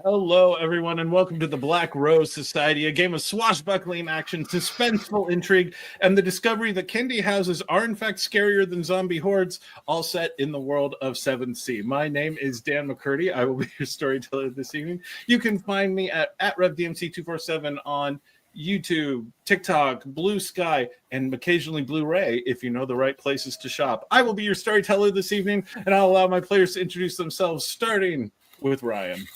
Hello, everyone, and welcome to the Black Rose Society, a game of swashbuckling action, suspenseful intrigue, and the discovery that candy houses are in fact scarier than zombie hordes, all set in the world of 7th Sea. My name is Dan McCurdy. I will be your storyteller this evening. You can find me at RevDMC247 on YouTube, TikTok, Blue Sky, and occasionally Blu-ray if you know the right places to shop. I will be your storyteller this evening, and I'll allow my players to introduce themselves, starting with Ryan.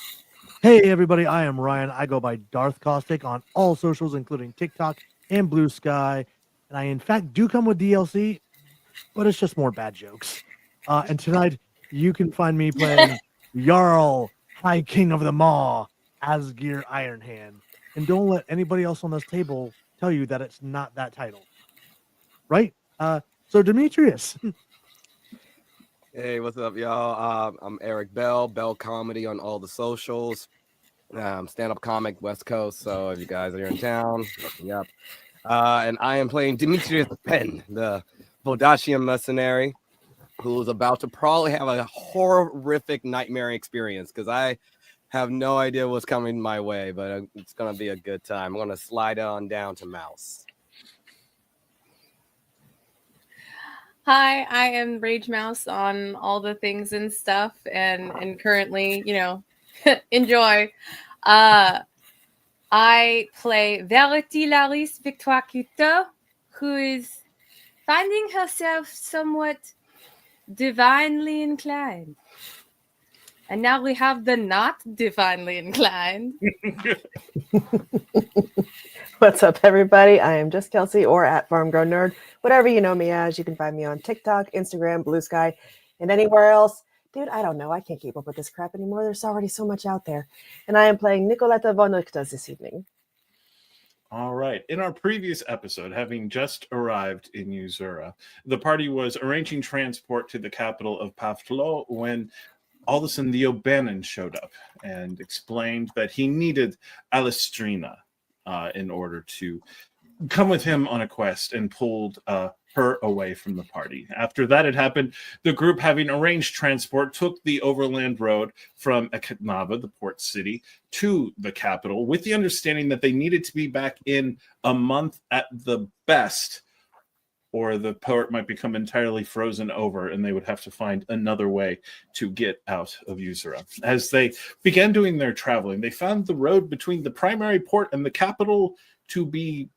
Hey everybody, I am Ryan. I go by Darth Caustic on all socials, including TikTok and Blue Sky. And I, in fact, do come with DLC, but it's just more bad jokes. And tonight, you can find me playing Jarl, High King of the Maw, Asgeir Ironhand. And don't let anybody else on this table tell you that it's not that title. Right? So Demetrius. Hey, what's up, y'all? I'm Eric Bell, Bell Comedy on all the socials. Stand-up comic, West Coast. So if you guys are in town, look me up. And I am playing Demetrius Penn, the Vodacian mercenary, who's about to probably have a horrific nightmare experience because I have no idea what's coming my way, but it's going to be a good time. I'm going to slide on down to Mouse. Hi, I am Rage Mouse on all the things and stuff, and currently, enjoy. I play Verity Laurys Victoire-Couteau, who is finding herself somewhat divinely inclined. And now we have the not divinely inclined. What's up, everybody? I am just Kelsey, or at FarmGrown Nerd. Whatever you know me as, you can find me on TikTok, Instagram, Blue Sky, and anywhere else. Dude, I don't know. I can't keep up with this crap anymore. There's already so much out there. And I am playing Nikoletta von Richter this evening. All right. In our previous episode, having just arrived in Usura, the party was arranging transport to the capital of Pavlo when all of a sudden the O'Bannon showed up and explained that he needed Alistrina in order to come with him on a quest, and pulled her away from the party. After that had happened, the group, having arranged transport, took the overland road from Ekatnava, the port city, to the capital, with the understanding that they needed to be back in a month at the best, or the port might become entirely frozen over and they would have to find another way to get out of Usura. As they began doing their traveling, they found the road between the primary port and the capital to be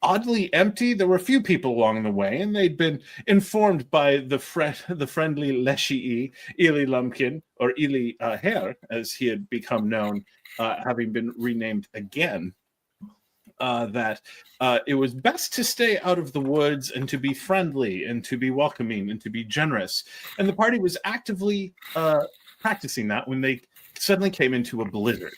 oddly empty. There were a few people along the way, and they'd been informed by the friendly Leshii, Ili Lumpkin, or Ili Hare, as he had become known, having been renamed again, that it was best to stay out of the woods and to be friendly and to be welcoming and to be generous. And the party was actively practicing that when they suddenly came into a blizzard.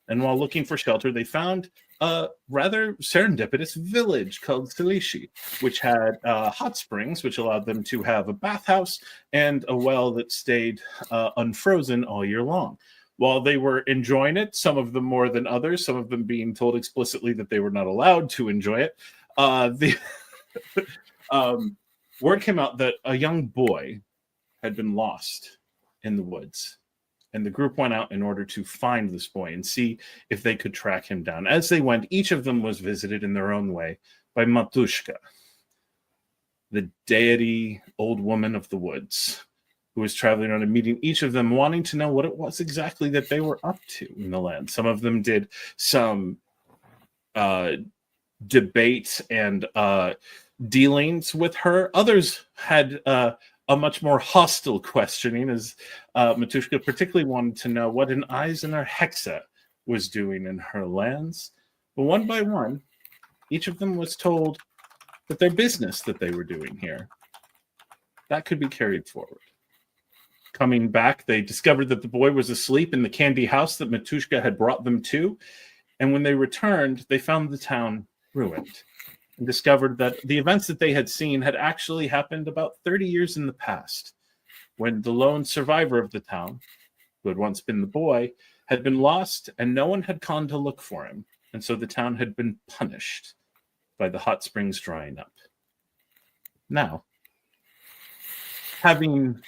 And while looking for shelter, they found a rather serendipitous village called Silishi, which had hot springs, which allowed them to have a bathhouse and a well that stayed unfrozen all year long. While they were enjoying it, some of them more than others, some of them being told explicitly that they were not allowed to enjoy it, word came out that a young boy had been lost in the woods. And the group went out in order to find this boy and see if they could track him down. As they went, each of them was visited in their own way by Matushka, the deity old woman of the woods, who was traveling around and meeting each of them, wanting to know what it was exactly that they were up to in the land. Some of them did some debate and dealings with her. Others had a much more hostile questioning, as Matushka particularly wanted to know what an Eisener Hexa was doing in her lands. But one by one, each of them was told that their business that they were doing here, that could be carried forward. Coming back, they discovered that the boy was asleep in the candy house that Matushka had brought them to. And when they returned, they found the town ruined, and discovered that the events that they had seen had actually happened about 30 years in the past, when the lone survivor of the town, who had once been the boy, had been lost and no one had gone to look for him. And so the town had been punished by the hot springs drying up. Now, having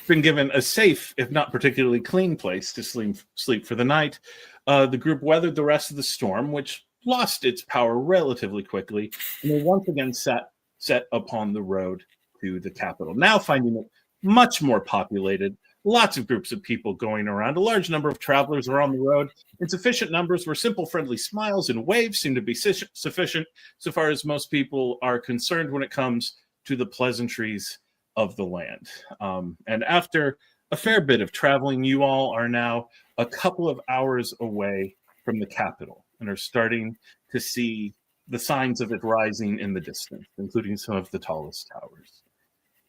been given a safe, if not particularly clean place to sleep for the night, the group weathered the rest of the storm, which lost its power relatively quickly, and they once again set upon the road to the capital, now finding it much more populated. Lots of groups of people going around. A large number of travelers are on the road in sufficient numbers where simple friendly smiles and waves seem to be sufficient so far as most people are concerned when it comes to the pleasantries of the land. And after a fair bit of traveling, you all are now a couple of hours away from the capital and are starting to see the signs of it rising in the distance, including some of the tallest towers.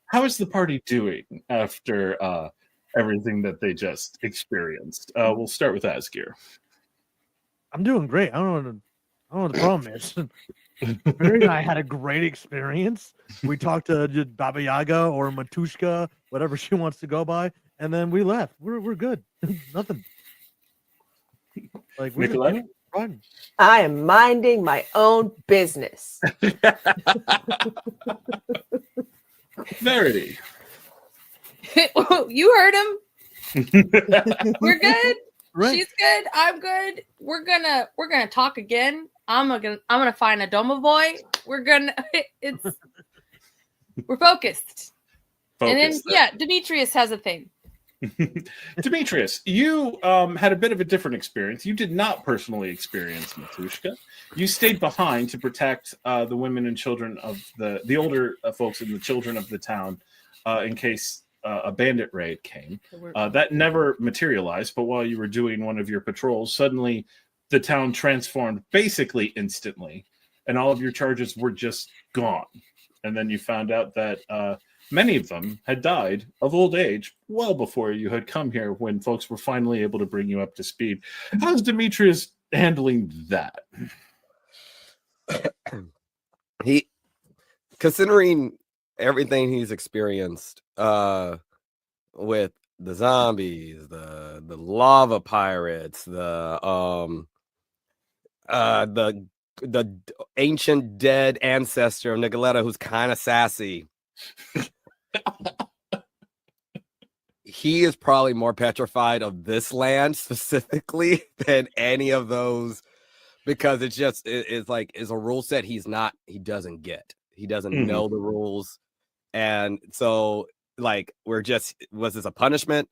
How is the party doing after everything that they just experienced? We'll start with Asgeir. I'm doing great. I don't know what the problem is. Verity and I had a great experience. We talked to Baba Yaga or Matushka, whatever she wants to go by, and then we left. We're good. Nothing. Like we're Nikoletta? fun. I am minding my own business. Verity. You heard him. We're good. Right. She's good. I'm good. We're gonna talk again. I'm gonna find a Domovoy. We're focused. And then Demetrius has a thing. Demetrius, you had a bit of a different experience. You did not personally experience Matushka. You stayed behind to protect the women and children of the older folks and the children of the town in case a bandit raid came. That never materialized, but while you were doing one of your patrols, suddenly the town transformed basically instantly, and all of your charges were just gone. And then you found out that many of them had died of old age well before you had come here, when folks were finally able to bring you up to speed. How's Demetrius handling that? Considering everything he's experienced with the zombies, the lava pirates, the ancient dead ancestor of Nikoletta, who's kind of sassy. He is probably more petrified of this land specifically than any of those, because it's a rule set he doesn't get. He doesn't know the rules. And so was this a punishment?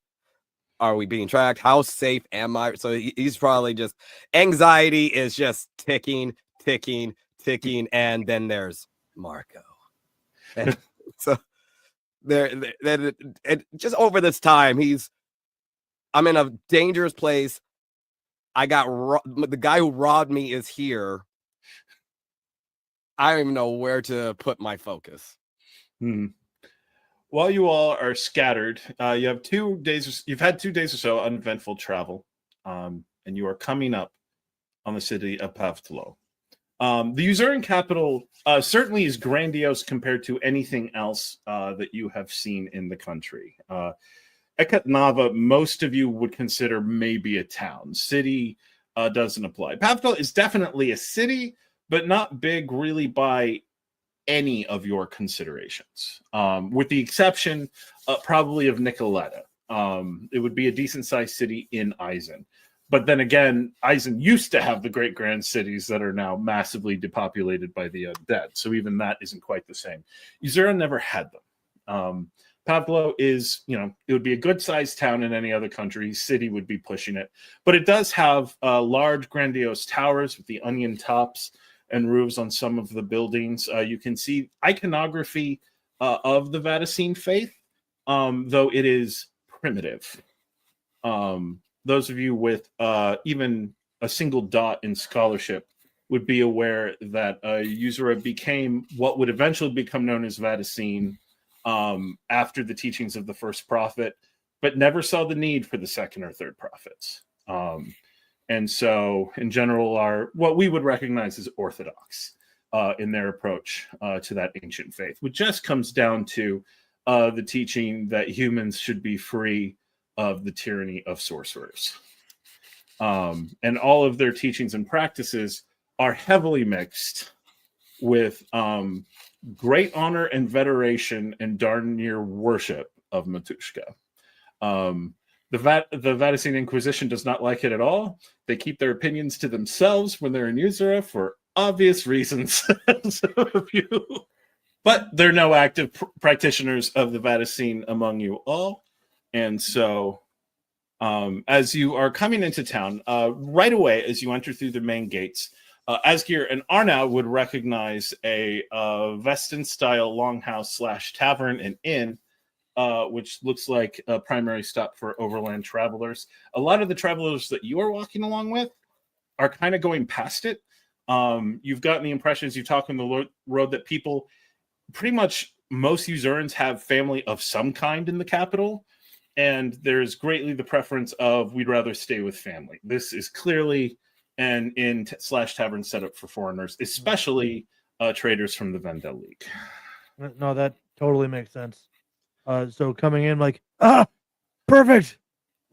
Are we being tracked? How safe am I? So he's probably just, anxiety is just ticking. And then there's Marco. And so and just over this time, I'm in a dangerous place. The guy who robbed me is here. I don't even know where to put my focus. While you all are scattered, you have 2 days. You've had 2 days or so uneventful travel, and you are coming up on the city of Pavtlo. The Usuran capital certainly is grandiose compared to anything else that you have seen in the country. Ekatnava, most of you would consider maybe a town. City doesn't apply. Pavtlo is definitely a city, but not big really by any of your considerations, with the exception probably of Nikoletta. It would be a decent-sized city in Eisen. But then again, Eisen used to have the great grand cities that are now massively depopulated by the undead. So even that isn't quite the same. Uzura never had them. Pavtlo is, it would be a good-sized town in any other country. City would be pushing it. But it does have large, grandiose towers with the onion tops and roofs on some of the buildings. You can see iconography of the Vaticine faith, though it is primitive. Those of you with even a single dot in scholarship would be aware that Uzura became what would eventually become known as Vaticine after the teachings of the first prophet, but never saw the need for the second or third prophets. And so, in general, are what we would recognize as orthodox in their approach to that ancient faith, which just comes down to the teaching that humans should be free of the tyranny of sorcerers. And all of their teachings and practices are heavily mixed with great honor and veneration and darn near worship of Matushka. The Vaticine Inquisition does not like it at all. They keep their opinions to themselves when they're in Usura for obvious reasons. But there are no active practitioners of the Vaticine among you all. And so as you are coming into town, right away as you enter through the main gates, Asgeir and Arnau would recognize a Vestin-style longhouse / tavern and inn, which looks like a primary stop for overland travelers. A lot of the travelers that you are walking along with are kind of going past it. You've gotten the impression as you talk on the road that people, pretty much most Usurans have family of some kind in the capital, and there's greatly the preference of we'd rather stay with family. This is clearly an inn / tavern setup for foreigners, especially traders from the Vendel League. No, that totally makes sense. So coming in like, perfect,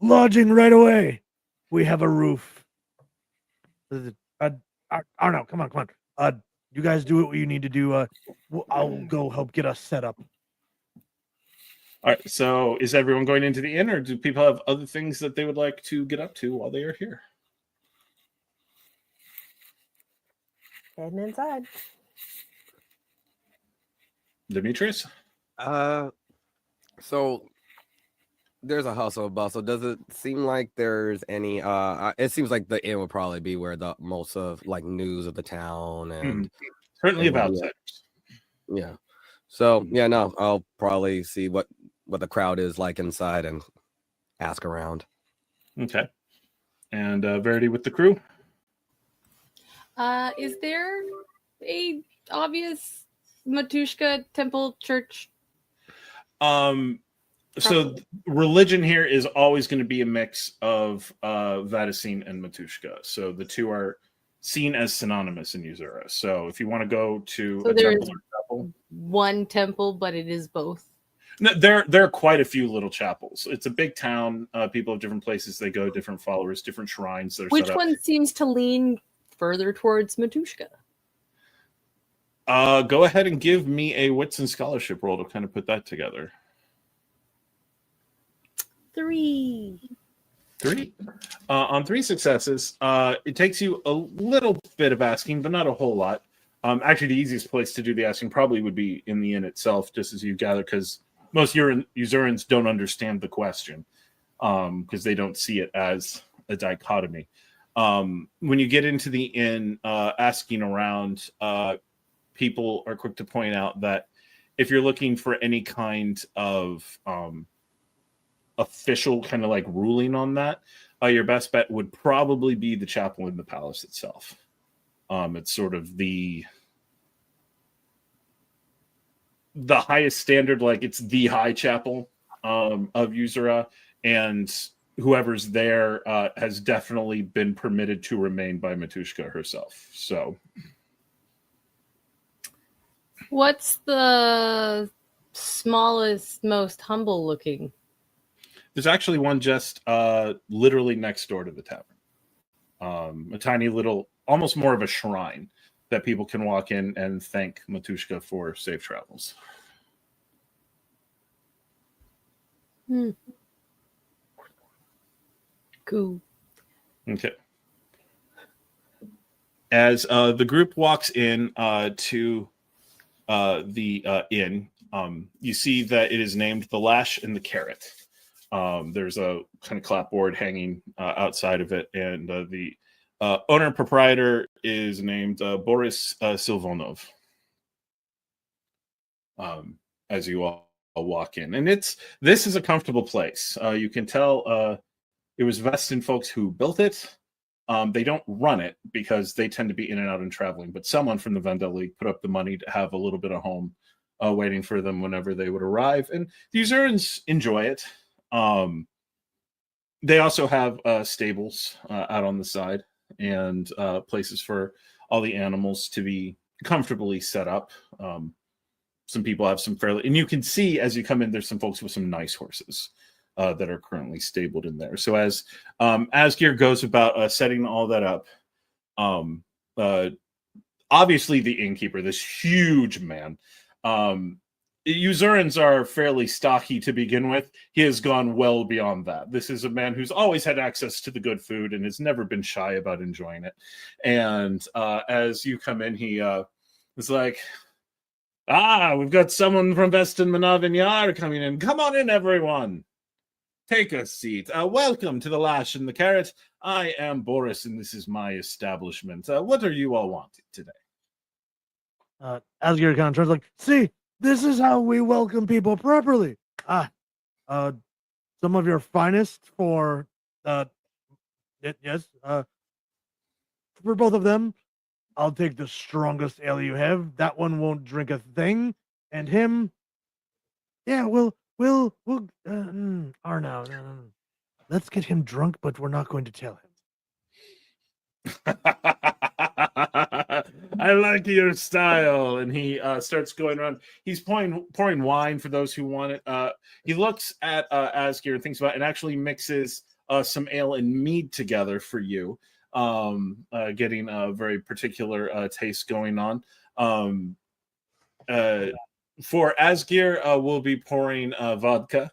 lodging right away. We have a roof. Arnau, come on. You guys do what you need to do. I'll go help get us set up. All right. So is everyone going into the inn, or do people have other things that they would like to get up to while they are here? Heading inside. Demetrius? So there's a hustle bustle. Does it seem like there's any it seems like the inn would probably be where the most of like news of the town and certainly and of yeah. outsiders. Yeah. So yeah, no, I'll probably see what the crowd is like inside and ask around. Okay. And Verity with the crew? Is there a obvious Matushka temple church? So religion here is always going to be a mix of Vaticine and Matushka. So the two are seen as synonymous in Usura. So if you want to go to So a there temple is or chapel, one temple, but it is both. no, there are quite a few little chapels. It's a big town. People have different places they go, different followers, different shrines. That are Which set up. one seems to lean further towards Matushka? Go ahead and give me a wits and scholarship roll to kind of put that together. 3. 3. On 3 successes, it takes you a little bit of asking, but not a whole lot. Actually, the easiest place to do the asking probably would be in the inn itself, just as you gather, because most Usurans don't understand the question, because they don't see it as a dichotomy. When you get into the inn, asking around, people are quick to point out that if you're looking for any kind of official kind of like ruling on that, your best bet would probably be the chapel in the palace itself. It's sort of the highest standard, like it's the high chapel of Usura, and whoever's there has definitely been permitted to remain by Matushka herself. So What's the smallest, most humble looking? there's actually one just literally next door to the tavern. A tiny little, almost more of a shrine that people can walk in and thank Matushka for safe travels. Cool. Okay. As the group walks in to the inn, you see that it is named the Lash and the Carrot. There's a kind of clapboard hanging outside of it, and the owner and proprietor is named Boris Silvanov. As you all walk in, and this is a comfortable place. You can tell it was Vestin folks who built it. They don't run it because they tend to be in and out and traveling, but someone from the Vendel League put up the money to have a little bit of home waiting for them whenever they would arrive, and the Usurans enjoy it. They also have stables out on the side and places for all the animals to be comfortably set up. Some people have some fairly, and you can see as you come in, there's some folks with some nice horses that are currently stabled in there. So as Asgeir goes about setting all that up, obviously the innkeeper, this huge man, Usurans are fairly stocky to begin with. He has gone well beyond that. This is a man who's always had access to the good food and has never been shy about enjoying it. And as you come in, he is like, we've got someone from Vestin Manavinyar coming in. Come on in, everyone. Take a seat. Welcome to the Lash and the Carrot. I am Boris, and this is my establishment. What are you all wanting today? Asgeir kind of turns like, see, this is how we welcome people properly. Some of your finest for, yes, for both of them. I'll take the strongest ale you have. That one won't drink a thing. And him, yeah, we'll Arnau, let's get him drunk, but we're not going to tell him. I like your style. And he starts going around. He's pouring wine for those who want it. He looks at Asgeir and thinks about it and actually mixes some ale and mead together for you, getting a very particular taste going on. For Asgeir, we'll be pouring vodka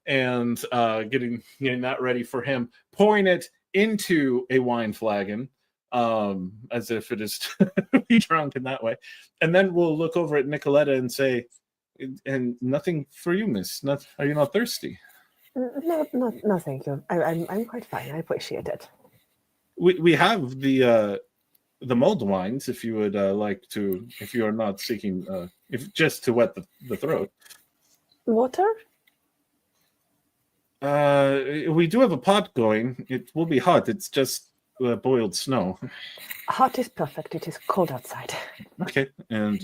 and getting that ready for him, pouring it into a wine flagon, as if it is to be drunk in that way. And then we'll look over at Nikoletta and say, and nothing for you, miss. Are you not thirsty? No, thank you. I'm quite fine. I appreciate it. We have the mulled wines if you would like to, if you are not seeking, if just to wet the throat. Water? We do have a pot going. It will be hot. It's just boiled snow. Hot is perfect. It is cold outside. Okay. And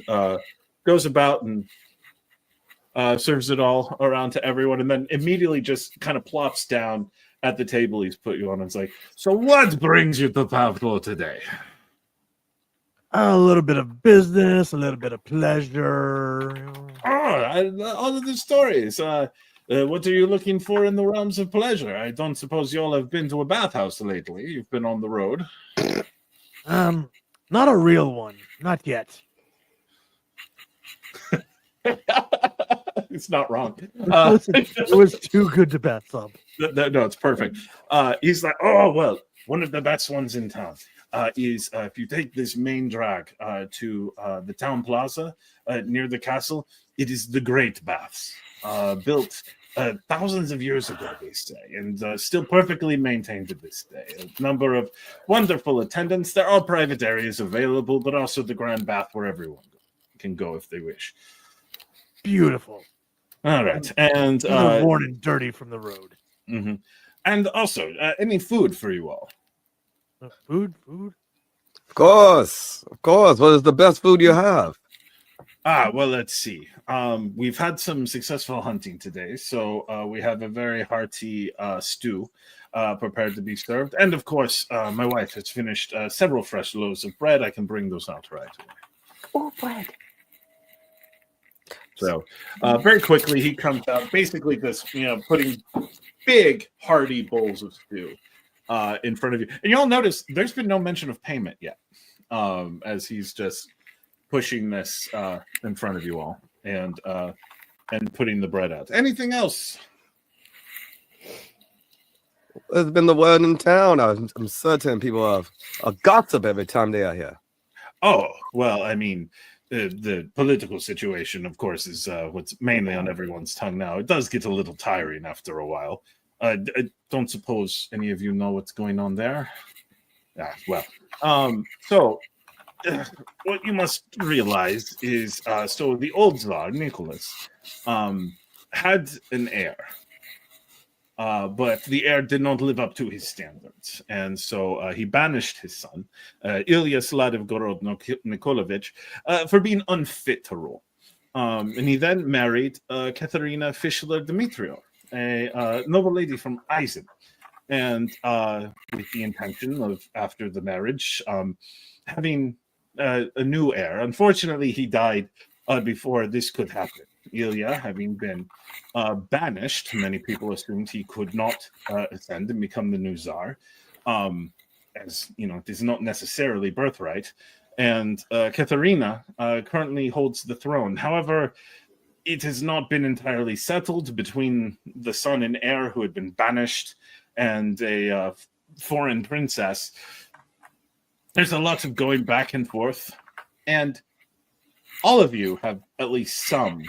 goes about and serves it all around to everyone, and then immediately just kind of plops down at the table he's put you on and is like, so what brings you to Pavlo today? A little bit of business, a little bit of pleasure. All of the stories. What are you looking for in the realms of pleasure? I don't suppose you all have been to a bathhouse lately. You've been on the road. Not a real one. Not yet. It's not wrong. Listen, it was too good to pass up. No, it's perfect. He's like, oh, well, one of the best ones in town is if you take this main drag to the town plaza near the castle, it is the Great Baths, built thousands of years ago, they say, and still perfectly maintained to this day. A number of wonderful attendants. There are private areas available, but also the Grand Bath where everyone can go if they wish. Beautiful. All right. And worn and dirty from the road. Mm-hmm. And also, any food for you all? Food? Of course. What is the best food you have? Well, let's see. We've had some successful hunting today, so we have a very hearty stew prepared to be served. And of course, my wife has finished several fresh loaves of bread. I can bring those out right away. Oh, bread. So very quickly, he comes out, basically just, putting big, hearty bowls of stew in front of you. And you'll notice there's been no mention of payment yet, as he's just pushing this in front of you all and putting the bread out. Anything else? There's been the word in town. I'm certain people are gossip every time they are here. Oh, well, I mean, the political situation, of course, is what's mainly on everyone's tongue now. It does get a little tiring after a while. I don't suppose any of you know what's going on there? So what you must realize is, so the old Tsar, Nicholas, had an heir. But the heir did not live up to his standards. And so he banished his son, Ilya Sladivgorod Nikolaevich, for being unfit to rule. And he then married Katerina Fischler-Dmitriov, a noble lady from Eisen. And with the intention of, after the marriage, having a new heir. Unfortunately, he died before this could happen. Ilya, having been banished, many people assumed he could not ascend and become the new Tsar, as it is not necessarily birthright. And Katerina currently holds the throne. However, it has not been entirely settled between the son and heir who had been banished and a foreign princess. There's a lot of going back and forth, and all of you have at least some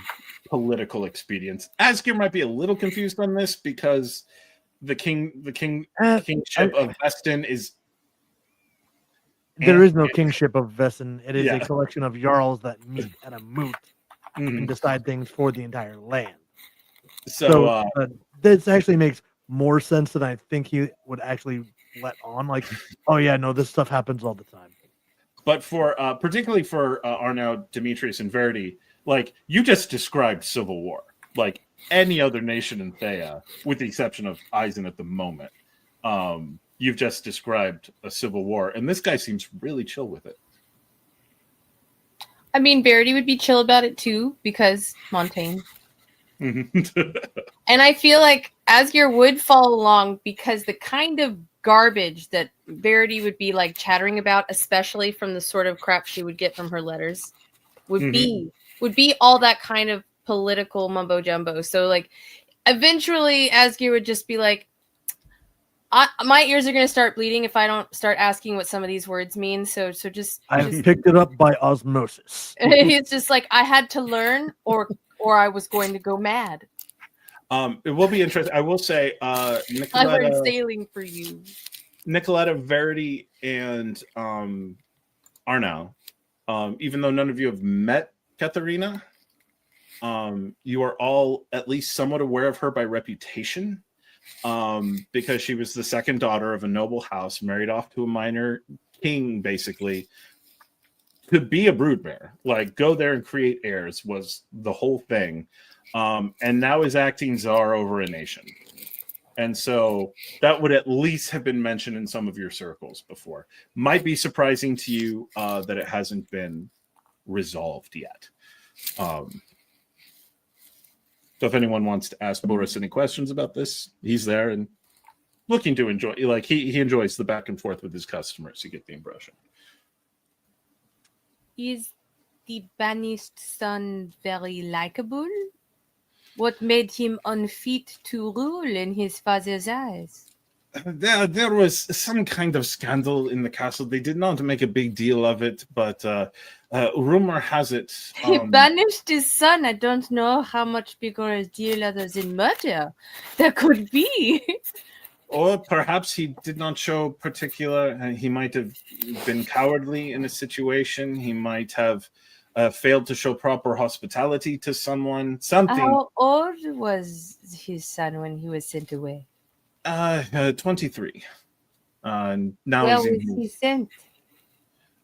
political experience. Asgeir might be a little confused on this because the kingship of Vestin is. There is no kingship of Vestin. It is Yeah. a collection of jarls that meet at a moot and decide things for the entire land. So this actually makes more sense than I think he would actually let on. Like, oh yeah, no, this stuff happens all the time. but for particularly for Arnau, Demetrius, and Verity, like you just described civil war, like any other nation in Thea, with the exception of Eisen at the moment. You've just described a civil war, and this guy seems really chill with it. I mean, Verity would be chill about it too because Montaigne. And I feel like Asgeir would follow along because the kind of garbage that Verity would be like chattering about, especially from the sort of crap she would get from her letters, would be all that kind of political mumbo jumbo. So like, eventually Asgeir would just be like, my ears are going to start bleeding if I don't start asking what some of these words mean. So just I picked it up by osmosis. it's just like I had to learn, or I was going to go mad. It will be interesting. I will say, I learned Nikoletta, sailing for you. Nikoletta, Verity, and Arnau. Even though none of you have met Katharina, you are all at least somewhat aware of her by reputation. Because she was the second daughter of a noble house, married off to a minor king, basically, to be a broodmare. Like, go there and create heirs was the whole thing. And now is acting czar over a nation. And so that would at least have been mentioned in some of your circles before. Might be surprising to you that it hasn't been resolved yet. So if anyone wants to ask Boris any questions about this, he's there and looking to enjoy. Like he enjoys the back and forth with his customers. You get the impression. Is the banished son very likable? What made him unfit to rule in his father's eyes? There was some kind of scandal in the castle. They did not make a big deal of it, but rumor has it. He banished his son. I don't know how much bigger a deal other than murder there could be. Or perhaps he did not show particular. He might have been cowardly in a situation. He might have failed to show proper hospitality to someone. Something. How old was his son when he was sent away? 23. Now Where he's was he sent?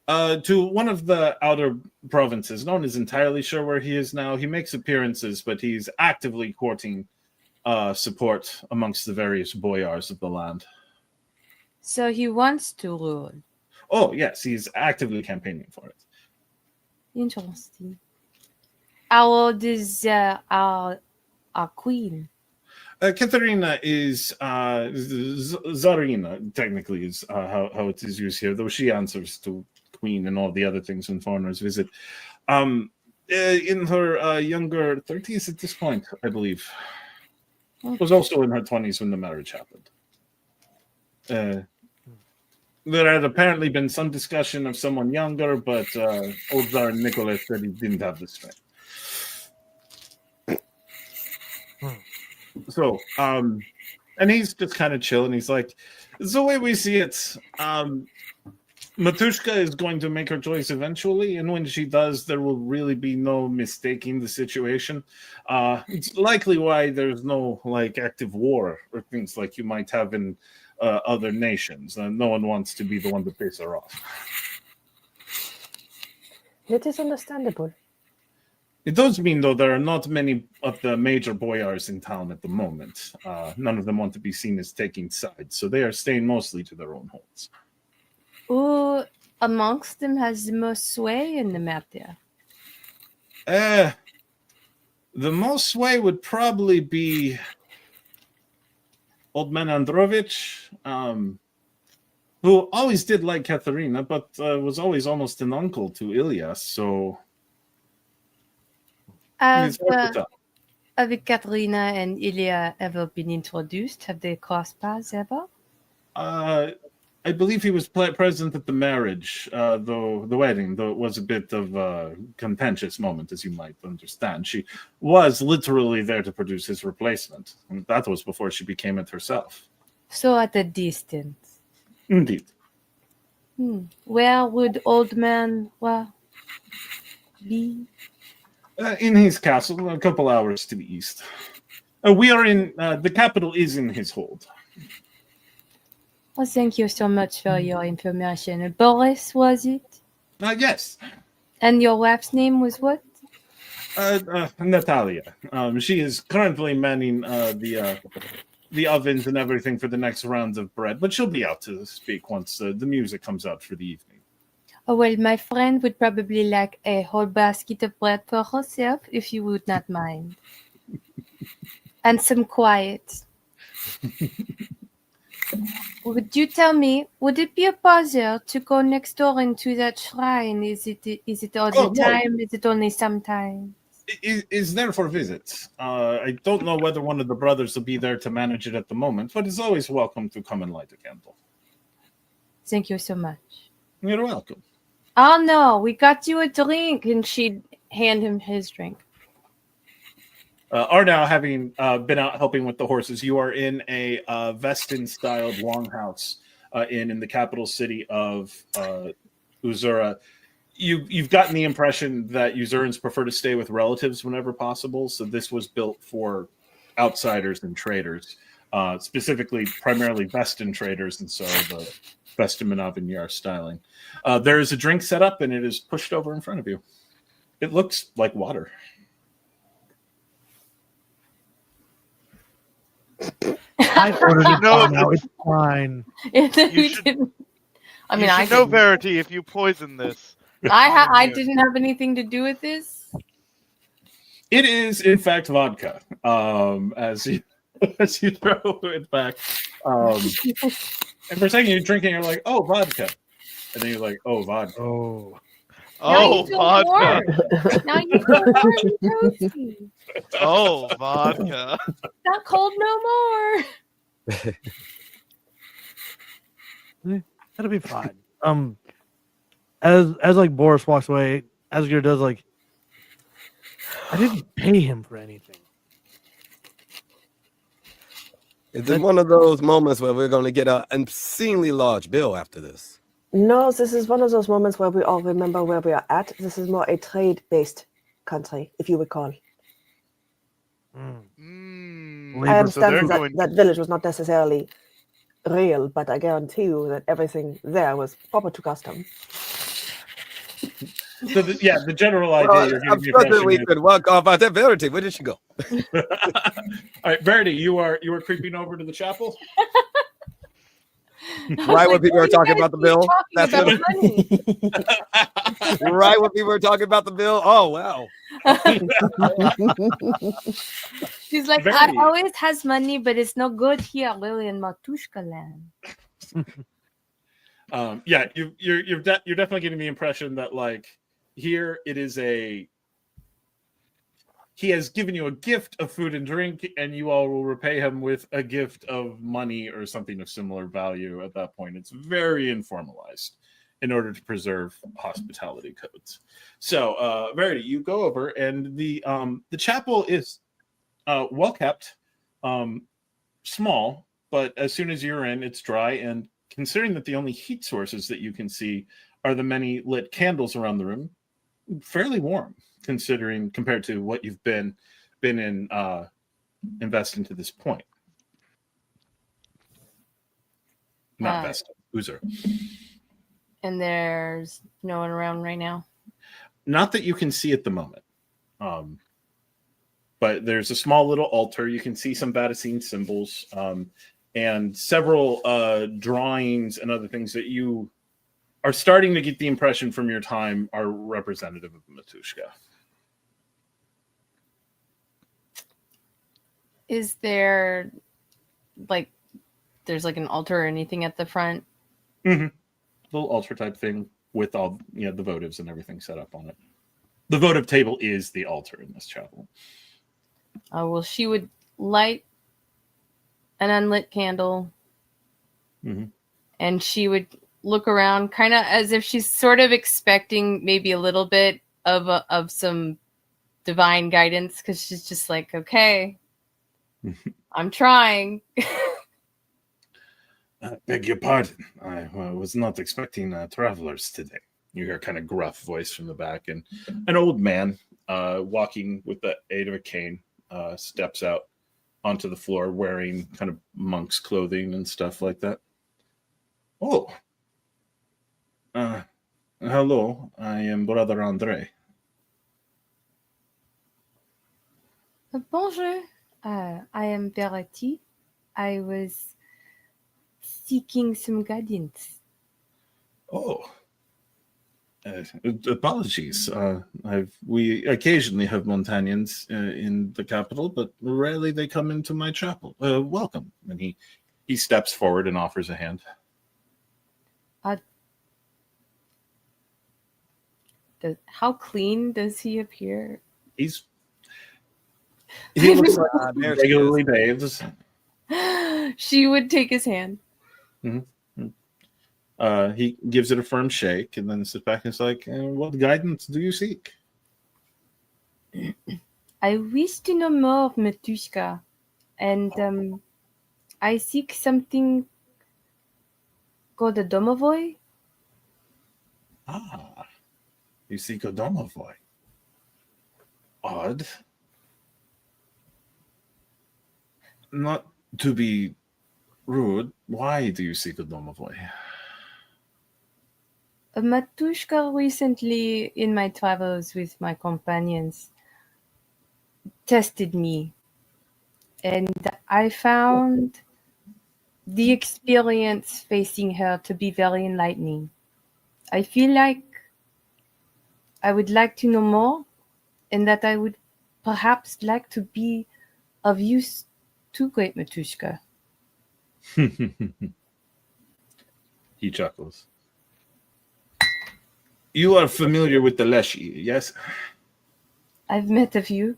to one of the outer provinces. No one is entirely sure where he is now. He makes appearances, but he's actively courting support amongst the various boyars of the land. So he wants to rule. Oh, yes, he's actively campaigning for it. Interesting. How old is our queen? Katharina is Tsarina, technically, is how it is used here, though she answers to queen and all the other things when foreigners visit. In her younger 30s at this point, I believe. Was also in her 20s when the marriage happened. There had apparently been some discussion of someone younger, but old Tsar Nicholas said he didn't have the strength. So, and he's just kind of chill, and he's like, "It's the way we see it. Matushka is going to make her choice eventually, and when she does, there will really be no mistaking the situation. It's likely why there's no like active war or things like you might have in other nations. No one wants to be the one to piss her off. It is understandable. It does mean, though, there are not many of the major boyars in town at the moment. None of them want to be seen as taking sides, so they are staying mostly to their own holds. Who amongst them has the most sway in the matter? The most sway would probably be Old Man Androvich, who always did like Katharina, but was always almost an uncle to Ilyas, so... Yes, Have Katrina and Ilya ever been introduced? Have they crossed paths ever? I believe he was present at the marriage, though the wedding, though it was a bit of a contentious moment, as you might understand. She was literally there to produce his replacement, and that was before she became it herself. So at a distance. Indeed. Where would old man be? In his castle, a couple hours to the east. We are in, the capital is in his hold. Well, thank you so much for your information. Boris, was it? Yes. And your wife's name was what? Natalia. She is currently manning the ovens and everything for the next rounds of bread, but she'll be out to speak once the music comes out for the evening. Oh, well, my friend would probably like a whole basket of bread for herself, if you would not mind. And some quiet. Would you tell me, would it be a pleasure to go next door into that shrine? Is it all the time? Is it only sometimes? It is there for visits. I don't know whether one of the brothers will be there to manage it at the moment, but it's always welcome to come and light a candle. Thank you so much. You're welcome. Oh, no, we got you a drink. And she'd hand him his drink. Arnau, having been out helping with the horses, you are in a Vestin-styled longhouse in the capital city of Uzura. You've gotten the impression that Uzurans prefer to stay with relatives whenever possible, so this was built for outsiders and traders, specifically primarily Vestin traders, and so the Vestin Manavinyar styling. There is a drink set up, and it is pushed over in front of you. It looks like water. I ordered it now. It's fine. I know, Verity, if you poison this. I didn't have anything to do with this. It is, in fact, vodka. As you throw it back, and for a second you're drinking, you're like, "Oh, vodka," and then you're like, "Oh, vodka." Oh, vodka. Now you feel warm and toasty. Oh, vodka. Not cold no more. That'll be fine. As like Boris walks away, Asgeir does like, I didn't pay him for anything. Is it one of those moments where we're going to get an obscenely large bill after this? No, this is one of those moments where we all remember where we are at. This is more a trade-based country, if you would call. I understand that village was not necessarily real, but I guarantee you that everything there was proper to custom. So the general idea. I'm sure we could walk off out there. Verity, where did she go? All right, Verity, you are creeping over to the chapel. Right when people are talking about the bill. That's right when people are talking about the bill. Oh wow. She's like, I always has money, but it's no good here, really, in Matushka land. You're definitely getting the impression that like here it is he has given you a gift of food and drink, and you all will repay him with a gift of money or something of similar value at that point. It's very informalized in order to preserve hospitality codes. So, Verity, you go over, and the chapel is well kept, small, but as soon as you're in, it's dry. And considering that the only heat sources that you can see are the many lit candles around the room, fairly warm, considering compared to what you've been in investing to this point. Not investing, Uzur. And there's no one around right now? Not that you can see at the moment. But there's a small little altar. You can see some Vaticine symbols and several drawings and other things that you are starting to get the impression from your time are representative of Matushka. Is there there's like an altar or anything at the front? Mm-hmm. Little altar type thing with all the votives and everything set up on it. The votive table is the altar in this chapel. Well, she would light an unlit candle, and she would look around, kind of as if she's sort of expecting maybe a little bit of some divine guidance, because she's just like, okay, I'm trying. Beg your pardon. I was not expecting travelers today. You hear a kind of gruff voice from the back, and an old man walking with the aid of a cane steps out onto the floor wearing kind of monk's clothing and stuff like that. Oh. Hello, I am Brother Andre. Bonjour, I am Verity. I was seeking some guidance. Oh. Apologies. We occasionally have Montagnans in the capital, but rarely they come into my chapel. Welcome. And he steps forward and offers a hand. How clean does he appear? He looks like regularly bathes. She would take his hand. He gives it a firm shake and then sits back and is like, what guidance do you seek? I wish to know more of Matushka, and I seek something called a domovoy. Ah, you seek a domovoy. Odd. Not to be rude, why do you seek a domovoy? Matushka recently, in my travels with my companions, tested me, and I found the experience facing her to be very enlightening. I feel like I would like to know more, and that I would perhaps like to be of use to great Matushka. He chuckles. You are familiar with the Leshy, yes? I've met a few.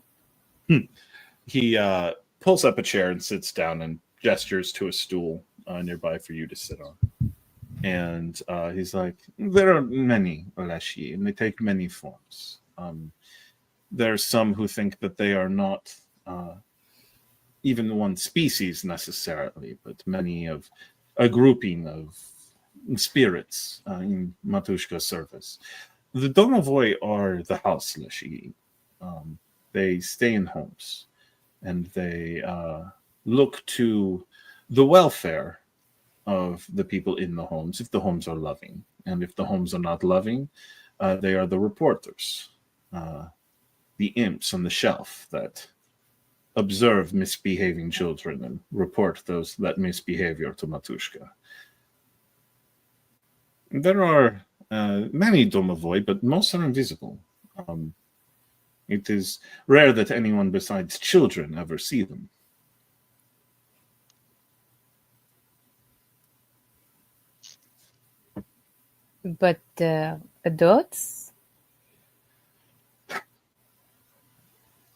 He pulls up a chair and sits down and gestures to a stool nearby for you to sit on. And he's like, there are many Leshy, and they take many forms. There are some who think that they are not even one species necessarily, but many of a grouping of spirits in Matushka's service. The domovoy are the house Leshy. They stay in homes, and they look to the welfare of the people in the homes, if the homes are loving. And if the homes are not loving, they are the reporters, the imps on the shelf that observe misbehaving children and report that misbehavior to Matushka. There are many domovoy, but most are invisible. It is rare that anyone besides children ever see them. But adults?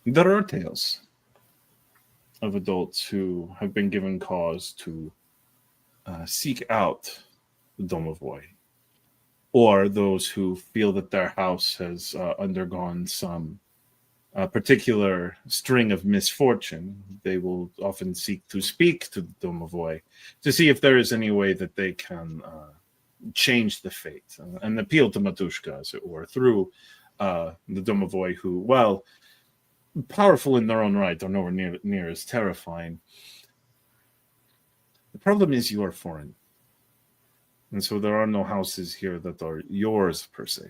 There are tales of adults who have been given cause to seek out the domovoy, or those who feel that their house has undergone some particular string of misfortune. They will often seek to speak to the domovoy to see if there is any way that they can change the fate and appeal to Matushka, as it were, through the domovoy who, while powerful in their own right, are nowhere near as terrifying. The problem is you are foreign. And so there are no houses here that are yours, per se.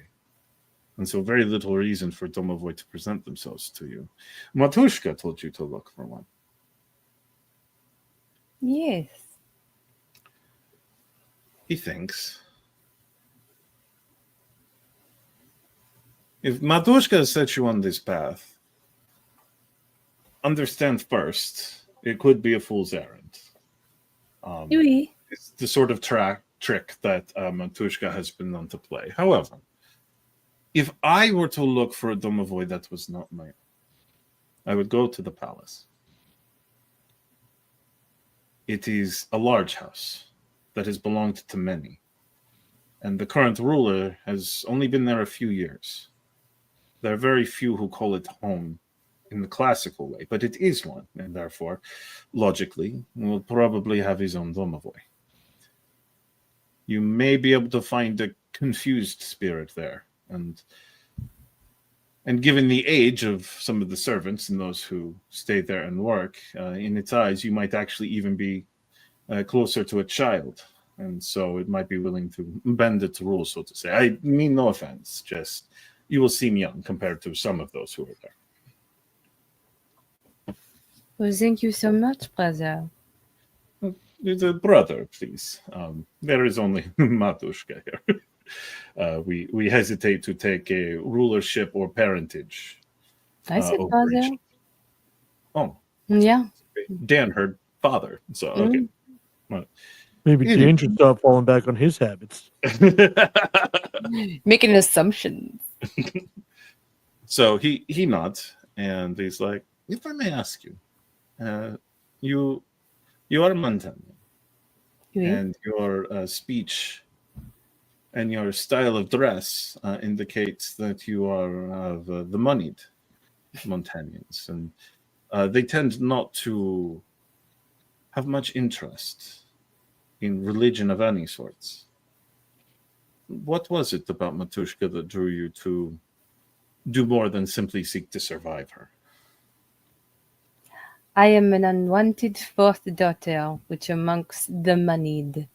And so very little reason for domovoy to present themselves to you. Matushka told you to look for one. Yes. He thinks. If Matushka set you on this path, understand first, it could be a fool's errand. Oui. It's the sort of trick that Matushka has been known to play. However, If I were to look for a domovoi that was not mine, I would go to the palace. It is a large house that has belonged to many, and the current ruler has only been there a few years. There are very few who call it home in the classical way, but it is one, and therefore, logically, will probably have his own domovoi. You may be able to find a confused spirit there, and given the age of some of the servants and those who stay there and work, in its eyes, you might actually even be closer to a child, and so it might be willing to bend its rules, so to say. I mean no offense, just you will seem young compared to some of those who are there. Well, thank you so much, brother. The brother, please. There is only Matushka here. We hesitate to take a rulership or parentage. I said over brother. each- Oh, Yeah. Dan heard father, so okay. Maybe Dan should start falling back on his habits. Making assumptions. So he nods, and he's like, if I may ask you, you are Montanian, and your speech and your style of dress indicates that you are of the moneyed Montanians, and they tend not to have much interest in religion of any sorts. What was it about Matushka that drew you to do more than simply seek to survive her? I am an unwanted fourth daughter, which amongst the moneyed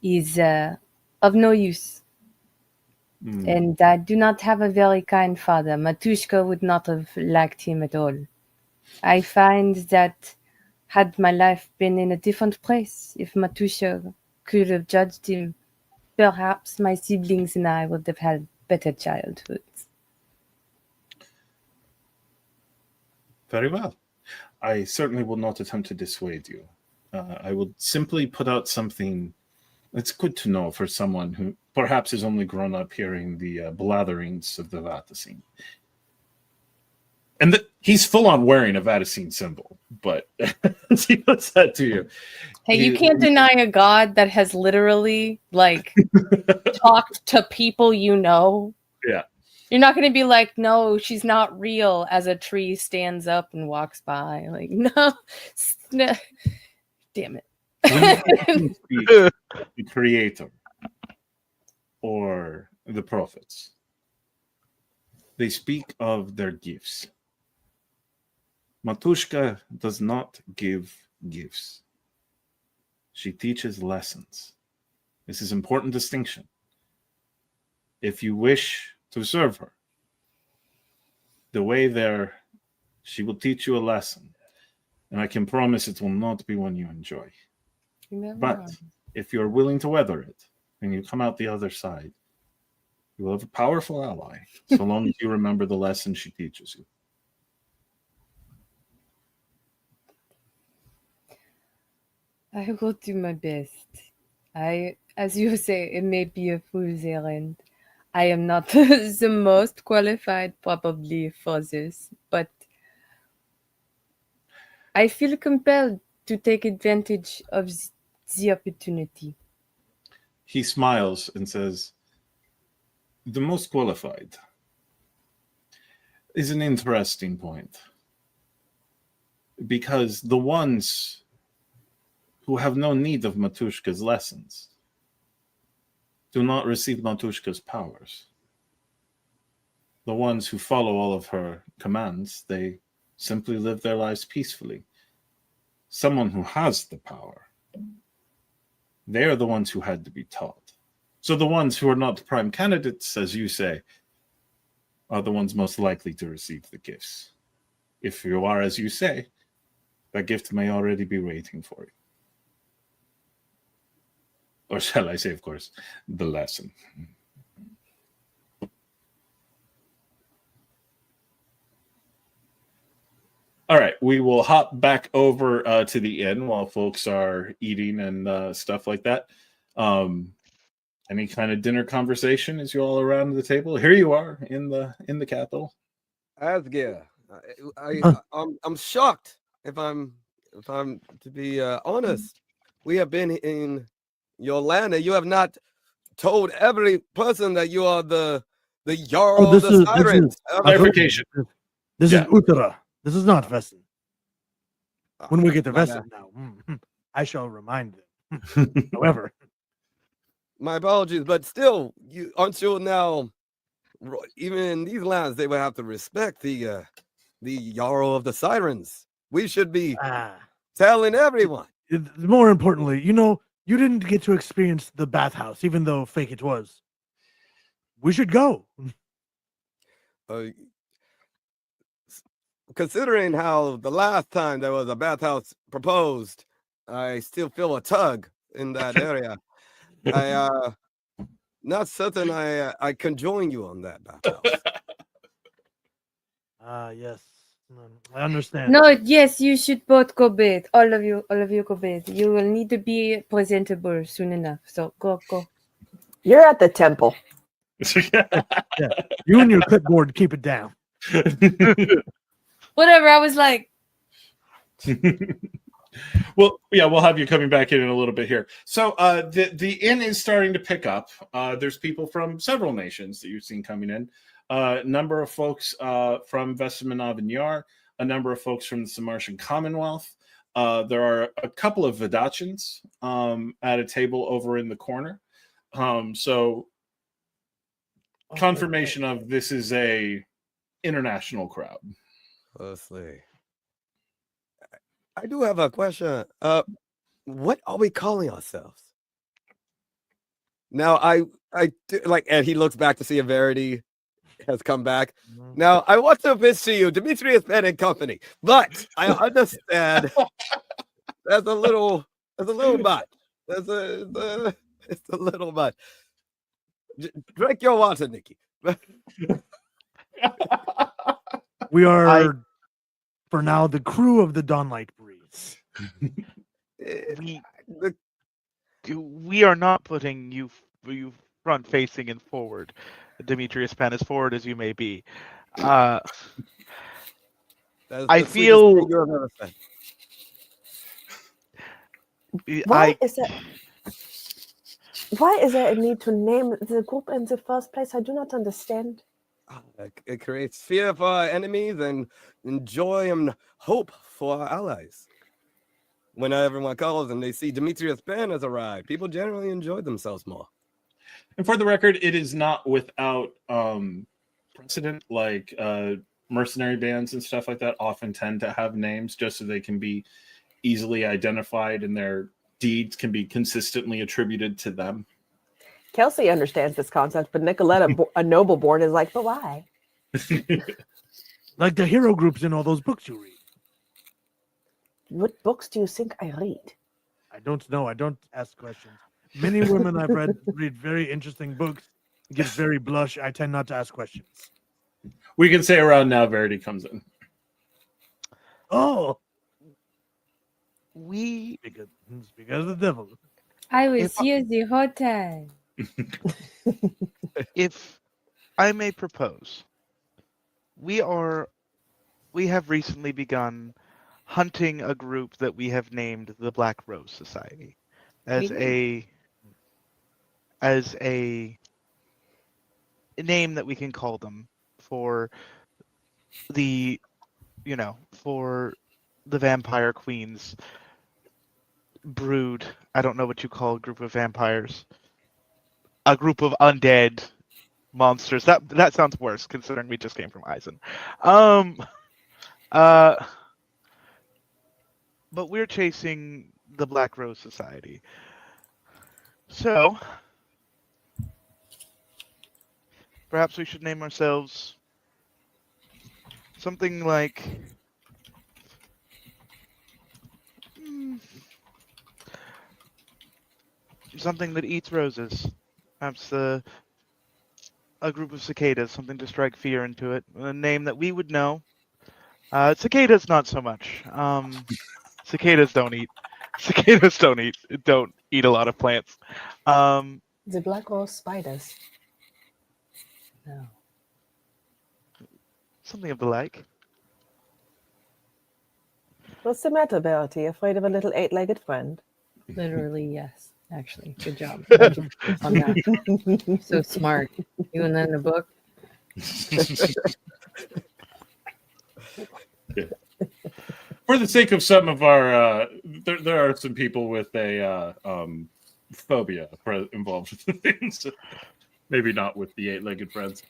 is of no use. And I do not have a very kind father. Matushka would not have liked him at all. I find that had my life been in a different place, if Matushka could have judged him, perhaps my siblings and I would have had better childhoods. Very well. I certainly will not attempt to dissuade you. I will simply put out something that's good to know for someone who perhaps has only grown up hearing the blatherings of the Vatacine. And he's full on wearing a Vatacine symbol, but he puts that to you. Hey, you can't deny a god that has literally, like, talked to people you know. Yeah. You're not going to be like, no, she's not real, as a tree stands up and walks by. Like, no. Damn it. When you speak the creator or the prophets, they speak of their gifts. Matushka does not give gifts. She teaches lessons. This is an important distinction. If you wish to serve her, the way there, she will teach you a lesson. And I can promise it will not be one you enjoy. But if you're willing to weather it, and you come out the other side, you will have a powerful ally, so long as you remember the lesson she teaches you. I will do my best. As you say, it may be a fool's errand. I am not the most qualified probably for this, but I feel compelled to take advantage of the opportunity. He smiles and says, the most qualified is an interesting point. Because the ones who have no need of Matushka's lessons do not receive Matushka's powers. The ones who follow all of her commands, they simply live their lives peacefully. Someone who has the power, they are the ones who had to be taught. So the ones who are not prime candidates, as you say, are the ones most likely to receive the gifts. If you are, as you say, that gift may already be waiting for you. Or shall I say, of course, the lesson. All right, we will hop back over to the inn while folks are eating and stuff like that. Any kind of dinner conversation as you all around the table? Here you are in the capital. Asgeir, I'm shocked. If I'm to be honest, we have been in your land, and you have not told every person that you are the Jarl of the Sirens. Clarification. This Yeah. is Uttara. This is not Vesson. When we get to my Vesson now, I shall remind them. However, my apologies, but still, aren't you now? Even in these lands, they would have to respect the Jarl of the Sirens. We should be telling everyone. More importantly, you didn't get to experience the bathhouse, even though fake it was. We should go. Considering how the last time there was a bathhouse proposed, I still feel a tug in that area. I not certain I can join you on that bathhouse. Yes. I understand. No, yes, you should both go bathe. All of you go bathe. You will need to be presentable soon enough. So go. You're at the temple. Yeah. You and your clipboard, keep it down. Whatever. I was like, Well, yeah, we'll have you coming back in a little bit here. So the inn is starting to pick up. There's people from several nations that you've seen coming in. A number of folks from Vestimanavinyar, a number of folks from the Samartian Commonwealth. There are a couple of Vidachans at a table over in the corner. So confirmation of this is a international crowd. Firstly, I do have a question. What are we calling ourselves? Now, I do, like, and he looks back to see if Verity has come back. Now, I want to pitch to you, Demetrius Penn and Company, but I understand that's a little much. It's a little much. Drink your water, Nikki. We are, for now, the crew of the Dawnlight Breeze. We are not putting you front facing and forward. Demetrius Penn, as forward as you may be. I feel. Why is there a need to name the group in the first place? I do not understand. It creates fear for our enemies and joy and hope for our allies. When everyone calls and they see Demetrius Penn has arrived, people generally enjoy themselves more. And for the record, it is not without precedent. Like mercenary bands and stuff like that often tend to have names just so they can be easily identified and their deeds can be consistently attributed to them. Kelsey understands this concept, but Nikoletta, a noble born, is like, but why? Like the hero groups in all those books you read. What books do you think I read? I don't know. I don't ask questions. Many women I've read very interesting books, get very blush. I tend not to ask questions. We can say around now Verity comes in. Oh. Because of the devil. I was here the whole time. If I may propose, we have recently begun hunting a group that we have named the Black Rose Society as a name that we can call them for the Vampire Queen's brood. I don't know what you call a group of vampires. A group of undead monsters. That sounds worse considering we just came from Eisen. But we're chasing the Black Rose Society. So perhaps we should name ourselves something like something that eats roses. Perhaps a group of cicadas, something to strike fear into it. A name that we would know. Cicadas, not so much. Cicadas don't eat a lot of plants. The black rose spiders. No. Something of the like. What's the matter, Verity? Afraid of a little eight-legged friend? Literally, yes. Actually, good job on that. So smart. Doing that in a book. Yeah. For the sake of some of our, there are some people with a phobia involved with the things. Maybe not with the eight-legged friends.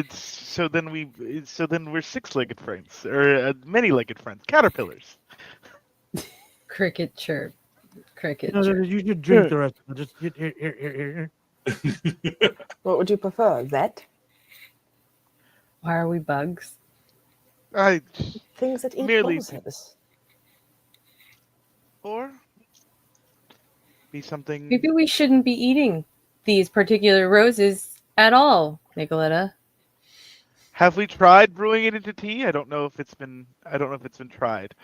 So then we're six-legged friends, or many-legged friends, caterpillars. Cricket chirp. Cricket No, chirp. you should drink the rest. Just here. What would you prefer, vet? Why are we bugs? Things that eat Merely- roses. Or be something. Maybe we shouldn't be eating these particular roses at all, Nikoletta. Have we tried brewing it into tea? I don't know if it's been tried.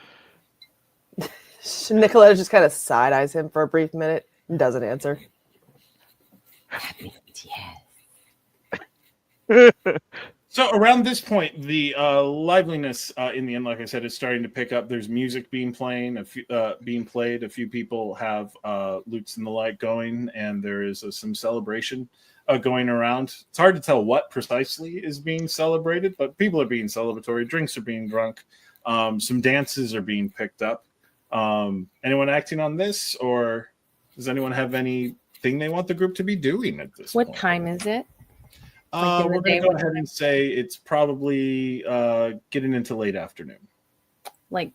Nikoletta just kind of side-eyes him for a brief minute and doesn't answer. Yes. So around this point, the liveliness in the inn, like I said, is starting to pick up. There's music being played. A few people have lutes and the like going, and there is some celebration going around. It's hard to tell what precisely is being celebrated, but people are being celebratory. Drinks are being drunk. Some dances are being picked up. Anyone acting on this, or does anyone have anything they want the group to be doing at this point? What time is it? We're going to go ahead and say it's probably getting into late afternoon. Like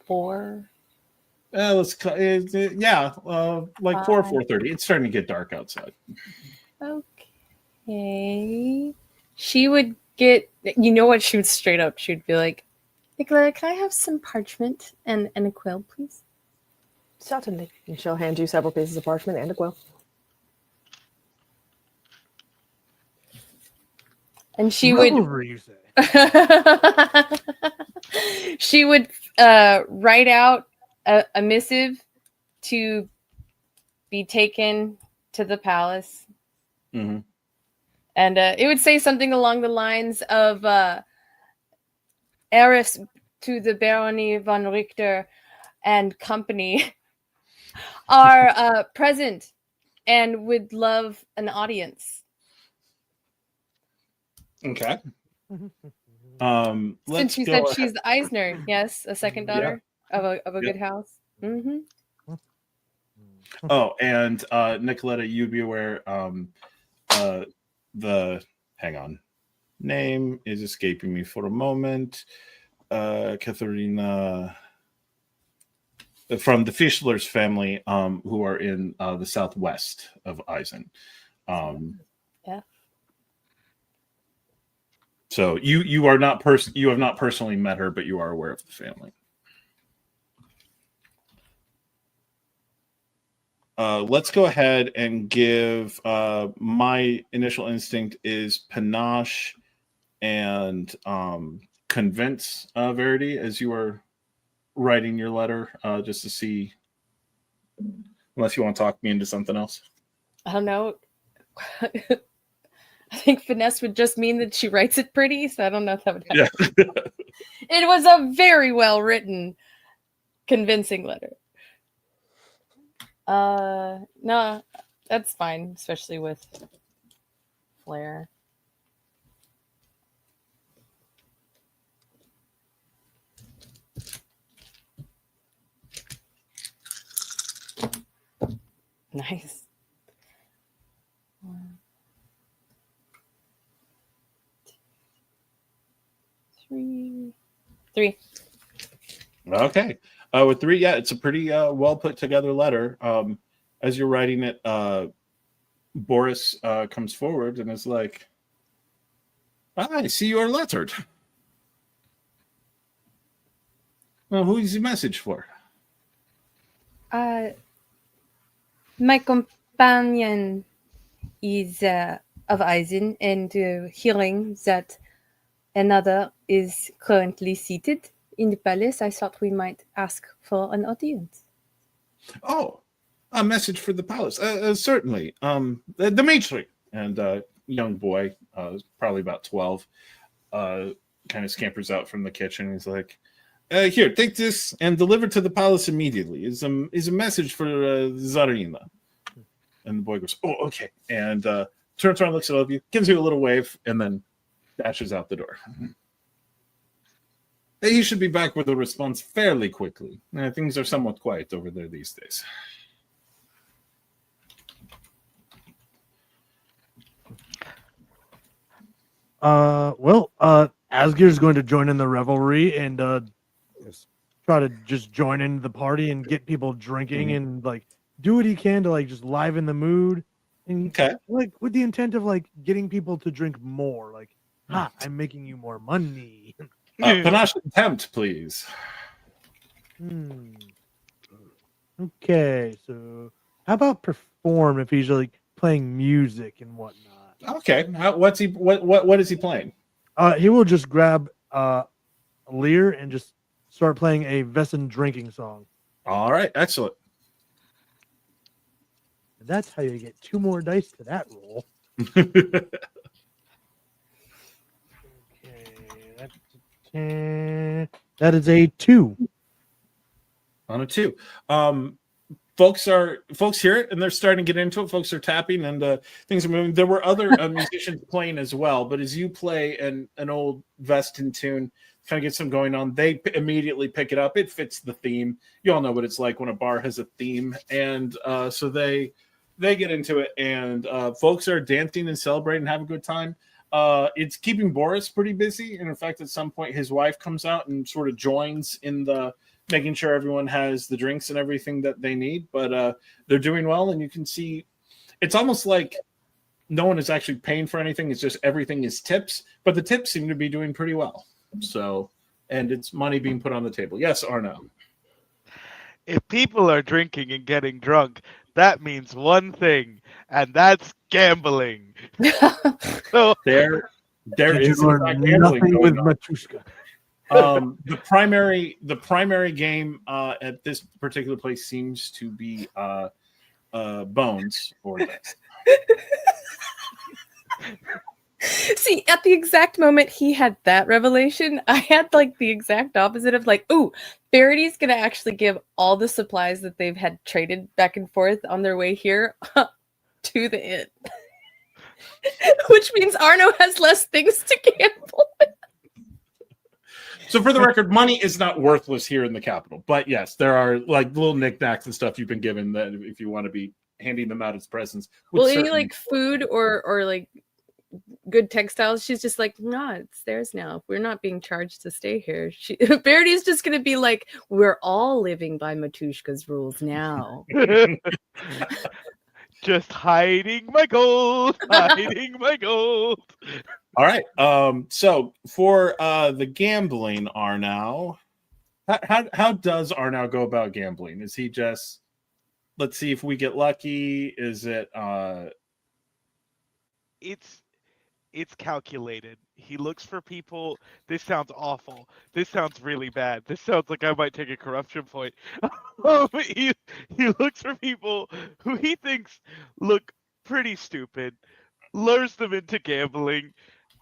4? Like 4:30. It's starting to get dark outside. Okay. She would get, you know what, she would straight up, she would be like, Nicoletta, can I have some parchment and a quill, please? Certainly. And she'll hand you several pieces of parchment and a quill. And she would Over, you say. she would write out a missive to be taken to the palace. Mm-hmm. And it would say something along the lines of heiress to the Barony von Richter and company are present and would love an audience. Okay. Since she said she's the Eisner, yes, a second daughter of a good house. Mm-hmm. Oh, and Nicoletta, you'd be aware. Hang on, name is escaping me for a moment. Katharina from the Fischler's family, who are in the southwest of Eisen. Yeah. So you are not you have not personally met her, but you are aware of the family. Let's go ahead and give my initial instinct is panache and convince Verity as you are writing your letter, just to see, unless you want to talk me into something else. I don't know. I think finesse would just mean that she writes it pretty, so I don't know if that would happen. Yeah. It was a very well written, convincing letter. No, that's fine, especially with flair. Nice. 1, 2, 3. Okay. With 3, yeah, it's a pretty well put together letter. As you're writing it, Boris comes forward and is like, I see you are lettered. Well, who is the message for? My companion is of Eisen, and hearing that another is currently seated in the palace, I thought we might ask for an audience. Oh, A message for the palace. Certainly. Dimitri. And young boy, probably about 12, kind of scampers out from the kitchen. He's like, here, take this and deliver to the palace immediately. Is a message for Zarina. And the boy goes, oh, okay. And turns around, looks at all of you, gives you a little wave, and then dashes out the door. He should be back with a response fairly quickly. Things are somewhat quiet over there these days. Asgeir's going to join in the revelry and try to just join in the party and get people drinking and like do what he can to like just liven the mood and like with the intent of like getting people to drink more. Like, I'm making you more money. Panache attempt, please. Okay, so how about perform if he's like playing music and whatnot? Okay, what is he playing? He will just grab a lyre and just start playing a Vesson drinking song. All right, excellent. And that's how you get 2 more dice to that roll. Okay, that is a 2. On a 2. Folks hear it and they're starting to get into it. Folks are tapping and things are moving. There were other musicians playing as well, but as you play an old Veston tune, kind of gets them going on, they immediately pick it up. It fits the theme. You all know what it's like when a bar has a theme, and so they get into it, and folks are dancing and celebrating, have a good time. It's keeping Boris pretty busy, and in fact, at some point, his wife comes out and sort of joins in the making sure everyone has the drinks and everything that they need, but they're doing well, and you can see it's almost like no one is actually paying for anything. It's just everything is tips, but the tips seem to be doing pretty well. So, and it's money being put on the table. Yes, Arnau. If people are drinking and getting drunk, that means one thing, and that's gambling. So there is in fact gambling nothing with going on. Matushka. The primary game at this particular place seems to be bones or dice. See, at the exact moment he had that revelation, I had like the exact opposite of like, ooh, Verity's gonna actually give all the supplies that they've had traded back and forth on their way here to the inn. Which means Arnau has less things to gamble with. So for the record, money is not worthless here in the capital. But yes, there are like little knickknacks and stuff you've been given that if you want to be handing them out as presents. Well, any like food or like good textiles, she's just like, no, it's theirs now. We're not being charged to stay here. Verity's just gonna be like, we're all living by Matushka's rules now. just hiding my gold, hiding my gold. All right. So for the gambling, Arnau, how does Arnau go about gambling? Is he just, let's see if we get lucky? Is it It's calculated. He looks for people. This sounds awful. This sounds really bad. This sounds like I might take a corruption point. he looks for people who he thinks look pretty stupid, lures them into gambling,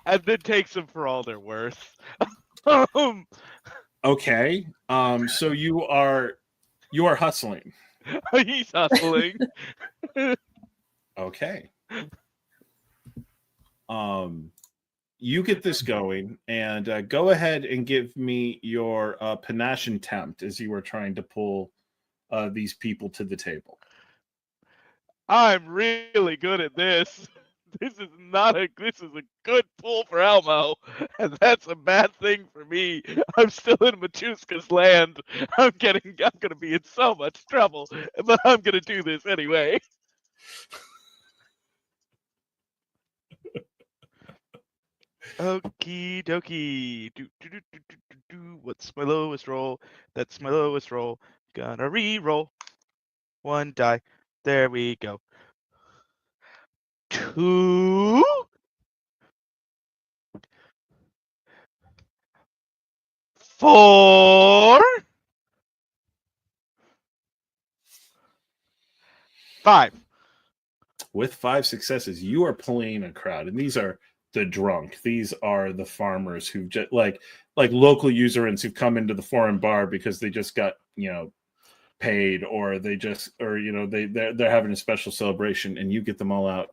and then takes them for all they're worth. Okay. So you are hustling. He's hustling. Okay. You get this going, and go ahead and give me your panache attempt as you were trying to pull these people to the table. I'm really good at this. This is a good pull for Elmo, and that's a bad thing for me. I'm still in Matushka's land. I'm gonna be in so much trouble, but I'm gonna do this anyway. Okie dokie. What's my lowest roll? That's my lowest roll. Gonna re-roll. 1 die. There we go. 2. 4. 5. With 5 successes, you are pulling a crowd, and these are the drunk. These are the farmers who just like local userants who've come into the foreign bar because they just got paid, or they're having a special celebration, and you get them all out,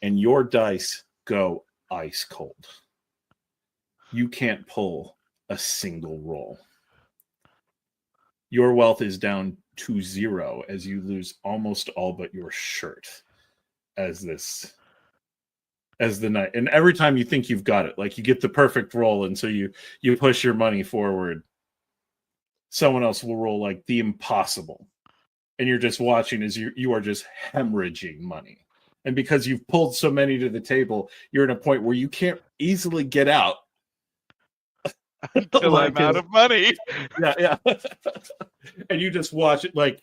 and your dice go ice cold. You can't pull a single roll. Your wealth is down to 0 as you lose almost all but your shirt as the night. And every time you think you've got it, like you get the perfect roll, and so you push your money forward, someone else will roll like the impossible, and you're just watching as you are just hemorrhaging money. And because you've pulled so many to the table, you're in a point where you can't easily get out Until I'm out of money. Yeah. And you just watch it like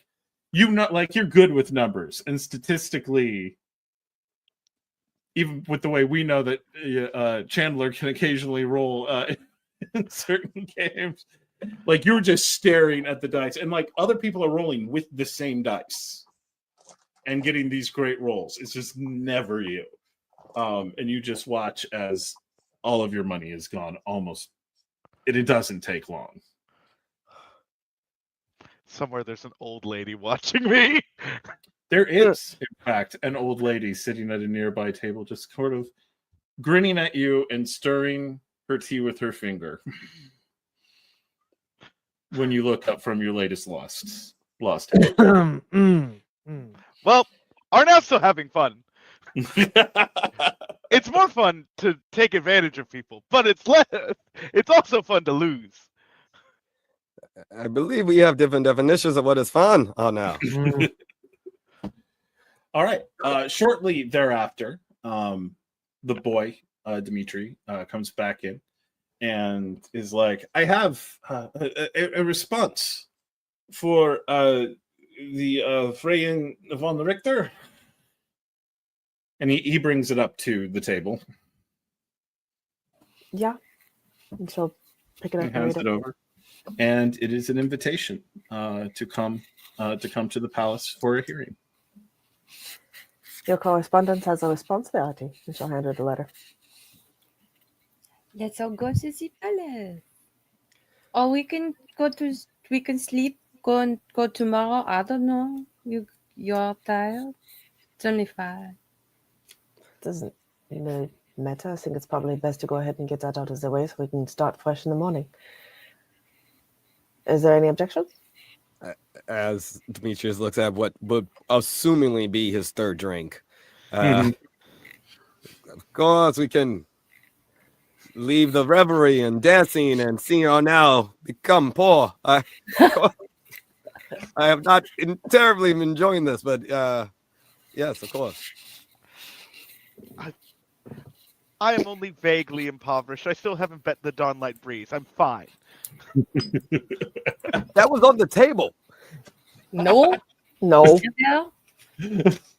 you're good with numbers, and statistically, even with the way we know that Chandler can occasionally roll in certain games, like you're just staring at the dice, and like other people are rolling with the same dice and getting these great rolls. It's just never you. And you just watch as all of your money is gone almost. It doesn't take long. Somewhere there's an old lady watching me. There is, in fact, an old lady sitting at a nearby table, just sort of grinning at you and stirring her tea with her finger. When you look up from your latest lost. Well, Arnau's still having fun. It's more fun to take advantage of people, but it's also fun to lose. I believe we have different definitions of what is fun. Oh, no. All right. Shortly thereafter, the boy, Dimitri, comes back in and is like, I have a response for the Freyen von Richter. And he brings it up to the table. Yeah. And she'll pick it up He and hands read it it. over. And it is an invitation to come to the palace for a hearing. Your correspondent has a responsibility. And she'll hand her the letter. Let's all go to the palace. Or we can sleep, go tomorrow. I don't know. You're tired. It's only 5. Doesn't really matter. I think it's probably best to go ahead and get that out of the way so we can start fresh in the morning. Is there any objections? As Demetrius looks at what would assumingly be his third drink. Of course, we can leave the revelry and dancing and seeing our now become poor. I have not been terribly enjoying this, but yes, of course. I am only vaguely impoverished. I still haven't bet the Dawnlight Breeze. I'm fine. That was on the table. No. No.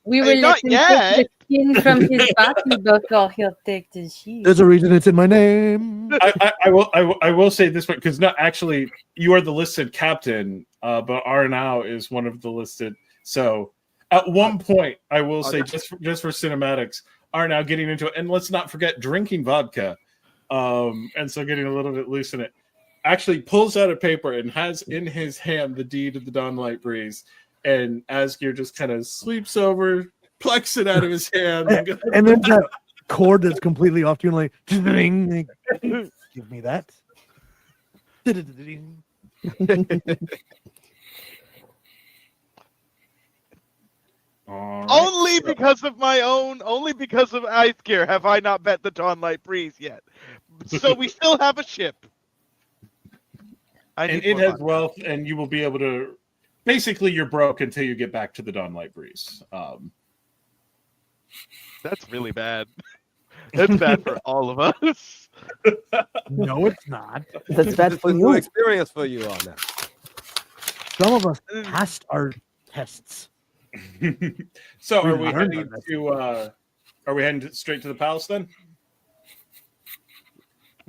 We will Not let him yet. take the skin from his body before he'll take the sheep. There's a reason it's in my name. I will say this one, because not actually you are the listed captain, but Arnau is one of the listed. So at one point, I will say just for cinematics, Arnau getting into it, and let's not forget drinking vodka, and so getting a little bit loose in it. Actually pulls out a paper and has in his hand the deed of the Dawnlight Breeze, and Asgeir just kind of sweeps over, plucks it out of his hand, And then that chord that's completely off tune, like, give me that. All right. Only because of Asgeir have I not bet the Dawnlight Breeze yet. So we still have a ship. And it has wealth, and you will be able to. Basically, you're broke until you get back to the Dawnlight Breeze. That's really bad. That's bad for all of us. No, it's not. That's bad for It's a new you. experience for you on that. Some of us passed our tests. So are We we learned heading that. to? Are we heading straight to the palace then?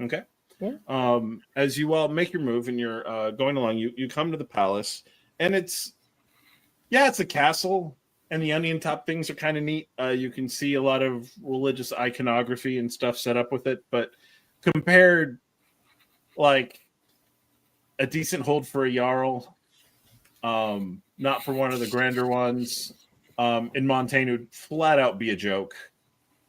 Okay. Yeah. As you all make your move and you're going along, you come to the palace, and it's a castle. and the onion top things are kind of neat. You can see a lot of religious iconography and stuff set up with it, but compared like a decent hold for a Jarl, not for one of the grander ones, in Montaigne would flat out be a joke.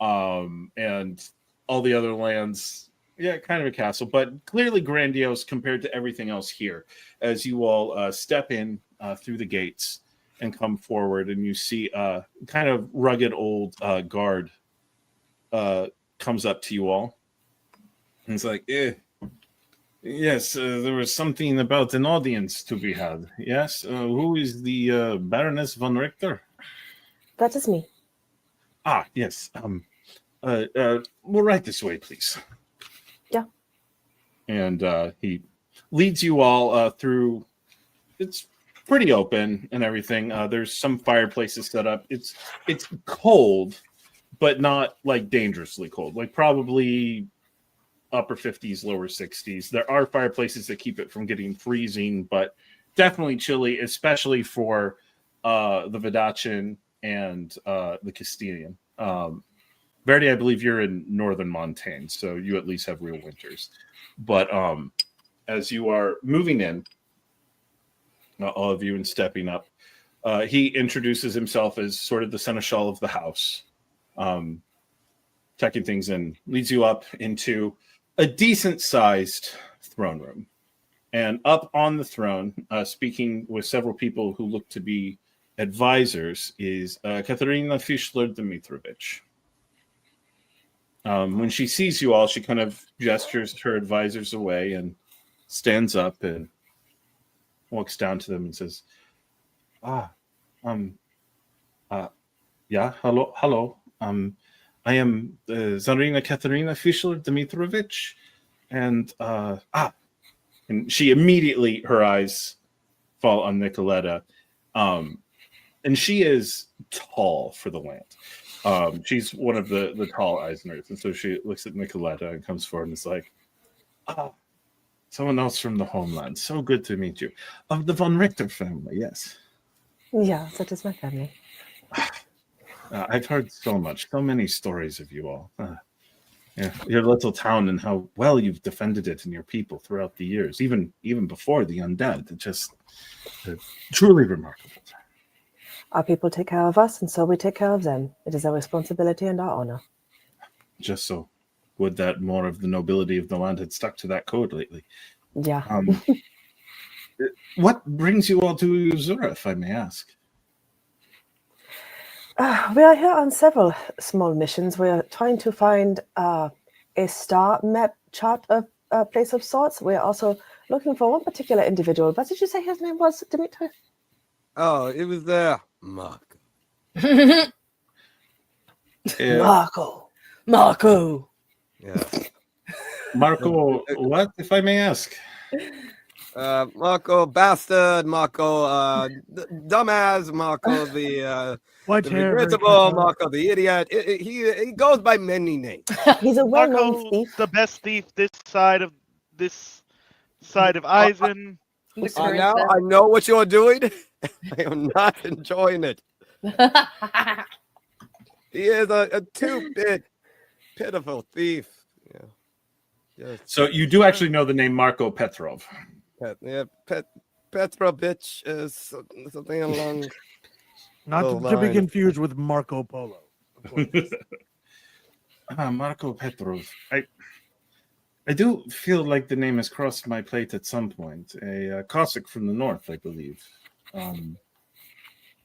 And all the other lands, yeah, kind of a castle, but clearly grandiose compared to everything else here. As you all step in through the gates and come forward, and you see a kind of rugged old guard comes up to you all. And it's like, yes, there was something about an audience to be had. Yes, who is the Baroness von Richter? That is me. Ah, yes. Well, right this way, please. Yeah. And he leads you all through. It's pretty open and everything. There's some fireplaces set up. It's cold, but not like dangerously cold. Like probably upper 50s, lower 60s. There are fireplaces that keep it from getting freezing, but definitely chilly, especially for the Vidachin and the Castilian. Verity, I believe you're in northern Montaigne, so you at least have real winters. But as you are moving in, all of you, and stepping up, he introduces himself as sort of the seneschal of the house, checking things in, leads you up into a decent-sized throne room. And up on the throne, speaking with several people who look to be advisors, is Katerina Fischler-Dmitrovich. When she sees you all, she kind of gestures her advisors away and stands up and walks down to them and says, yeah, hello. I am Tsarina Katerina Fischler-Dmitrovich, and she immediately, her eyes fall on Nikoletta, and she is tall for the land. She's one of the tall Eisners, and so she looks at Nikoletta and comes forward and is like, someone else from the homeland. So good to meet you. Of the von Richter family, yes. Yeah, that is my family. I've heard so many stories of you all. Yeah, your little town and how well you've defended it and your people throughout the years, even before the undead. It's just truly remarkable. Our people take care of us, and so we take care of them. It is our responsibility and our honor. Just so would that more of the nobility of the land had stuck to that code lately. Yeah. What brings you all to Uzura, if I may ask? We are here on several small missions. We are trying to find a star map chart of a place of sorts. We are also looking for one particular individual. What did you say his name was, Demetrius? Oh, it was Marco. Marco. Yeah. Marco, what, if I may ask? Marco bastard, Marco dumbass, Marco the White hair, regrettable, Marco the idiot. He goes by many names. He's a well-known Marco, thief. the best thief this side of Eisen. Now I know what you're doing. I am not enjoying it. He is a two-bit pitiful thief. Yeah. So you do actually know the name Marco Petrov. Petrovich is something along. Not to be confused with Marco Polo. Marco Petrov. I do feel like the name has crossed my plate at some point. A Cossack from the north, I believe.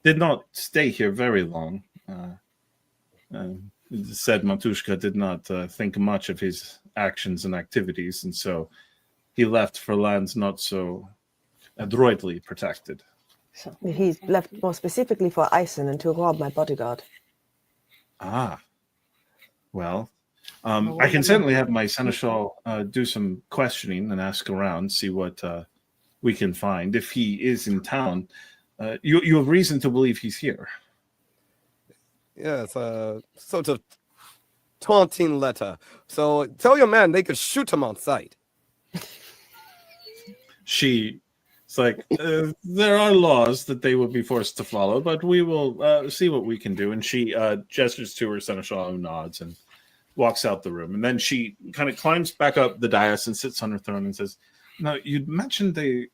Did not stay here very long. Said Matushka did not think much of his actions and activities, and so he left for lands not so adroitly protected. So he left more specifically for Eisen and to rob my bodyguard. Well, I can certainly have my seneschal do some questioning and ask around, see what we can find. If he is in town, you have reason to believe he's here. Yeah, it's a sort of taunting letter. So tell your man they could shoot him on sight. She It's like there are laws that they will be forced to follow, but we will see what we can do. And she gestures to her seneschal who nods and walks out the room. And then she kind of climbs back up the dais and sits on her throne and says, "Now, you mentioned a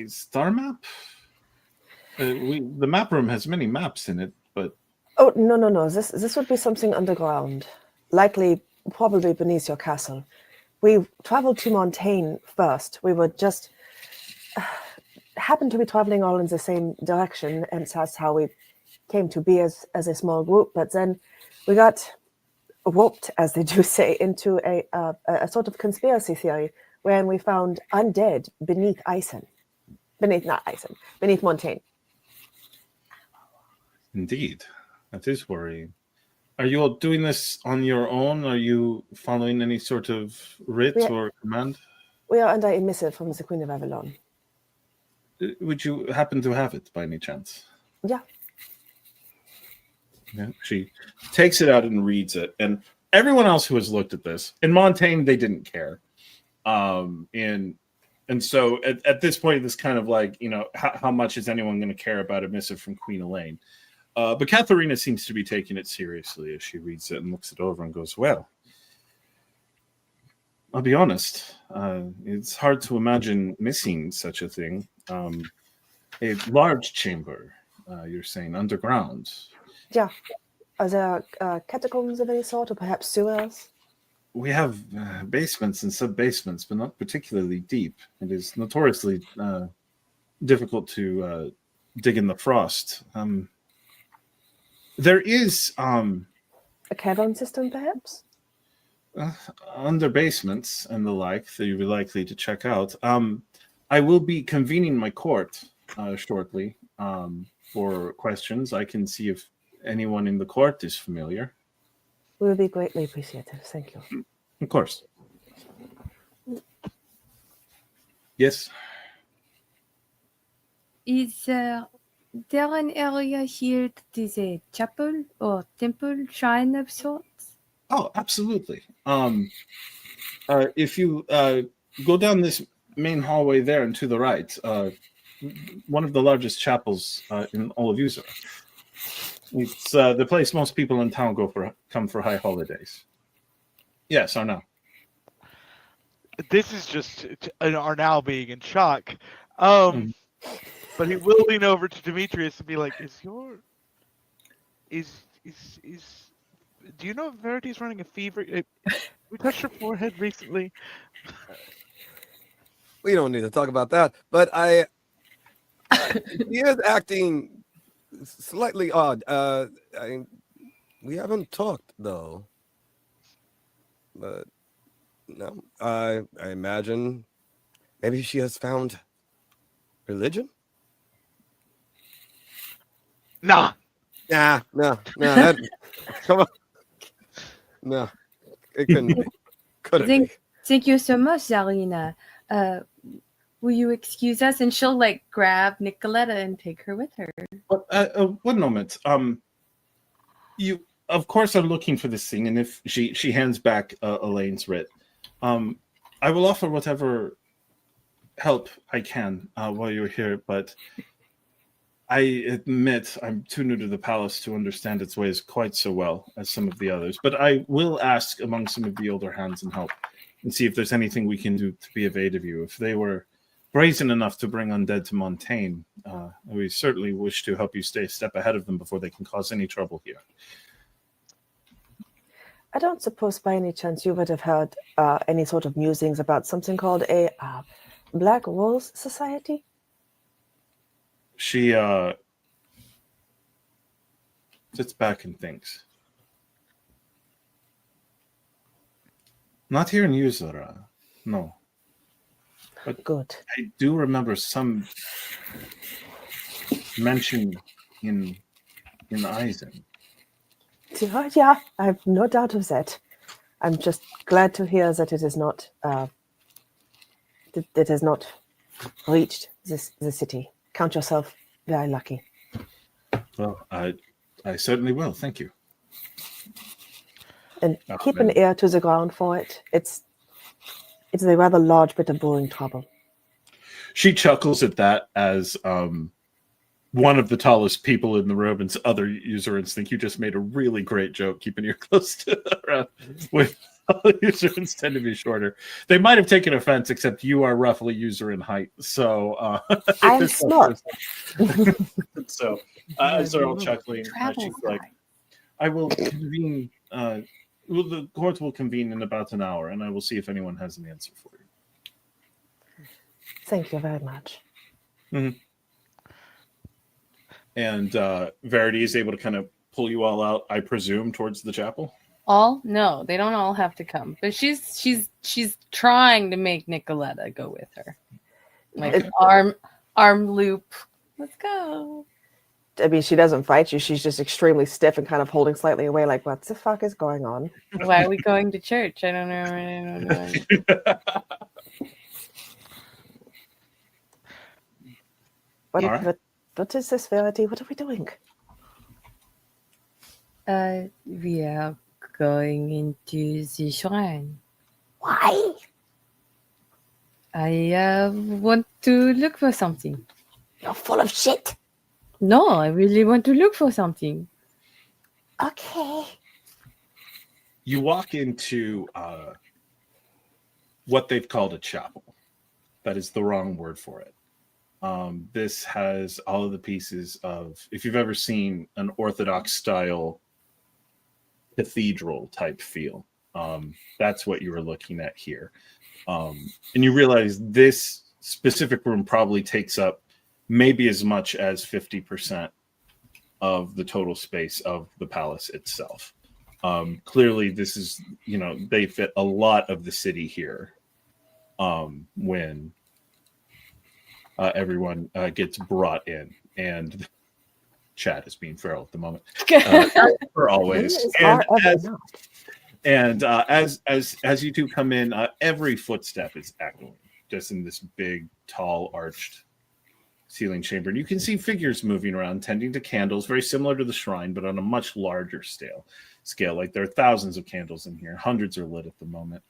star map? The map room has many maps in it, but..." Oh, no. This would be something underground. Likely, probably beneath your castle. We traveled to Montaigne first. We were just... happened to be traveling all in the same direction, and that's how we came to be as a small group. But then we got roped, as they do say, into a sort of conspiracy theory, wherein we found undead beneath Montaigne. Indeed, that is worrying. Are you all doing this on your own? Are you following any sort of writ or command? We are under a missive from the Queen of Avalon. Would you happen to have it by any chance? Yeah. Yeah. She takes it out and reads it. And everyone else who has looked at this, in Montaigne, they didn't care. And so at this point, it's kind of like, how much is anyone going to care about a missive from Queen Elaine? But Katharina seems to be taking it seriously as she reads it and looks it over and goes, "Well, I'll be honest. It's hard to imagine missing such a thing. A large chamber, you're saying, underground." Yeah. Are there catacombs of any sort, or perhaps sewers? We have basements and sub-basements, but not particularly deep. It is notoriously difficult to dig in the frost. There is... a cavern system, perhaps? Under basements and the like that you'll be likely to check out. I will be convening my court shortly for questions. I can see if anyone in the court is familiar. We would be greatly appreciative. Thank you. Of course. Yes. Is there an area here that is a chapel or temple, shrine of sorts? Oh, absolutely. If you go down this main hallway there and to the right, one of the largest chapels in all of User. It's the place most people in town come for high holidays. Yes, Arnau. This is just an Arnau being in shock. But he will lean over to Demetrius and be like, do you know if Verity's running a fever? We touched her forehead recently. We don't need to talk about that, but he is acting slightly odd. We haven't talked though, but no, I imagine maybe she has found religion. Nah. No. Come on. No, it couldn't be. Couldn't be. Thank you so much, Zarina. Will you excuse us? And she'll grab Nikoletta and take her with her. One moment. You of course are looking for this thing, and if she hands back Elaine's writ, I will offer whatever help I can while you're here, but I admit I'm too new to the palace to understand its ways quite so well as some of the others. But I will ask among some of the older hands and help and see if there's anything we can do to be of aid of you. If they were brazen enough to bring undead to Montaigne, we certainly wish to help you stay a step ahead of them before they can cause any trouble here. I don't suppose by any chance you would have heard any sort of musings about something called a Black Rose Society? She sits back and thinks. Not here in Uzura, no. But good. I do remember some mention in Eisen. Yeah, I have no doubt of that. I'm just glad to hear that it is not that has not reached the city. Count yourself very lucky. Well, I certainly will. Thank you. And keep an ear to the ground for it. It's a rather large bit of brewing trouble. She chuckles at that as one of the tallest people in the room and other userants think you just made a really great joke keeping you close to around with userants tend to be shorter. They might have taken offense, except you are roughly user in height. So I'm smart. So as they're all chuckling, she's like, I will convene, the court will convene in about an hour, and I will see if anyone has an answer for you. Thank you very much. Mm-hmm. And Verity is able to kind of pull you all out, I presume, towards the chapel. All? No, they don't all have to come. But she's trying to make Nikoletta go with her. Like arm loop. Let's go. I mean, she doesn't fight you. She's just extremely stiff and kind of holding slightly away, like, what the fuck is going on? Why are we going to church? I don't know. What is this, Verity? What are we doing? We are going into the shrine. Why? I want to look for something. You're full of shit. No, I really want to look for something. Okay. You walk into what they've called a chapel. That is the wrong word for it. This has all of the pieces of, if you've ever seen an Orthodox style cathedral type feel, that's what you were looking at here. And you realize this specific room probably takes up maybe as much as 50% of the total space of the palace itself. Clearly, this is, they fit a lot of the city here when everyone gets brought in, and Chad is being feral at the moment, for always. And as you two come in, every footstep is echoing, just in this big, tall, arched ceiling chamber. And you can see figures moving around, tending to candles, very similar to the shrine, but on a much larger scale. Like there are thousands of candles in here, hundreds are lit at the moment.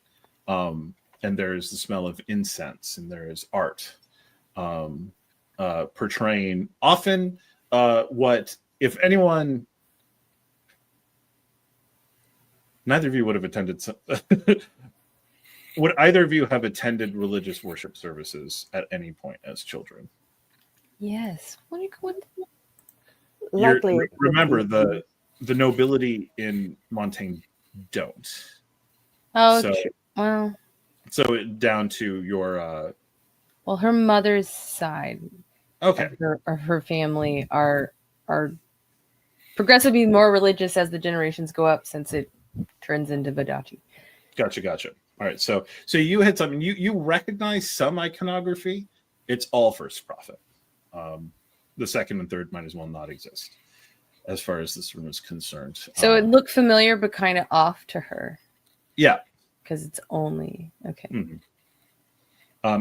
And there's the smell of incense, and there is art. Portraying often what, if anyone, neither of you would have attended would either of you have attended religious worship services at any point as children? Yes. Likely. Remember, the nobility in Montaigne don't. Oh, so, true. Well, so down to your well, her mother's side okay of her family are progressively more religious as the generations go up, since it turns into Vadachi. Gotcha. All right, so you had something, you recognize some iconography. It's all First Prophet. The second and third might as well not exist as far as this room is concerned. So it looked familiar but kind of off to her. Yeah, because it's only okay. Mm-hmm.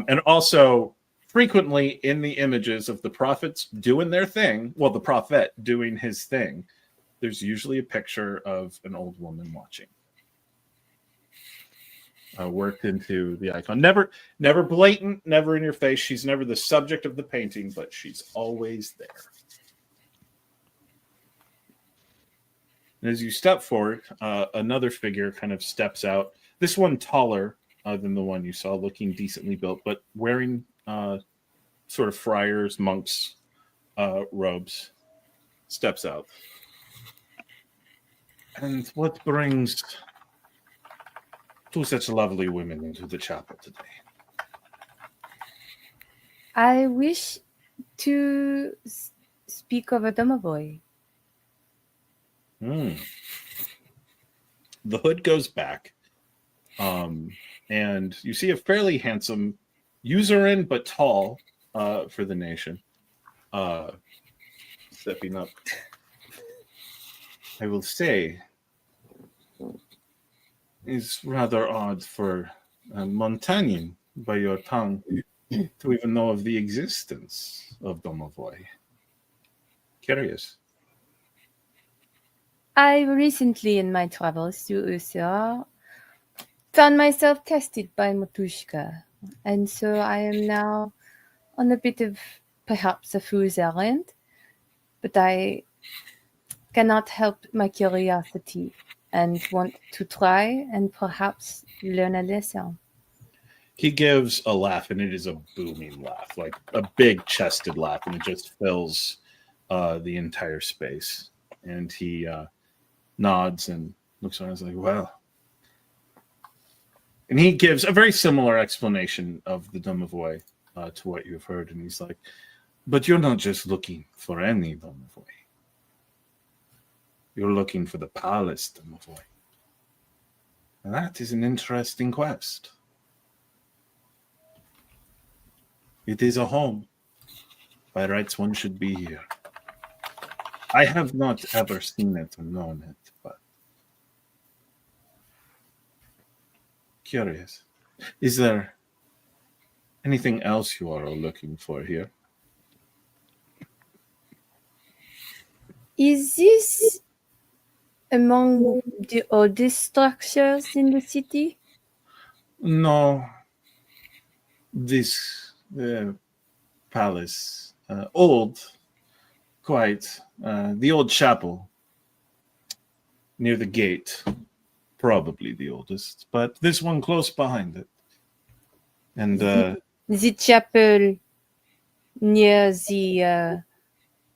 And also, frequently in the images of the prophets doing their thing, well, the prophet doing his thing, there's usually a picture of an old woman watching. Worked into the icon. Never blatant, never in your face. She's never the subject of the painting, but she's always there. And as you step forward, another figure kind of steps out. This one taller than the one you saw, looking decently built, but wearing sort of friars, monks robes, steps out. And what brings two such lovely women into the chapel today? I wish to speak of a domovoy. The hood goes back, and you see a fairly handsome userin, but tall for the nation, stepping up. I will say, it's rather odd for Montaigne, by your tongue, to even know of the existence of domovoy. Curious. I recently, in my travels to Usera, found myself tested by Matushka, and so I am now on a bit of perhaps a fool's errand, but I cannot help my curiosity and want to try and perhaps learn a lesson. He gives a laugh, and it is a booming laugh, like a big chested laugh, and it just fills the entire space. And he nods and looks around and is like, well. And he gives a very similar explanation of the domovoi to what you've heard. And he's like, but you're not just looking for any domovoi. You're looking for the palace domovoi. And that is an interesting quest. It is a home. By rights, one should be here. I have not ever seen it or known it, but curious. Is there anything else you are looking for here? Is this among the oldest structures in the city? No. This palace, old, quite. The old chapel near the gate, probably the oldest, but this one close behind it. And The chapel near the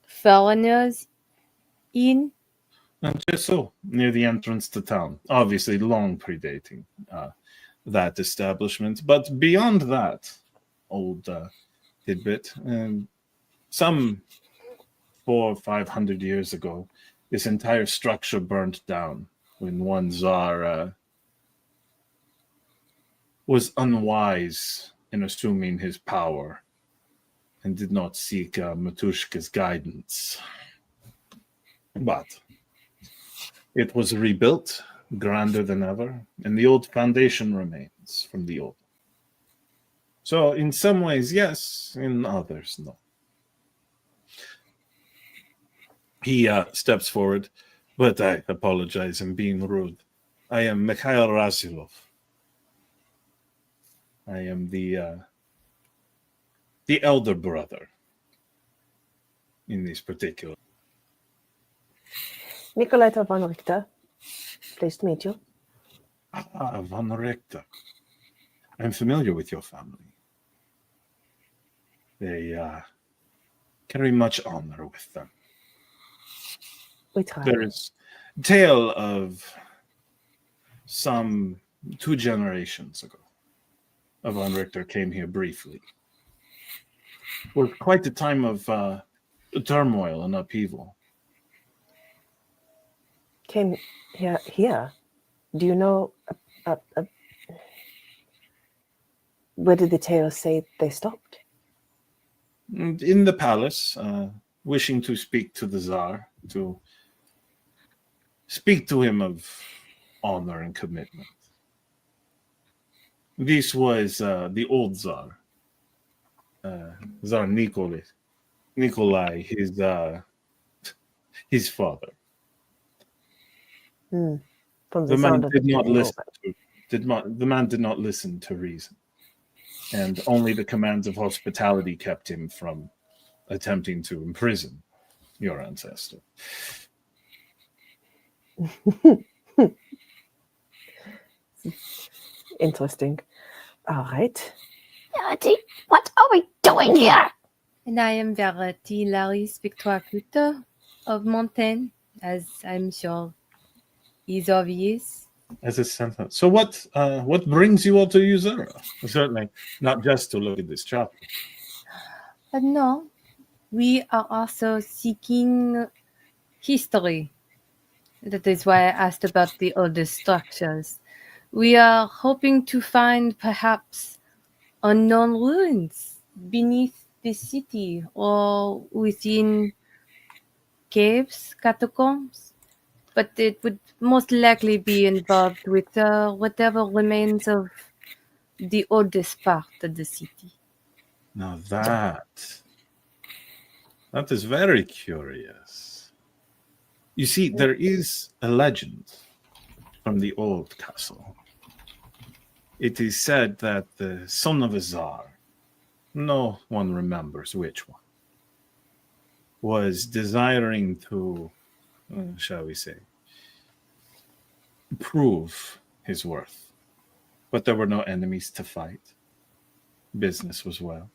foreigners inn? and just so, near the entrance to town. Obviously, long predating that establishment. But beyond that, old tidbit, some 400 or 500 years ago, this entire structure burned down when one czar was unwise in assuming his power and did not seek Matushka's guidance. But it was rebuilt, grander than ever, and the old foundation remains from the old. So in some ways, yes, in others, no. He steps forward, but I apologize, I'm being rude. I am Mikhail Razilov. I am the elder brother in this particular. Nikoletta von Richter. Pleased to meet you. Ah, von Richter. I'm familiar with your family. They carry much honor with them. We try. There is a tale of some 2 generations ago. Von Richter came here briefly. It was quite a time of turmoil and upheaval. Came here. Do you know? Where did the tale say they stopped? In the palace, wishing to speak to the Tsar, to speak to him of honor and commitment. This was the old Tsar, Tsar Nikolai, his father. From The man sound of did not it, listen. The man did not listen to reason, and only the commands of hospitality kept him from attempting to imprison your ancestor. Interesting. All right. Verity, what are we doing here? And I am Verity, Laurys Victoire-Couteau of Montaigne, as I'm sure is obvious. As a sentence. So what brings you all to Uzera? Certainly not just to look at this chapel. But no, we are also seeking history. That is why I asked about the oldest structures. We are hoping to find perhaps unknown ruins beneath the city or within caves, catacombs. But it would most likely be involved with whatever remains of the oldest part of the city. Now that is very curious. You see, there is a legend from the old castle. It is said that the son of a Tsar no one remembers which one, was desiring to, shall we say, prove his worth. But there were no enemies to fight. Business was well.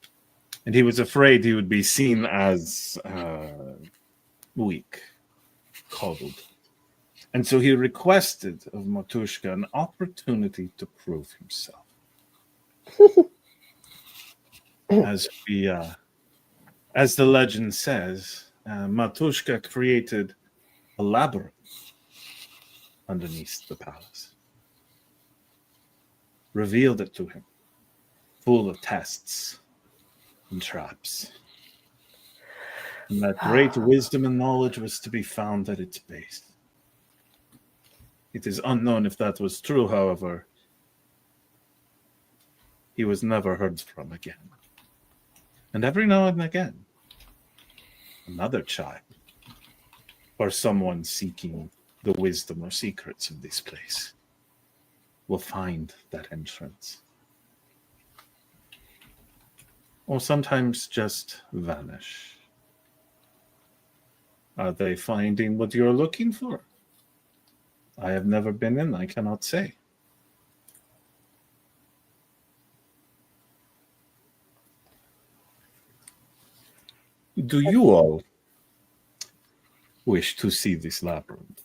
And he was afraid he would be seen as weak, coddled. And so he requested of Matushka an opportunity to prove himself. As the legend says, Matushka created a labyrinth underneath the palace, revealed it to him, full of tests and traps. And that great wisdom and knowledge was to be found at its base. It is unknown if that was true, however. He was never heard from again. And every now and again, another child or someone seeking the wisdom or secrets of this place will find that entrance. Or sometimes just vanish. Are they finding what you're looking for? I have never been in, I cannot say. Do you all wish to see this labyrinth?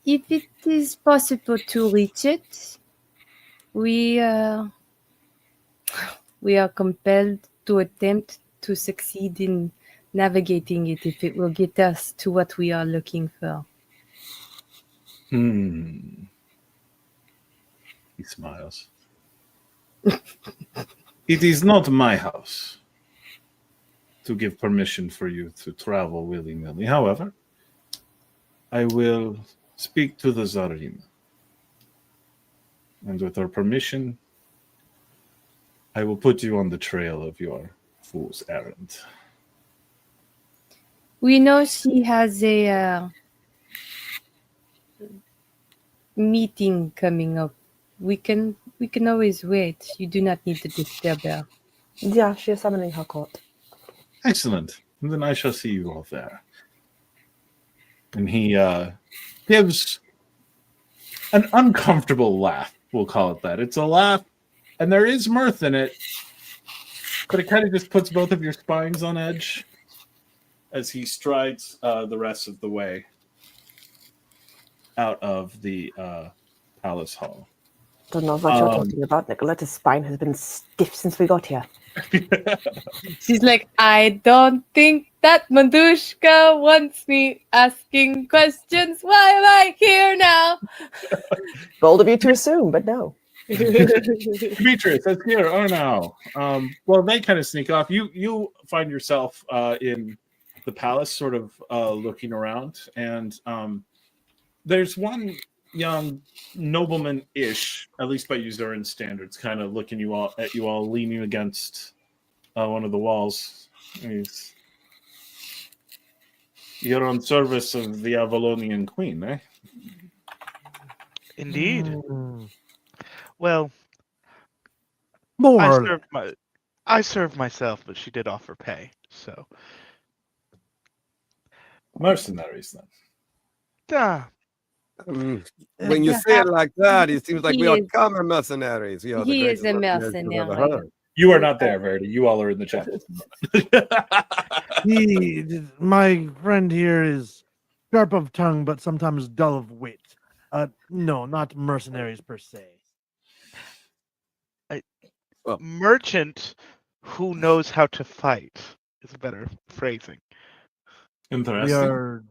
If it is possible to reach it, we are compelled to attempt to succeed in navigating it if it will get us to what we are looking for. He smiles. It is not my house to give permission for you to travel willy-nilly. However, I will speak to the Tsarina. And with her permission, I will put you on the trail of your fool's errand. We know she has a meeting coming up. We can always wait. You do not need to disturb her. Yeah, she is summoning her court. Excellent. And then I shall see you all there. And he gives an uncomfortable laugh. We'll call it that. It's a laugh, and there is mirth in it, but it kind of just puts both of your spines on edge as he strides the rest of the way out of the palace hall. Don't know what you're talking about. Nikoletta's spine has been stiff since we got here. She's like, I don't think that Madushka wants me asking questions. Why am I here now? Bold of you to assume, but no. Demetrius, that's here, Arnau. Well, they kind of sneak off. You find yourself in the palace, sort of looking around, and there's one young nobleman-ish, at least by Usuran standards, kind of looking at you all, leaning against one of the walls. You're on service of the Avalonian queen, eh? Indeed. Well, More. I served myself, but she did offer pay, so. Mercenaries, then. When you say it like that, it seems like we are He is- common mercenaries. We are the he is greatest a mercenaries you've ever mercenary. heard. You are not there, Verity. You all are in the chat. My friend here is sharp of tongue, but sometimes dull of wit. No, not mercenaries per se. Merchant who knows how to fight is a better phrasing. We Interesting. are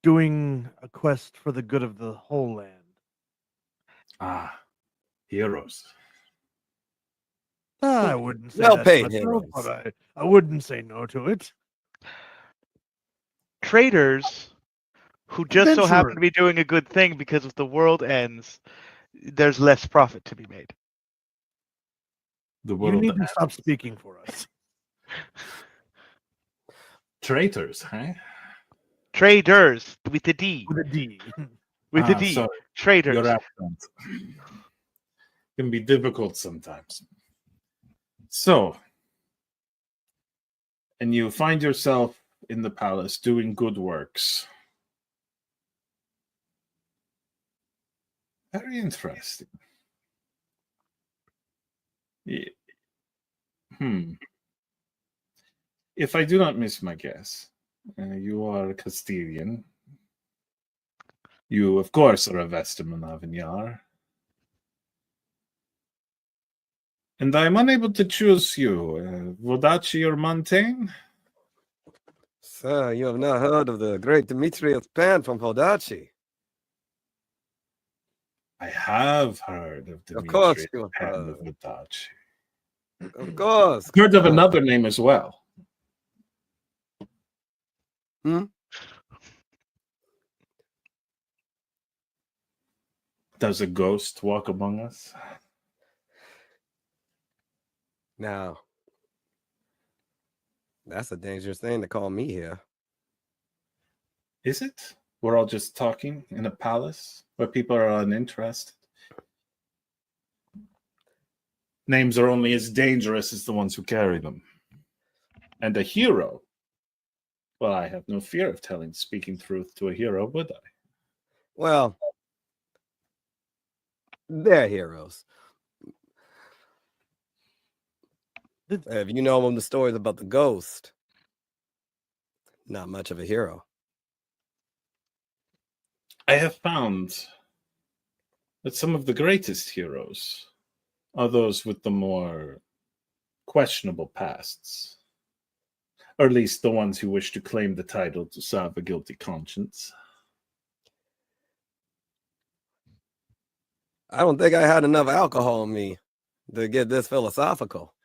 doing a quest for the good of the whole land. Heroes. I wouldn't say Well that paid myself, heroes. but I wouldn't say no to it. Traders who just so happen Adventurer. to be doing a good thing because if the world ends, there's less profit to be made. The You world need to stop speaking for us. traitors, huh? Traders with a D. With a D. With a D. Sorry. Traders. Your accent can be difficult sometimes. So, and you find yourself in the palace doing good works. Very interesting. Yeah. If I do not miss my guess, you are a Castilian. You, of course, are a Vestaman Avignard. And I am unable to choose you. Vodachi or Montaigne? Sir, you have not heard of the great Demetrius Penn from Vodachi. I have heard of Of course Demetrius you have Penn heard. of Vodachi. Of course. Heard of another name as well. Does a ghost walk among us? Now, that's a dangerous thing to call me here. Is it? We're all just talking in a palace where people are uninterested. Names are only as dangerous as the ones who carry them. And a hero, well, I have no fear of speaking truth to a hero, would I? Well, they're heroes. If you know them the stories about the ghost, not much of a hero. I have found that some of the greatest heroes are those with the more questionable pasts, or at least the ones who wish to claim the title to salve a guilty conscience. I don't think I had enough alcohol in me to get this philosophical.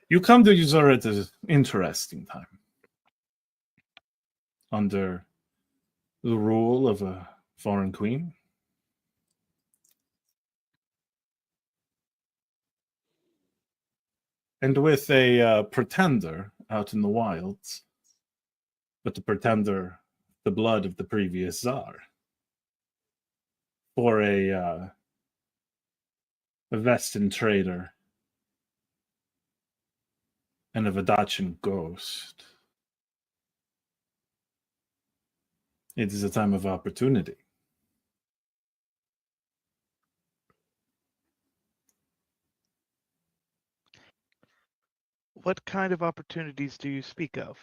You come to Uzur at an interesting time. Under the rule of a foreign queen. And with a pretender out in the wilds. But the pretender, the blood of the previous czar. For a Vestan trader and a Vodachian ghost. It is a time of opportunity. What kind of opportunities do you speak of?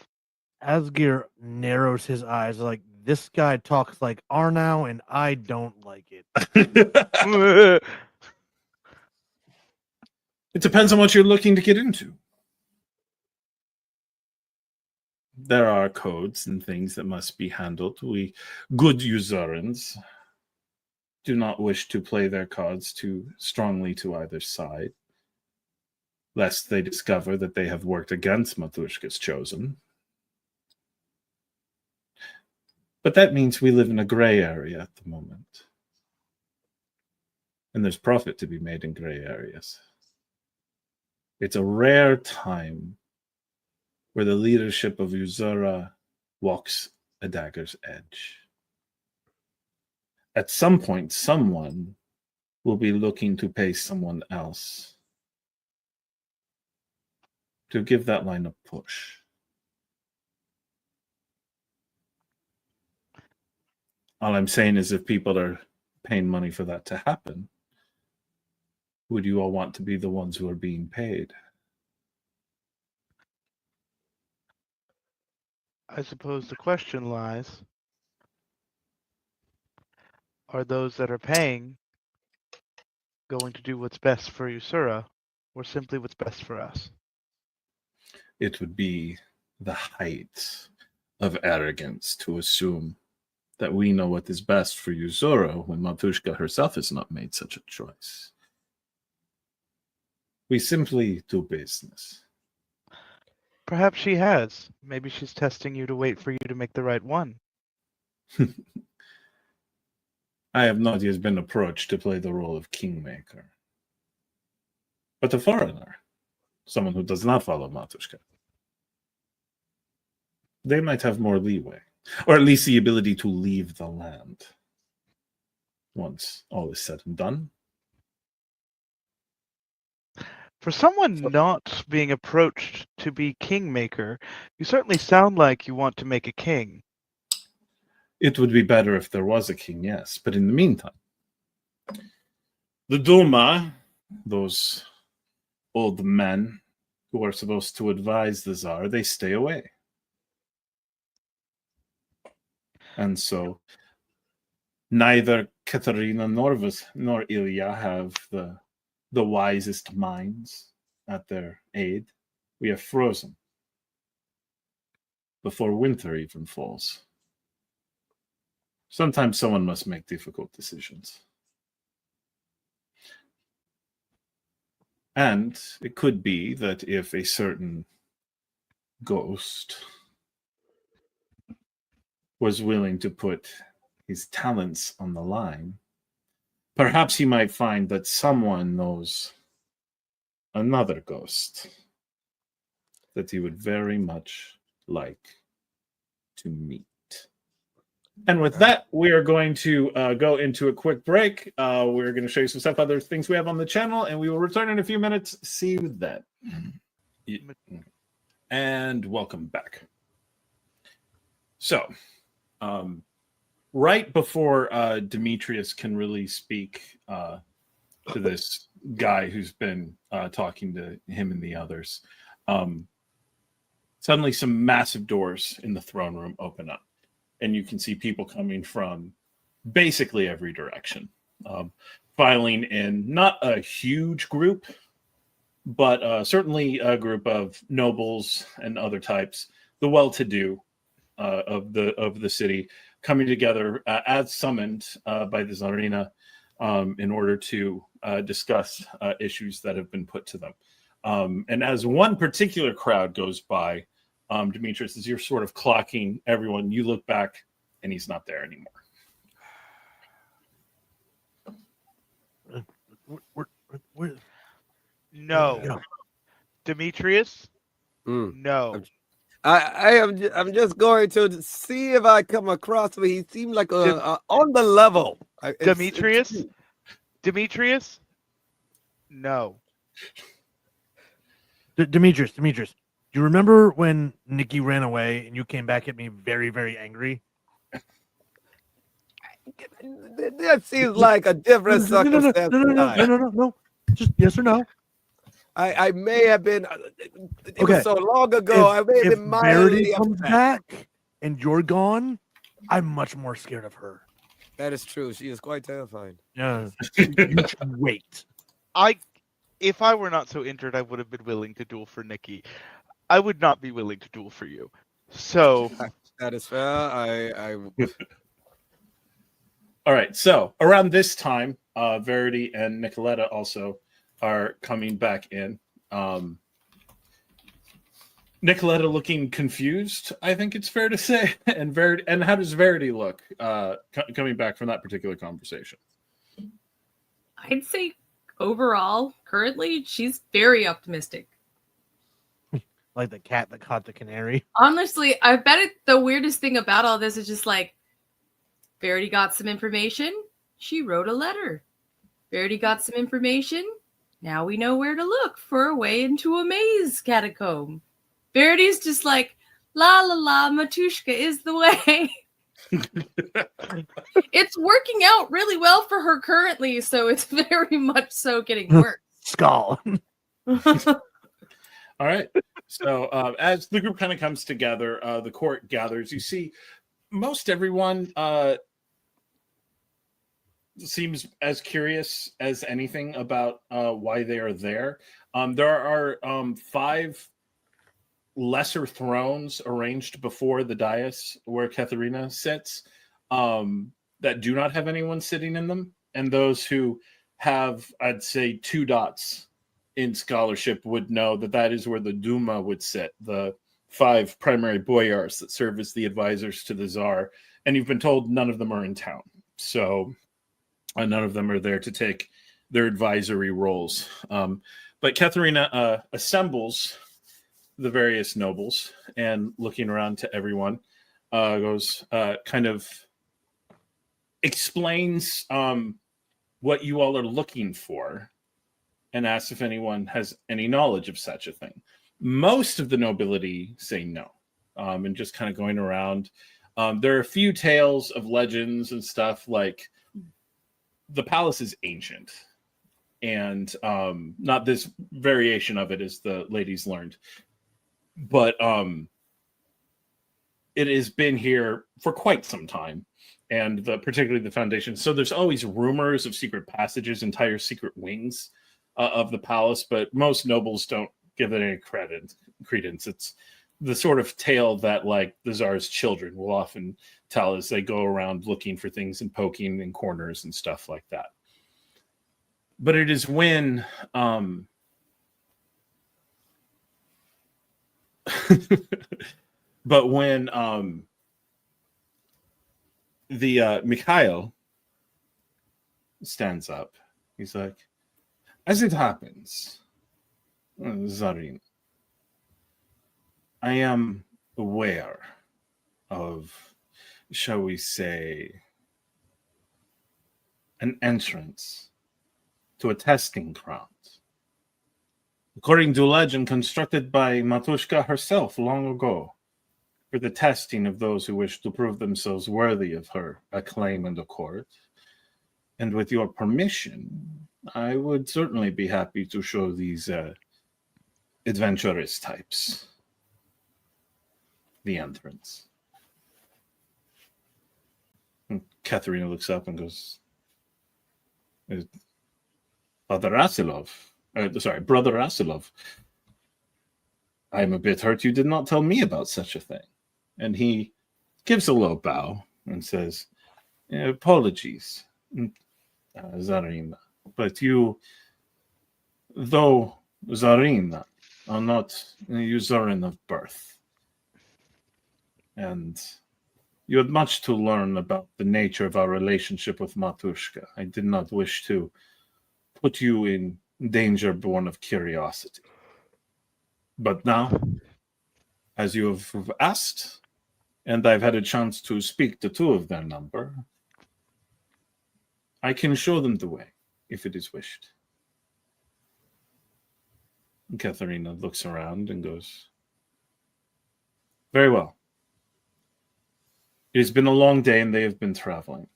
Asgeir narrows his eyes like, this guy talks like Arnau, and I don't like it. It depends on what you're looking to get into. There are codes and things that must be handled. We good Uzurans do not wish to play their cards too strongly to either side, lest they discover that they have worked against Matushka's chosen. But that means we live in a gray area at the moment. And there's profit to be made in gray areas. It's a rare time where the leadership of Uzura walks a dagger's edge. At some point, someone will be looking to pay someone else to give that line a push. All I'm saying is if people are paying money for that to happen, would you all want to be the ones who are being paid? I suppose the question lies, are those that are paying going to do what's best for Usura, or simply what's best for us? It would be the height of arrogance to assume that we know what is best for Uzura when Matushka herself has not made such a choice. We simply do business. Perhaps she has. Maybe she's testing you to wait for you to make the right one. I have not yet been approached to play the role of kingmaker. But a foreigner, someone who does not follow Matushka, they might have more leeway, or at least the ability to leave the land once all is said and done. For someone not being approached to be kingmaker, you certainly sound like you want to make a king. It would be better if there was a king, yes. But in the meantime, the Duma, those old men who are supposed to advise the Tsar, they stay away. And so neither Katerina nor Ilya have the wisest minds at their aid. We have frozen before winter even falls. Sometimes someone must make difficult decisions. And it could be that if a certain ghost was willing to put his talents on the line, perhaps he might find that someone knows another ghost that he would very much like to meet. And with that, we are going to go into a quick break. We're going to show you some stuff, other things we have on the channel, and we will return in a few minutes. See you then. And welcome back. So, right before Demetrius can really speak to this guy who's been talking to him and the others, suddenly some massive doors in the throne room open up. And you can see people coming from basically every direction, filing in not a huge group, but certainly a group of nobles and other types, the well-to-do of the city, coming together as summoned by the Tsarina in order to discuss issues that have been put to them. And as one particular crowd goes by, Demetrius, as you're sort of clocking everyone, you look back and he's not there anymore. No. Demetrius? No. I'm just going to see if I come across him. He seemed like on the level. Demetrius? Demetrius? No. Demetrius, do you remember when Nikki ran away and you came back at me very, very angry? That seems like a different circumstance. No. Just yes or no. I may have been. It Okay. was so long ago. I may have been Verity mildly comes upset. back and you're gone, I'm much more scared of her. That is true. She is quite terrifying. Yeah, you should wait. If I were not so injured, I would have been willing to duel for Nikki. I would not be willing to duel for you. So that is fair. I All right. So around this time, Verity and Nikoletta also are coming back in. Nikoletta looking confused, I think it's fair to say. And Verity, and how does Verity look coming back from that particular conversation? I'd say overall, currently, she's very optimistic. Like the cat that caught the canary. Honestly, I bet the weirdest thing about all this is just like, Verity got some information. She wrote a letter. Verity got some information. Now we know where to look for a way into a maze catacomb. Verity's just like, la la la, Matushka is the way. It's working out really well for her currently, so it's very much so getting worse. Skull. All right. So as the group kind of comes together, the court gathers. You see most everyone seems as curious as anything about why they are there. There are 5 lesser thrones arranged before the dais where Katharina sits that do not have anyone sitting in them. And those who have, I'd say, 2 dots in scholarship would know that that is where the Duma would sit, the 5 primary boyars that serve as the advisors to the Tsar. And you've been told none of them are in town. So none of them are there to take their advisory roles. But Katharina assembles the various nobles and looking around to everyone, goes kind of explains what you all are looking for and asks if anyone has any knowledge of such a thing. Most of the nobility say no, and just kind of going around. There are a few tales of legends and stuff, like the palace is ancient, and not this variation of it, as the ladies learned, but it has been here for quite some time, and particularly the foundation. So there's always rumors of secret passages, entire secret wings of the palace, but most nobles don't give it any credence. It's the sort of tale that, like, the Tsar's children will often tell as they go around looking for things and poking in corners and stuff like that. But it is when but when Mikhail stands up, he's like, as it happens, Zarin, I am aware of, shall we say, an entrance to a testing ground, according to legend, constructed by Matushka herself long ago, for the testing of those who wish to prove themselves worthy of her acclaim in the court. And with your permission, I would certainly be happy to show these adventurous types the entrance. And Katharina looks up and goes, Brother Rasilov, I am a bit hurt you did not tell me about such a thing. And he gives a low bow and says, apologies, Zarina, but you, though Zarina, are not a usurin of birth. And you had much to learn about the nature of our relationship with Matushka. I did not wish to put you in danger born of curiosity. But now, as you have asked, and I've had a chance to speak to two of their number, I can show them the way, if it is wished. And Katharina looks around and goes, very well. It has been a long day and they have been traveling.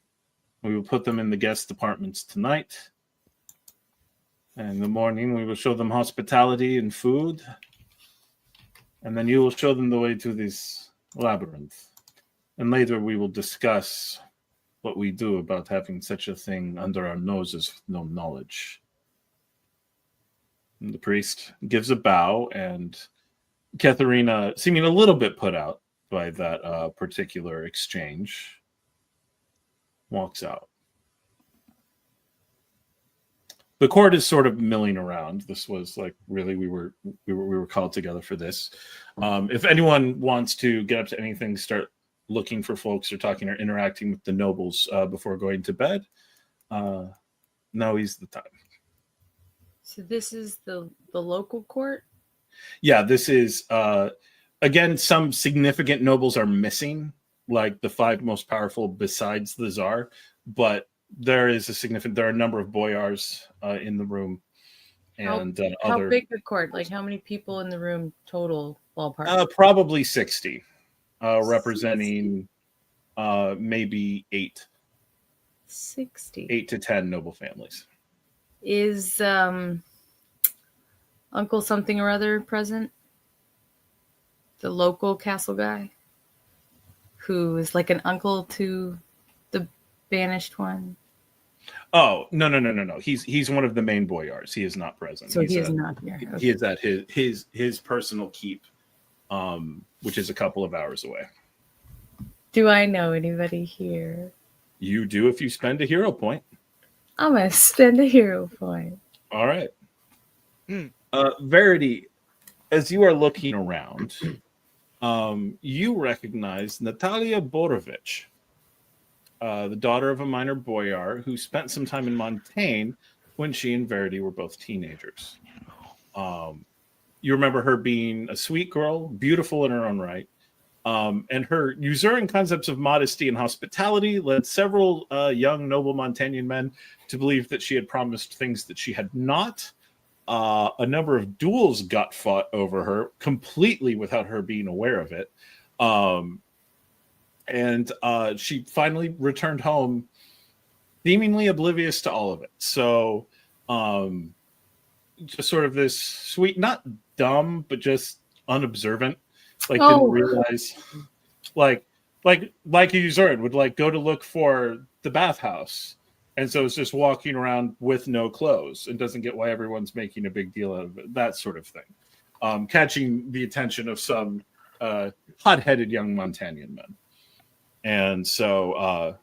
We will put them in the guest apartments tonight. And in the morning, we will show them hospitality and food. And then you will show them the way to this labyrinth. And later we will discuss what we do about having such a thing under our noses with no knowledge. And the priest gives a bow, and Katharina, seeming a little bit put out by that particular exchange, walks out. The court is sort of milling around. This was like, really, we were called together for this. If anyone wants to get up to anything, start looking for folks or talking or interacting with the nobles before going to bed, now is the time. So this is the local court? Yeah, this is, again, some significant nobles are missing, like the 5 most powerful besides the Tsar, but there are a number of boyars in the room. And how big the court? Like, how many people in the room total, ballpark? Probably 60, representing maybe 8. 60. 8 to 10 noble families. Is Uncle something or other present? The local castle guy? Who is like an uncle to the banished one? Oh, no. He's one of the main boyars. He is not present. So he is not here. Okay. He is at his personal keep, which is a couple of hours away. Do I know anybody here? You do if you spend a hero point. I'm going to spend a hero point. All right. Verity, as you are looking around, you recognize Natalia Borovich, the daughter of a minor boyar who spent some time in Montaigne when she and Verity were both teenagers. You remember her being a sweet girl, beautiful in her own right, and her usuring concepts of modesty and hospitality led several young noble Montaignian men to believe that she had promised things that she had not, a number of duels got fought over her completely without her being aware of it. And she finally returned home seemingly oblivious to all of it. So just sort of this sweet, not dumb, but just unobservant, like didn't realize, like a usurer would like go to look for the bathhouse, and so it's just walking around with no clothes and doesn't get why everyone's making a big deal out of it, that sort of thing. Catching the attention of some hot-headed young Montanian men. And so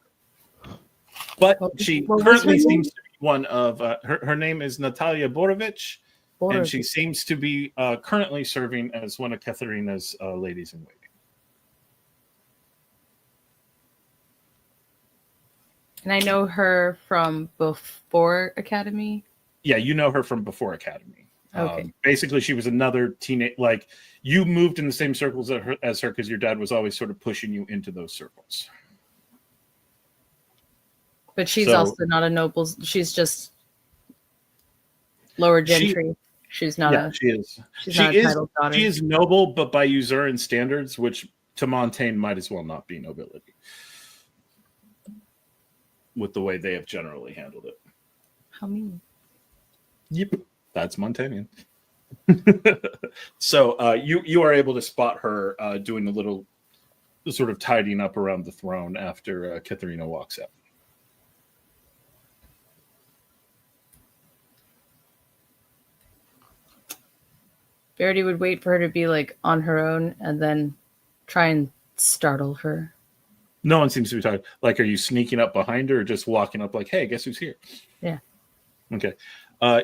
but she currently seems to be one of her name is Natalia Borovich, and she seems to be currently serving as one of Katharina's ladies in waiting. And I know her from before Academy. Yeah, you know her from before Academy. Okay. Basically, she was another teenage. Like you moved in the same circles as her because your dad was always sort of pushing you into those circles. But she's also not a noble. She's just lower gentry. She's not a. She is. She's not a titled daughter. She is noble, but by usuran standards, which to Montaigne might as well not be nobility. With the way they have generally handled it. How mean? Yep, that's Montaigne. So you are able to spot her doing a little sort of tidying up around the throne after Katharina walks out. Verity would wait for her to be like on her own and then try and startle her. No one seems to be talking. Like, are you sneaking up behind her or just walking up like, hey, guess who's here? Yeah. Okay.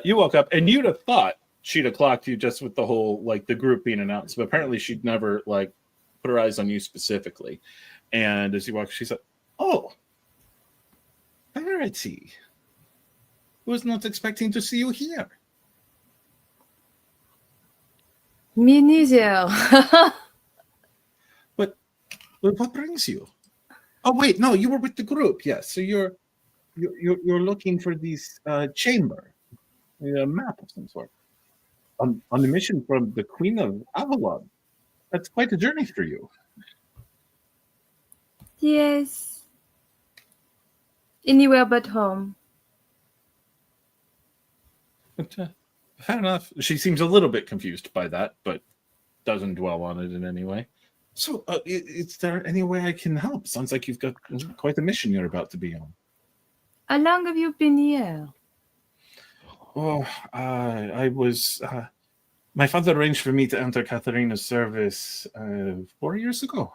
You walk up and you'd have thought she'd have clocked you just with the whole, like the group being announced, but apparently she'd never like put her eyes on you specifically. And as you walk, she said, oh, Verity. Was not expecting to see you here. Me neither. But what brings you? Oh wait, no, you were with the group. Yes, so you're looking for this chamber, a map of some sort, on a mission from the Queen of Avalon. That's quite a journey for you. Yes. Anywhere but home. But, fair enough. She seems a little bit confused by that, but doesn't dwell on it in any way. So, is there any way I can help? Sounds like you've got quite a mission you're about to be on. How long have you been here? Oh, I was... my father arranged for me to enter Katharina's service 4 years ago.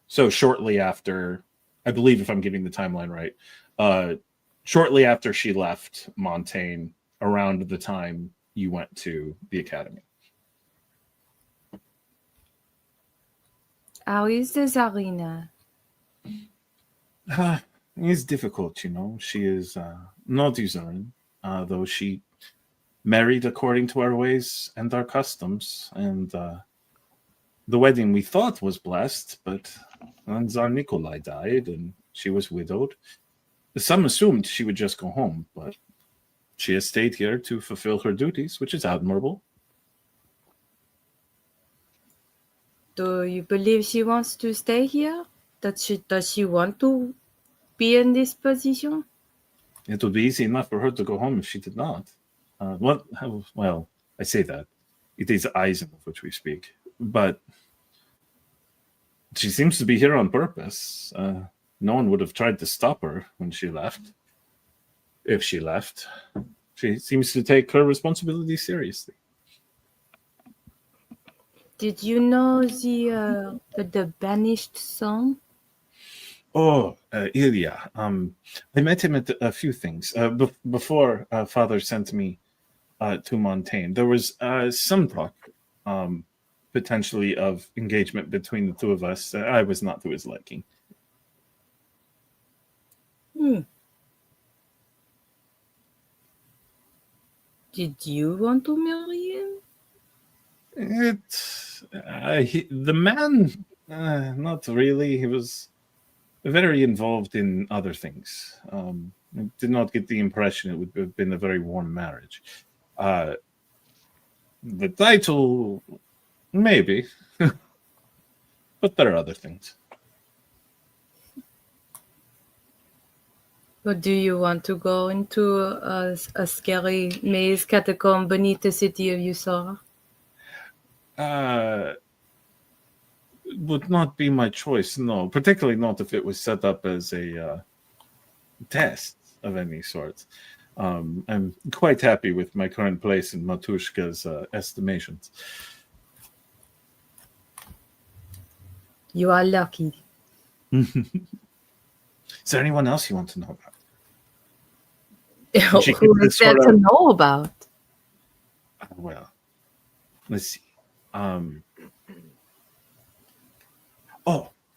So shortly after, I believe if I'm getting the timeline right, shortly after she left Montaigne, around the time you went to the academy. How is the Tsarina? It's difficult, you know. She is not usuran, though she married according to our ways and our customs. And the wedding we thought was blessed, but then Tsar Nikolai died and she was widowed. Some assumed she would just go home, but she has stayed here to fulfill her duties, which is admirable. Do you believe she wants to stay here? Does she want to be in this position? It would be easy enough for her to go home if she did not. Well, I say that. It is Eisen of which we speak. But she seems to be here on purpose. No one would have tried to stop her when she left. If she left. She seems to take her responsibility seriously. Did you know the banished son? Oh, Ilya. I met him at a few things. Before Father sent me to Montaigne, there was some talk, potentially, of engagement between the two of us. I was not to his liking. Did you want to marry him? The man, not really. He was very involved in other things. I did not get the impression it would have been a very warm marriage. The title, maybe, but there are other things. But do you want to go into a scary maze catacomb beneath the city of Usora? Would not be my choice, no. Particularly not if it was set up as a test of any sort. I'm quite happy with my current place in Matushka's estimations. You are lucky. Is there anyone else you want to know about? She Who gives is this there sort to of- know about? Well, let's see.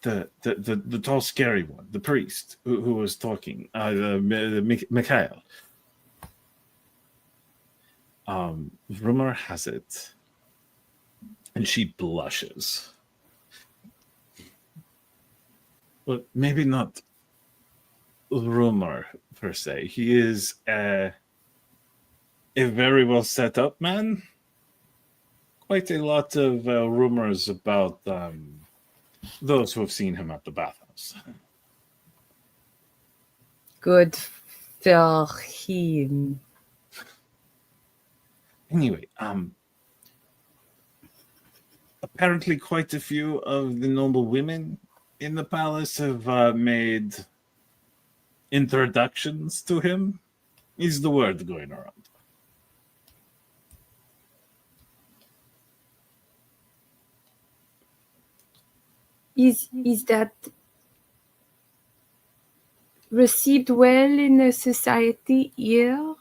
The tall, scary one, the priest who was talking, Mikhail. Rumor has it, and she blushes. Well, maybe not rumor per se. He is a very well set up man. Quite a lot of rumors about those who have seen him at the bathhouse. Good for him. Anyway, apparently quite a few of the noble women in the palace have made introductions to him. Is the word going around? Is that received well in the society here?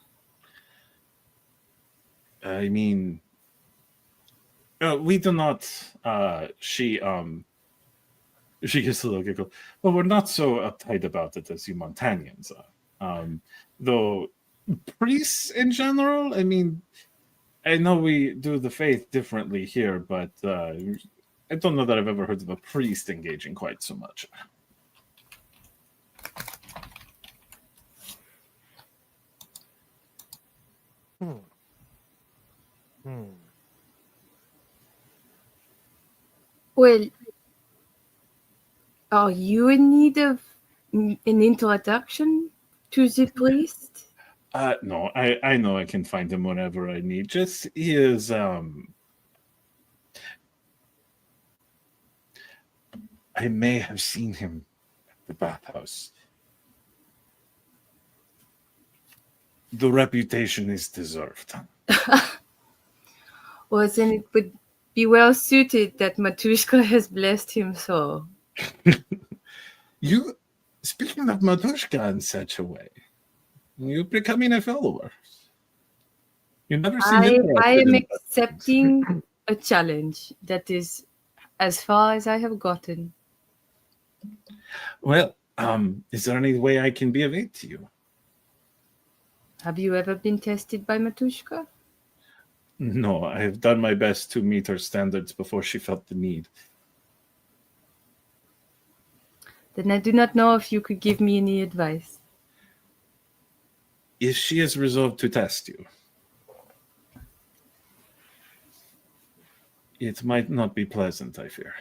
I mean, we do not. She gets a little giggle. Well, we're not so uptight about it as you Montanians are. Though priests in general, I mean, I know we do the faith differently here, but I don't know that I've ever heard of a priest engaging quite so much. Well, are you in need of an introduction to the priest? No, I know I can find him whenever I need. Just he is I may have seen him at the bathhouse. The reputation is deserved. Well, then it would be well suited that Matushka has blessed him so. You, speaking of Matushka in such a way, you're becoming a follower. You never seem I interested am in accepting a challenge. That is as far as I have gotten. Well, is there any way I can be of aid to you? Have you ever been tested by Matushka? No, I have done my best to meet her standards before she felt the need. Then I do not know if you could give me any advice. If she is resolved to test you, it might not be pleasant, I fear.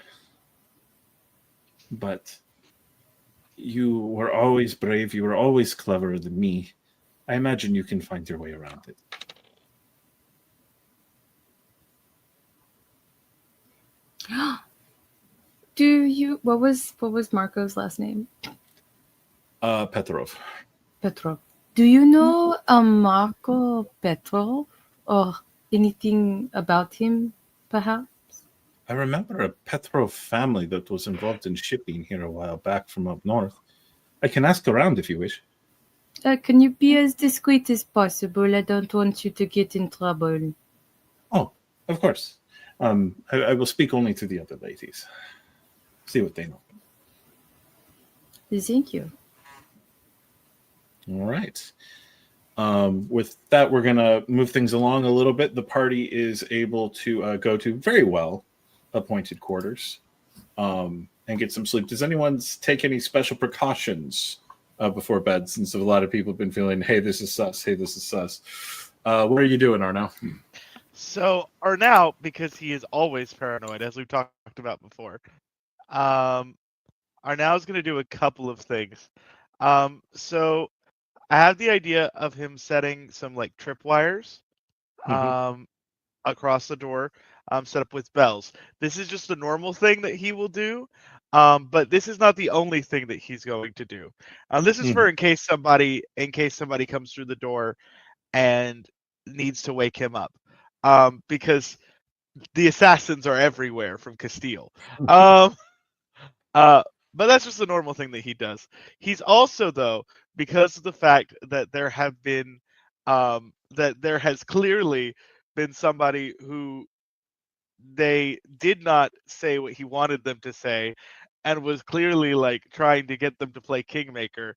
But you were always brave, you were always cleverer than me. I imagine you can find your way around it. What was Marco's last name? Petrov. Petrov. Do you know Marco Petrov or anything about him, perhaps? I remember a Petrov family that was involved in shipping here a while back from up north. I can ask around if you wish. Can you be as discreet as possible? I don't want you to get in trouble. Oh, of course. I will speak only to the other ladies. See what they know. Thank you. All right. With that, we're going to move things along a little bit. The party is able to go to very well appointed quarters and get some sleep. Does anyone take any special precautions before bed, since a lot of people have been feeling, hey, this is sus. Hey, this is sus. What are you doing, Arnau? So Arnau, because he is always paranoid, as we've talked about before, Arnau is going to do a couple of things. So I have the idea of him setting some like tripwires across the door, set up with bells. This is just a normal thing that he will do, but this is not the only thing that he's going to do. This is for in case somebody comes through the door and needs to wake him up, because the assassins are everywhere from Castile. But that's just a normal thing that he does. He's also, though, because of the fact that there have been that there has clearly been somebody who they did not say what he wanted them to say and was clearly like trying to get them to play Kingmaker.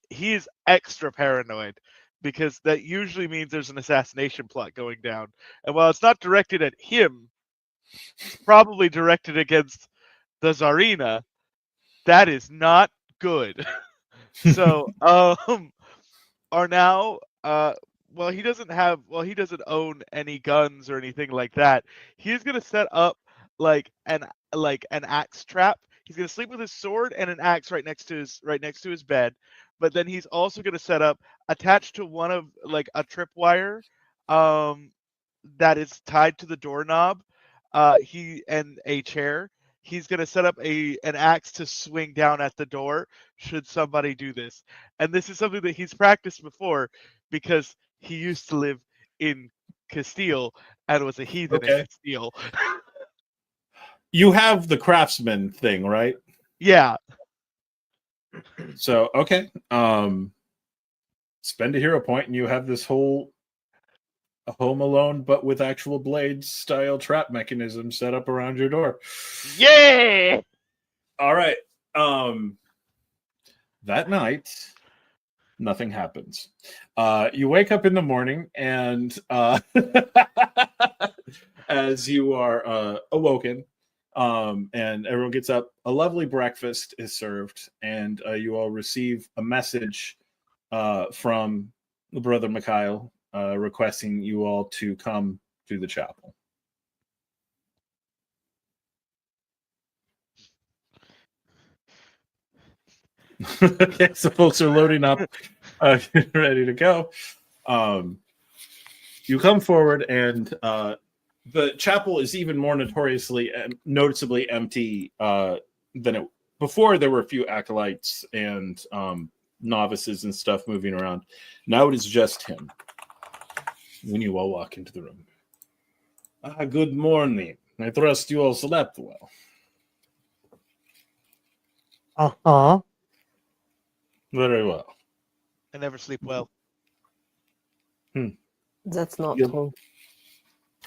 He is extra paranoid because that usually means there's an assassination plot going down. And while it's not directed at him, it's probably directed against the Tsarina. That is not good. So, Arnau, he doesn't own any guns or anything like that. He's gonna set up like an axe trap. He's gonna sleep with his sword and an axe right next to his bed. But then he's also gonna set up, attached to one of like a tripwire, that is tied to the doorknob, and a chair. He's going to set up an axe to swing down at the door should somebody do this. And this is something that he's practiced before because he used to live in Castile and was a heathen in Castile. You have the craftsman thing, right? Yeah. So, okay. Spend a hero point and you have this whole Home Alone, but with actual blades style trap mechanism set up around your door. Yeah. All right. That night, nothing happens. You wake up in the morning, and as you are awoken, and everyone gets up, a lovely breakfast is served, and you all receive a message from Brother Mikhail, requesting you all to come to the chapel. Okay, so folks are loading up, ready to go. You come forward, and the chapel is even more noticeably empty than it before. There were a few acolytes and novices and stuff moving around. Now it is just him. When you all walk into the room. Good morning. I trust you all slept well. Uh-huh. Very well. I never sleep well. That's not Yep. true.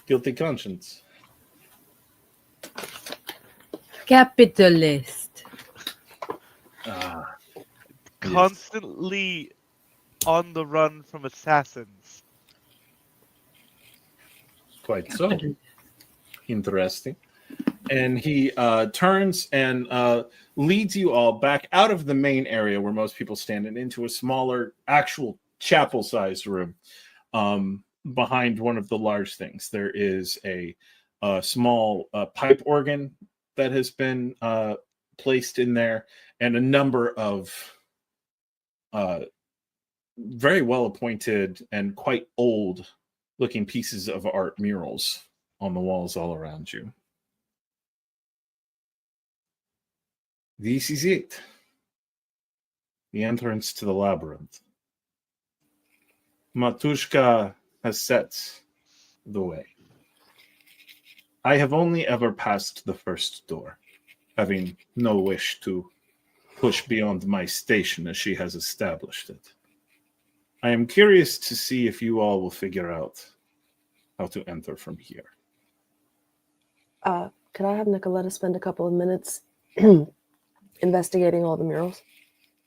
Guilty conscience. Capitalist. Constantly on the run from assassins. Quite so. Interesting. And he turns and leads you all back out of the main area where most people stand and into a smaller, actual chapel-sized room. Behind one of the large things, there is a small pipe organ that has been placed in there, and a number of very well-appointed and quite old-looking pieces of art murals on the walls all around you. This is it. The entrance to the labyrinth. Matushka has set the way. I have only ever passed the first door, having no wish to push beyond my station as she has established it. I am curious to see if you all will figure out how to enter from here. Could I have Nikoletta spend a couple of minutes investigating all the murals?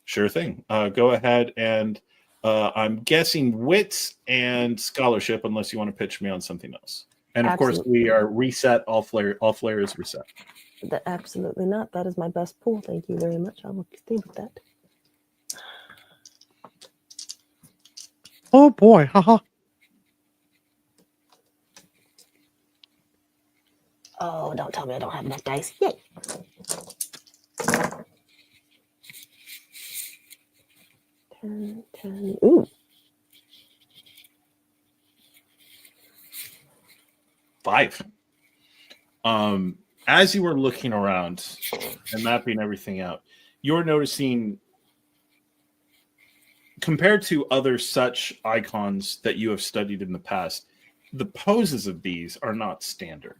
Sure thing. Go ahead and I'm guessing wits and scholarship, unless you want to pitch me on something else. And of course, we are reset. All flair is reset. Absolutely not. That is my best pool. Thank you very much. I will stay with that. Oh boy, haha. Oh, don't tell me I don't have enough dice. Yay. Ten. Ooh. 5. As you were looking around and mapping everything out, you're noticing, compared to other such icons that you have studied in the past, the poses of these are not standard.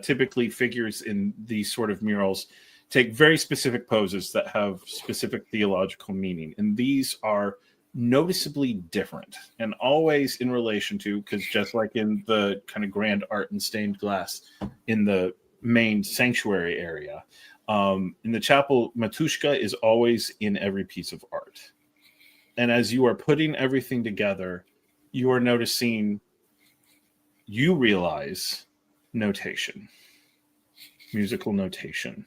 Typically, figures in these sort of murals take very specific poses that have specific theological meaning, and these are noticeably different, and always in relation to, because just like in the kind of grand art and stained glass in the main sanctuary area, in the chapel, Matushka is always in every piece of art. And as you are putting everything together, you are noticing, you realize notation, musical notation,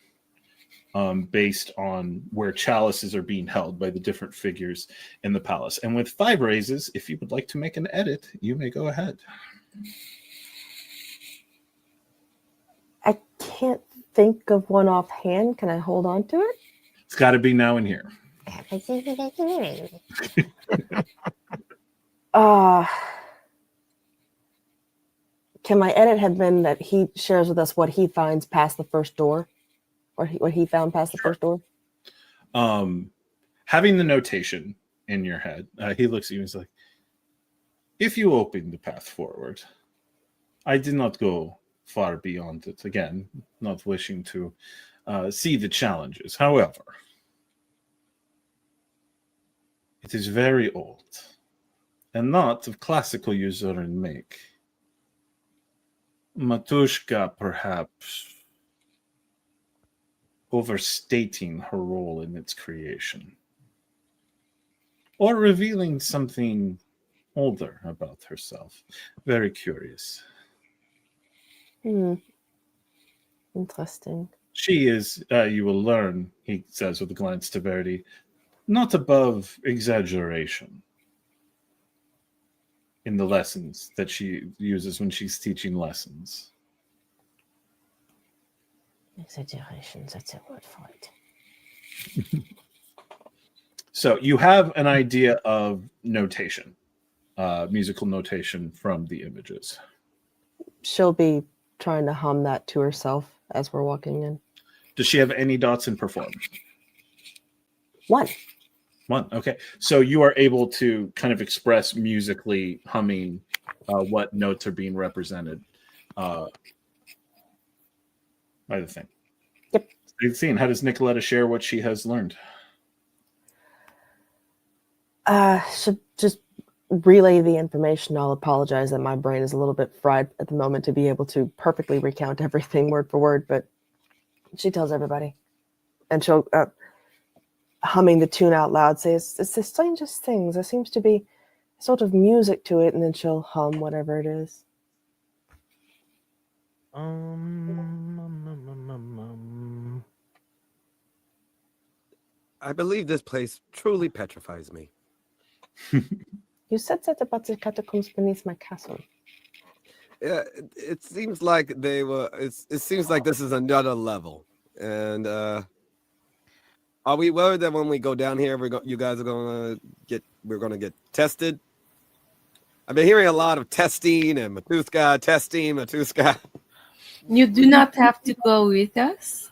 based on where chalices are being held by the different figures in the palace. And with 5 raises, if you would like to make an edit, you may go ahead. I can't think of one offhand. Can I hold on to it? It's got to be now and here. Can my edit have been that he shares with us what he finds past the first door? Or what he found past the first door? Having the notation in your head, he looks at you and is like, if you open the path forward, I did not go far beyond it. Again, not wishing to see the challenges. However, it is very old and not of classical Usuran make. Matushka, perhaps, overstating her role in its creation, or revealing something older about herself. Very curious. Interesting. She is, you will learn, he says with a glance to Verity, not above exaggeration in the lessons that she uses when she's teaching lessons. Exaggeration, that's a word for it. So you have an idea of notation, musical notation from the images. She'll be trying to hum that to herself as we're walking in. Does she have any dots in perform? 1. Okay. So you are able to kind of express musically humming what notes are being represented by the thing. Yep. Scene. How does Nikoletta share what she has learned? Should just relay the information. I'll apologize that my brain is a little bit fried at the moment to be able to perfectly recount everything word for word, but she tells everybody. And she'll, humming the tune out loud, say, it's the strangest things. There seems to be sort of music to it, and then she'll hum whatever it is. I believe this place truly petrifies me. You said that about the catacombs beneath my castle. Yeah, it seems like they were. It seems like this is another level. And are we worried that when we go down here, you guys are we're gonna get tested? I've been hearing a lot of testing and Matushka. You do not have to go with us.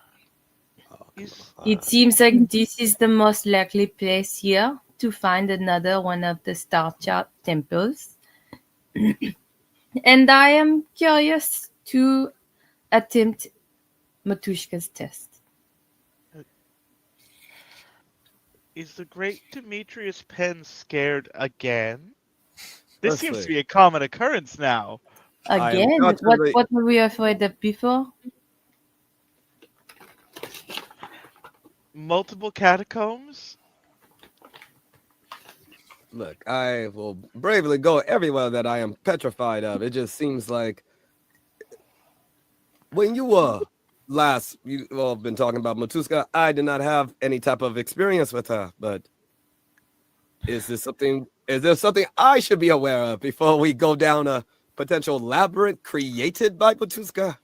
It seems like this is the most likely place here to find another one of the Star Chart temples. And I am curious to attempt Matushka's test. Is the great Demetrius Penn scared again? This Let's seems see. to be a common occurrence now. Again? not really- What were we afraid of before? Multiple catacombs? Look, I will bravely go everywhere that I am petrified of. It just seems like when you were you all have been talking about Matushka, I did not have any type of experience with her, but is this something Is there something I should be aware of before we go down a potential labyrinth created by Batuska?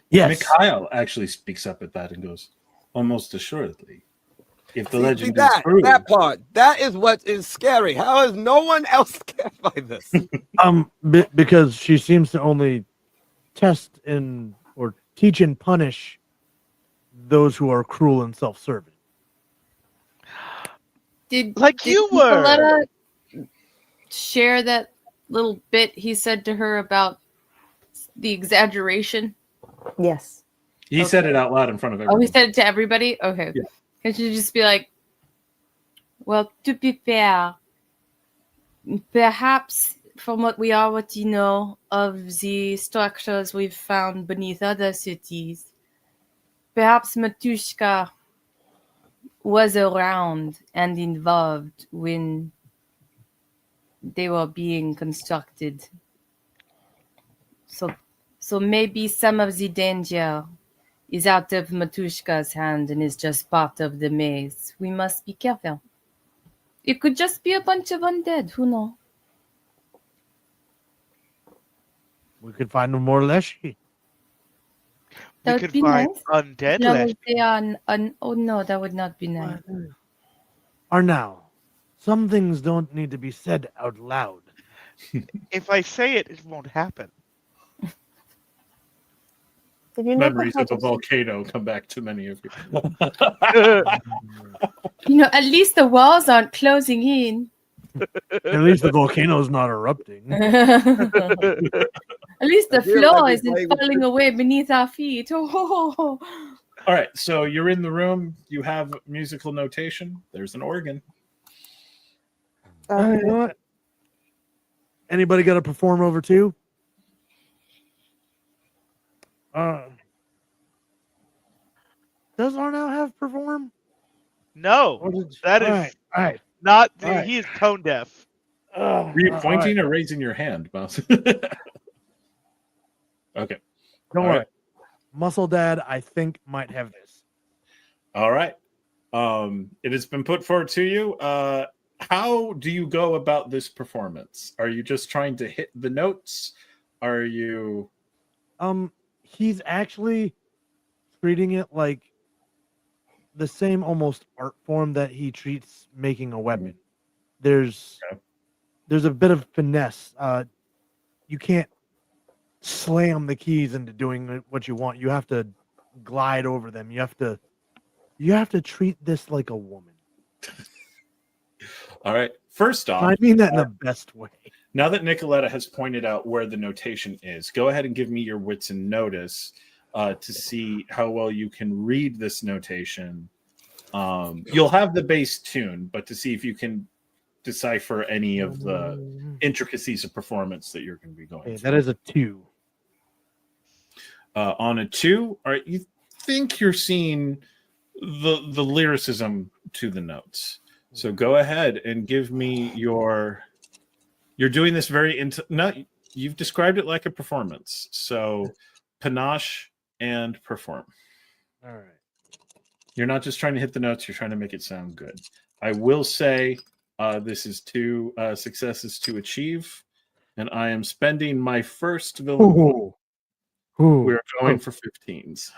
Yes. Mikhail actually speaks up at that and goes, almost assuredly. If the See, legend that, is true. that part, that is what is scary. How is no one else scared by this? Because she seems to only test and or teach and punish those who are cruel and self-serving. Did You were. Nikoletta share that little bit he said to her about the exaggeration? Yes. He said it out loud in front of Oh, everyone. he said it to everybody? Okay. Yeah. Can she just be like, well, to be fair, perhaps from what we already know of the structures we've found beneath other cities, perhaps Matushka was around and involved when they were being constructed. So maybe some of the danger is out of Matushka's hand and is just part of the maze. We must be careful. It could just be a bunch of undead. Who knows? We could find more Leshy. We That would could be find nice. undead No, Lesh. they are oh no, that would not be nice. Arnau, some things don't need to be said out loud. If I say it, it won't happen. Did you never Memories have of a a- volcano come back to many of you. You know, at least the walls aren't closing in. At least the volcano's not erupting. At least the I feel floor like isn't it's like- falling away beneath our feet. All right, so you're in the room. You have musical notation. There's an organ. You know what? Anybody got to perform over 2? Does Arnau have perform? No, Or did- that is all right. not. All right. He is tone deaf. Were you all pointing right. or raising your hand, Mouse? Okay. Don't All worry. right. Muscle Dad, I think, might have this. All right. It has been put forward to you. How do you go about this performance? Are you just trying to hit the notes? Are you... He's actually treating it like the same almost art form that he treats making a weapon. There's a bit of finesse. You can't slam the keys into doing what you want. You have to glide over them. You have to treat this like a woman. All right. First off, I mean that in the best way. now that Nikoletta has pointed out where the notation is, go ahead and give me your wits and notice to see how well you can read this notation. You'll have the base tune, but to see if you can decipher any of the intricacies of performance that you're going to be going Okay, through. that is a 2. On a 2, all right, you think you're seeing the lyricism to the notes. So go ahead and give me your... You're doing this very... you've described it like a performance. So panache and perform. All right. You're not just trying to hit the notes, you're trying to make it sound good. I will say this is 2 successes to achieve, and I am spending my first villain. Ooh. We're going for 15s.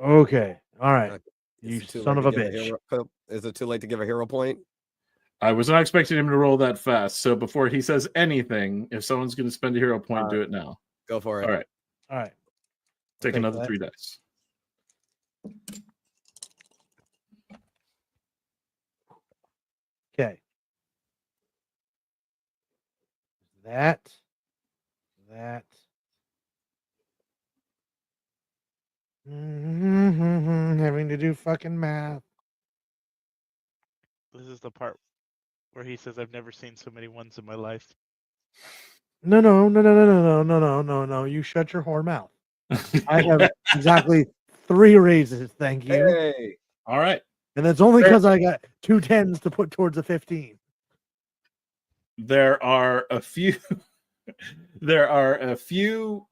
Okay. All right. Is You it too son late of to a give bitch. Is it too late to give a hero point? I was not expecting him to roll that fast. So before he says anything, if someone's going to spend a hero point, do it now. Go for it. All right. All right. Take take another that. 3 dice. Okay. That. Having to do fucking math. This is the part where he says, "I've never seen so many ones in my life." No. You shut your whore mouth. I have exactly 3 raises, thank you. Hey, All right. And that's only because I got 2 10s to put towards a 15. There are a few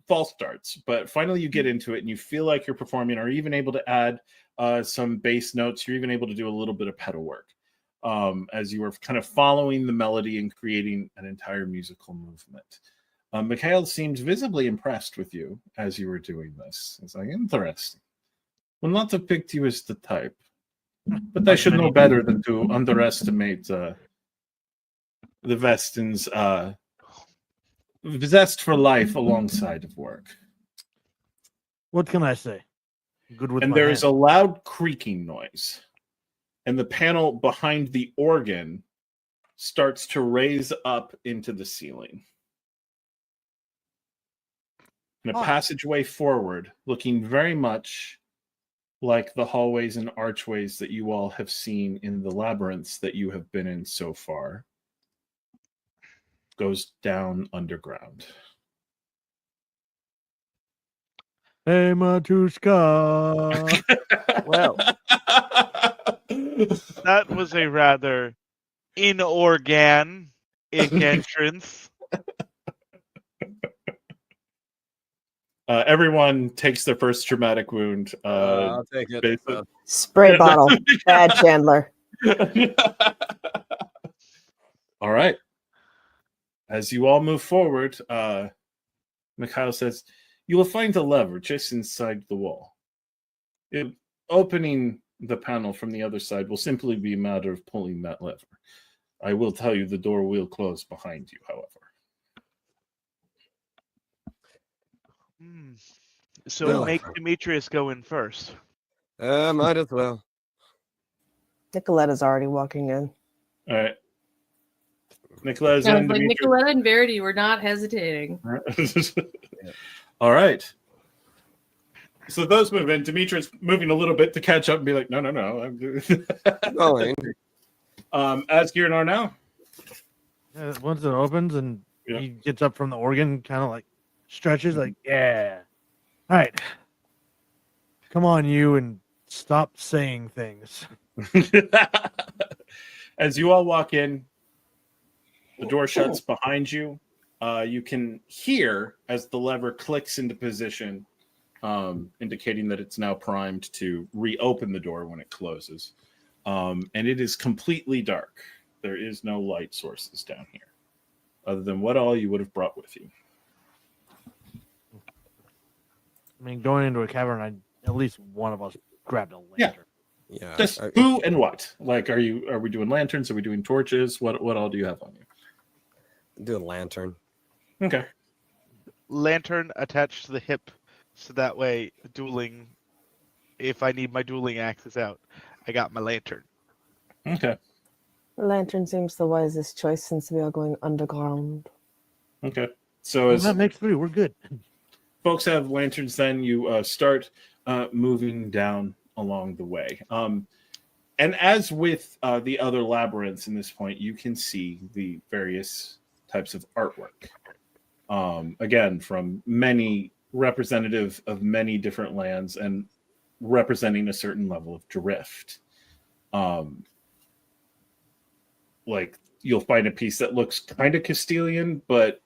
false starts, but finally you get into it and you feel like you're performing, or even able to add some bass notes. You're even able to do a little bit of pedal work. as you were kind of following the melody and creating an entire musical movement. Mikhail seems visibly impressed with you as you were doing this. It's like, interesting. Would not have picked you as the type, but I should know better than to underestimate the Vestin's zest for life alongside of work. What can I say? Good with And my there is hand. a loud creaking noise, and the panel behind the organ starts to raise up into the ceiling. And a passageway forward, looking very much like the hallways and archways that you all have seen in the labyrinths that you have been in so far, goes down underground. Hey, Matushka. Well, That was a rather inorganic entrance. Everyone takes their first traumatic wound. I'll take it. Basically. Spray bottle. Bad Chandler. All right. As you all move forward, Mikhail says, you will find a lever just inside the wall. Opening the panel from the other side will simply be a matter of pulling that lever. I will tell you the door will close behind you, however. So Well, make Demetrius go in first. Might as well. Nicoletta's already walking in. All right. Nicoletta's Sounds in. like Demetrius. Nikoletta and Verity were not hesitating. All right. So those move in. Demetrius moving a little bit to catch up and be like, no. I'm Going. Asgeir and Arnau. Once it opens and Yeah. he gets up from the organ, kind of like stretches, like, yeah. All right. Come on, you, and stop saying things. As you all walk in, the door shuts behind you. You can hear as the lever clicks into position, indicating that it's now primed to reopen the door when it closes. And it is completely dark. There is no light sources down here, other than what all you would have brought with you. I mean, going into a cavern, at least one of us grabbed a lantern. Yeah. Yeah. Just who and what? Like, are we doing lanterns? Are we doing torches? What all do you have on you? Do a lantern. Okay. Lantern attached to the hip, so that way dueling. If I need my dueling axes out, I got my lantern. Okay. Lantern seems the wisest choice since we are going underground. Okay. So Well, as that makes three. We're good. folks have lanterns, then you start moving down along the way. And as with the other labyrinths in this point, you can see the various types of artwork. Again, from many representative of many different lands and representing a certain level of drift. Like you'll find a piece that looks kind of Castilian, but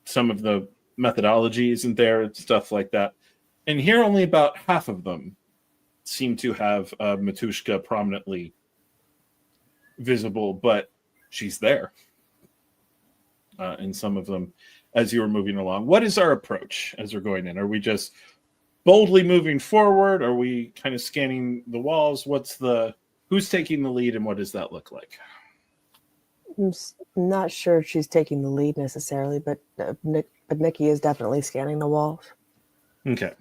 some of the methodology isn't there and stuff like that. And here only about half of them seem to have Matushka prominently visible, but she's there in some of them as you were moving along. What is our approach as we're going in? Are we just boldly moving forward? Are we kind of scanning the walls? Who's taking the lead and what does that look like? I'm not sure if she's taking the lead necessarily, but Nikki is definitely scanning the walls. Okay.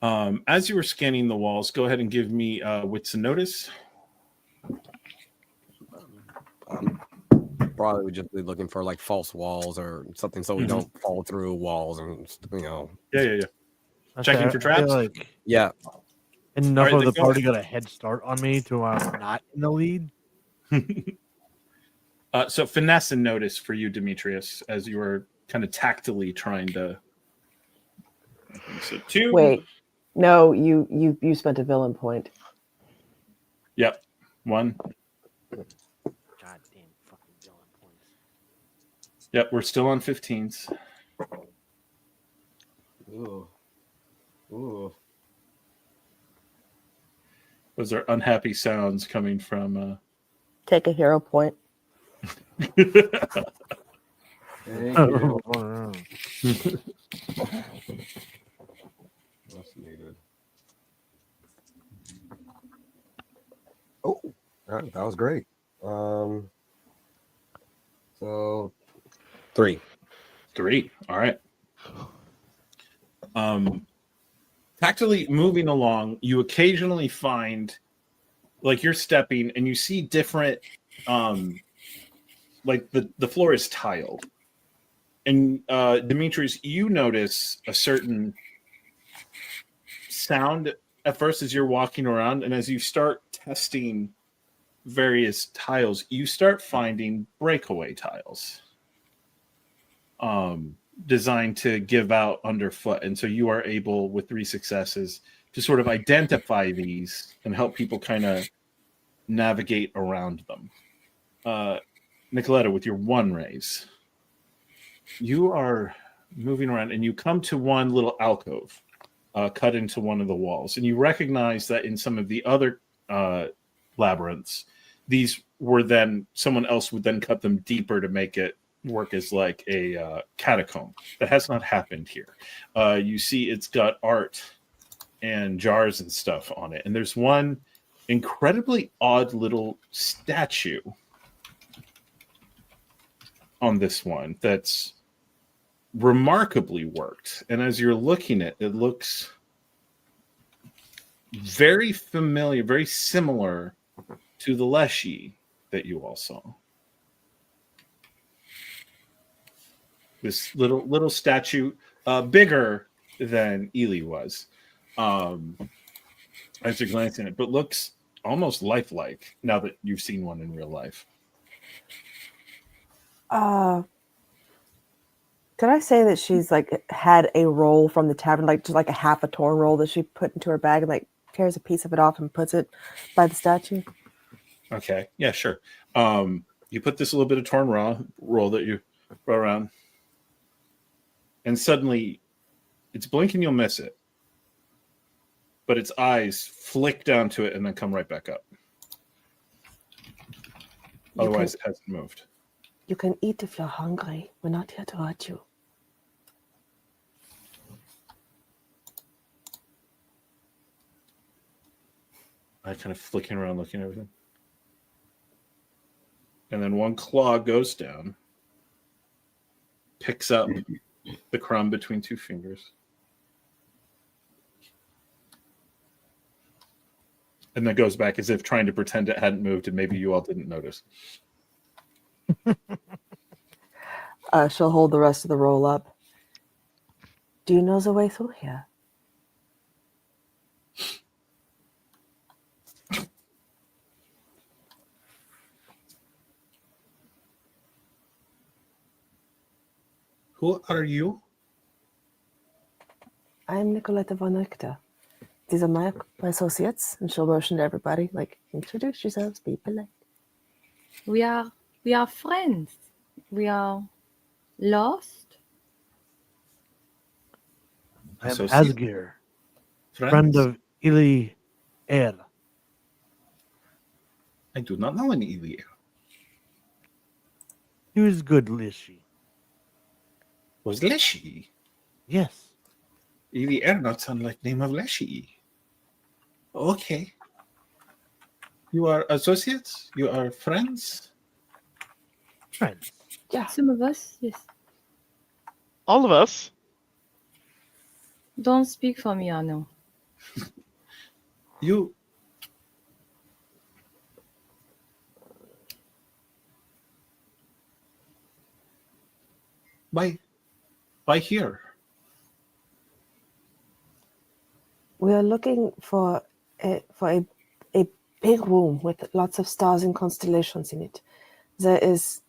As you were scanning the walls, go ahead and give me wits and notice. Probably would just be looking for like false walls or something so we don't fall through walls and Yeah. Checking for traps? Yeah. Enough All right, of the party got a head start on me to not in the lead. So finesse and notice for you, Demetrius, as you were kind of tactily trying to. So 2. Wait, no, you spent a villain point. Yep. 1. Goddamn fucking villain points. Yep. We're still on 15s. Ooh. Those are unhappy sounds coming from Take a hero point. Thank you. What's needed? Oh, that was great. So 3. 3. All right. Tactically moving along, you occasionally find, like, you're stepping and you see different, like the floor is tiled. And Demetrius, you notice a certain sound at first as you're walking around, and as you start testing various tiles, you start finding breakaway tiles designed to give out underfoot. And so you are able, with 3 successes, to sort of identify these and help people kind of navigate around them. Nikoletta, with your 1 raise, you are moving around and you come to one little alcove cut into one of the walls. And you recognize that in some of the other labyrinths, these were then, someone else would then cut them deeper to make it work as like a catacomb. That has not happened here. You see it's got art and jars and stuff on it. And there's one incredibly odd little statue on this one that's remarkably worked. And as you're looking at it, it looks very familiar, very similar to the Leshy that you all saw. This little statue, bigger than Ely was, as you're glancing at it, but looks almost lifelike now that you've seen one in real life. Could I say that she's like had a roll from the tavern, like just like a half a torn roll that she put into her bag and like tears a piece of it off and puts it by the statue? Okay, yeah, sure. You put this little bit of torn roll that you roll around, and suddenly it's blink and you'll miss it, but its eyes flick down to it and then come right back up. Otherwise, it hasn't moved. You can eat if you're hungry. We're not here to hurt you. I kind of flicking around, looking at everything. And then one claw goes down, picks up the crumb between 2 fingers, and then goes back as if trying to pretend it hadn't moved and maybe you all didn't notice. She'll hold the rest of the roll up. Do you know the way through here? Who are you? I'm Nikoletta von Richter. These are my associates, and she'll motion to everybody, like, introduce yourselves, be polite. We are friends. We are lost. I am Associate. Asgeir, Friends? friend of Ili Er. I do not know any Ilya. He was good, Lishi. Was Leshy? Yes. Ilya not sound like name of Leshy. Okay. You are associates? You are friends? Friends. Yeah. Some of us, yes. All of us. Don't speak for me, Arnau. You... Why here? We are looking for a big room with lots of stars and constellations in it. There is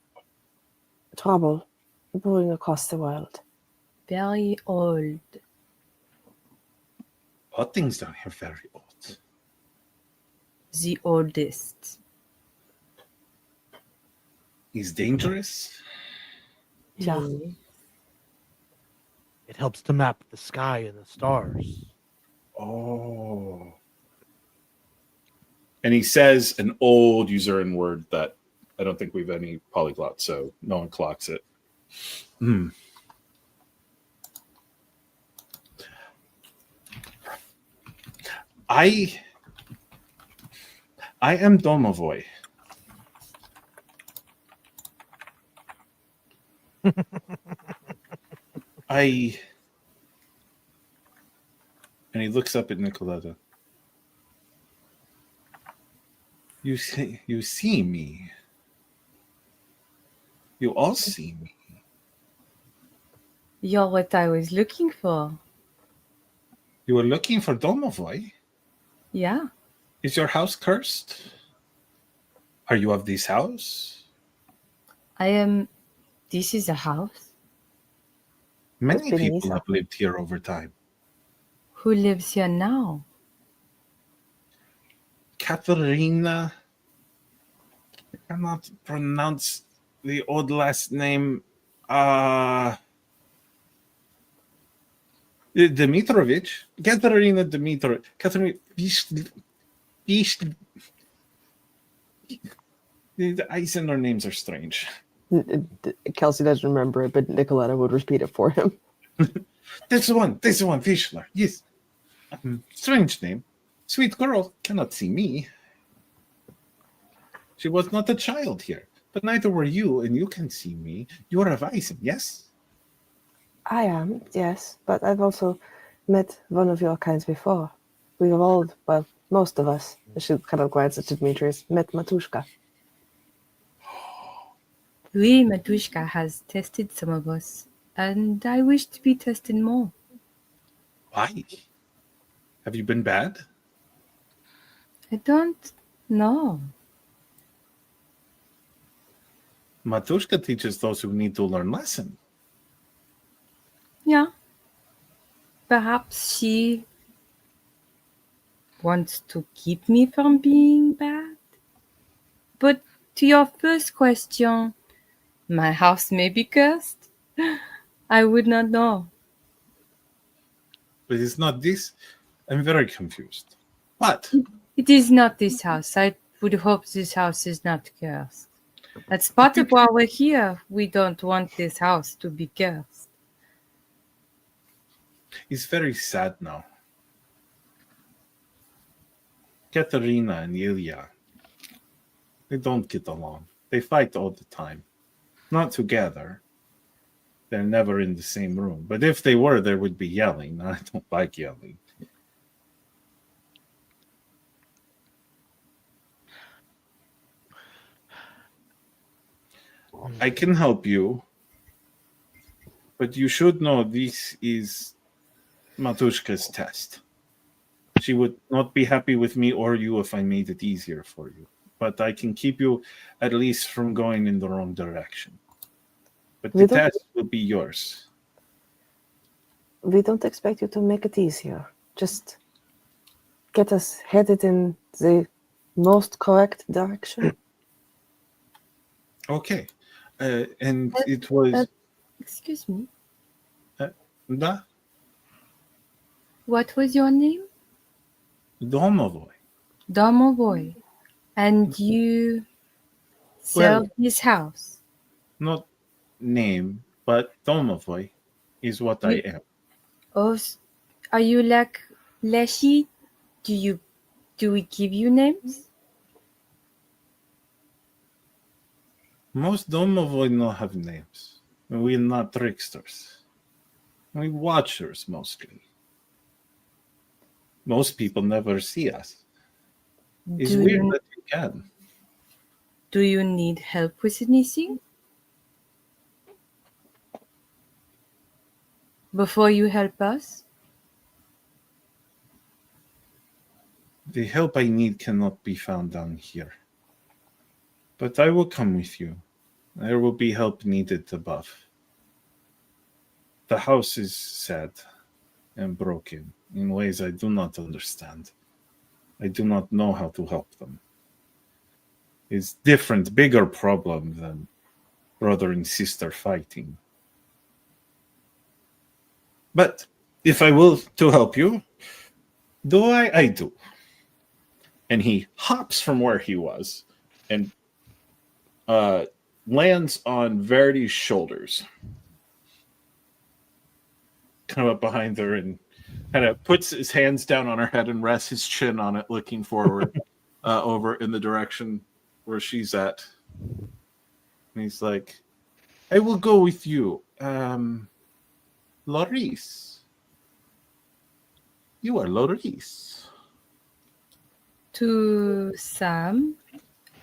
trouble brewing across the world. Very old. All things down here very old. The oldest. He's dangerous. Yeah. It helps to map the sky and the stars. Oh. And he says an old Usuran word that I don't think we've any polyglot, so no one clocks it. I am Domovoy. And he looks up at Nikoletta. You see me. You all see me. You're what I was looking for. You were looking for Domovoy? Yeah. Is your house cursed? Are you of this house? I am. This is a house. Many That's people Denise. have lived here over time. Who lives here now? Katharina. I cannot pronounce the old last name. Dimitrovich. Katharina Dimitrovich. Katharina. The Eisner names are strange. Kelsey doesn't remember it, but Nikoletta would repeat it for him. This one, Fischler. Yes. Strange name. Sweet girl cannot see me. She was not a child here, but neither were you, and you can see me. You are of Eisen, yes? I am, yes, but I've also met one of your kinds before. We have all, well, most of us, she kind of glances at Demetrius, met Matushka. Oui, Matushka has tested some of us, and I wish to be tested more. Why? Have you been bad? I don't know. Matushka teaches those who need to learn lesson. Yeah. Perhaps she wants to keep me from being bad. But to your first question, my house may be cursed. I would not know. But it's not this. I'm very confused. What? It is not this house. I would hope this house is not cursed. That's part of why we're here. We don't want this house to be cursed. He's very sad now. Katerina and Ilya, they don't get along. They fight all the time. Not together. They're never in the same room. But if they were, there would be yelling. I don't like yelling. I can help you, but you should know this is Matushka's test. She would not be happy with me or you if I made it easier for you. But I can keep you at least from going in the wrong direction. But the test will be yours. We don't expect you to make it easier. Just get us headed in the most correct direction. Okay. And it was... Excuse me. Da? What was your name? Domovoy. Domovoy. And you sell this house? Not name, but Domovoy is what I am. Oh, are you like Leshy? Do we give you names? Most Domovoy don't have names. We're not tricksters. We're watchers mostly. Most people never see us. It's weird that you can. Do you need help with anything? Before you help us? The help I need cannot be found down here. But I will come with you. There will be help needed above. The house is sad and broken in ways I do not understand. I do not know how to help them. It's different, bigger problem than brother and sister fighting. But if I will to help you, do I do. and he hops from where he was and lands on Verity's shoulders, kind of up behind her, and kind of puts his hands down on her head and rests his chin on it, looking forward over in the direction where she's at. And he's like, I will go with you. Laurys. You are Laurys. To Sam,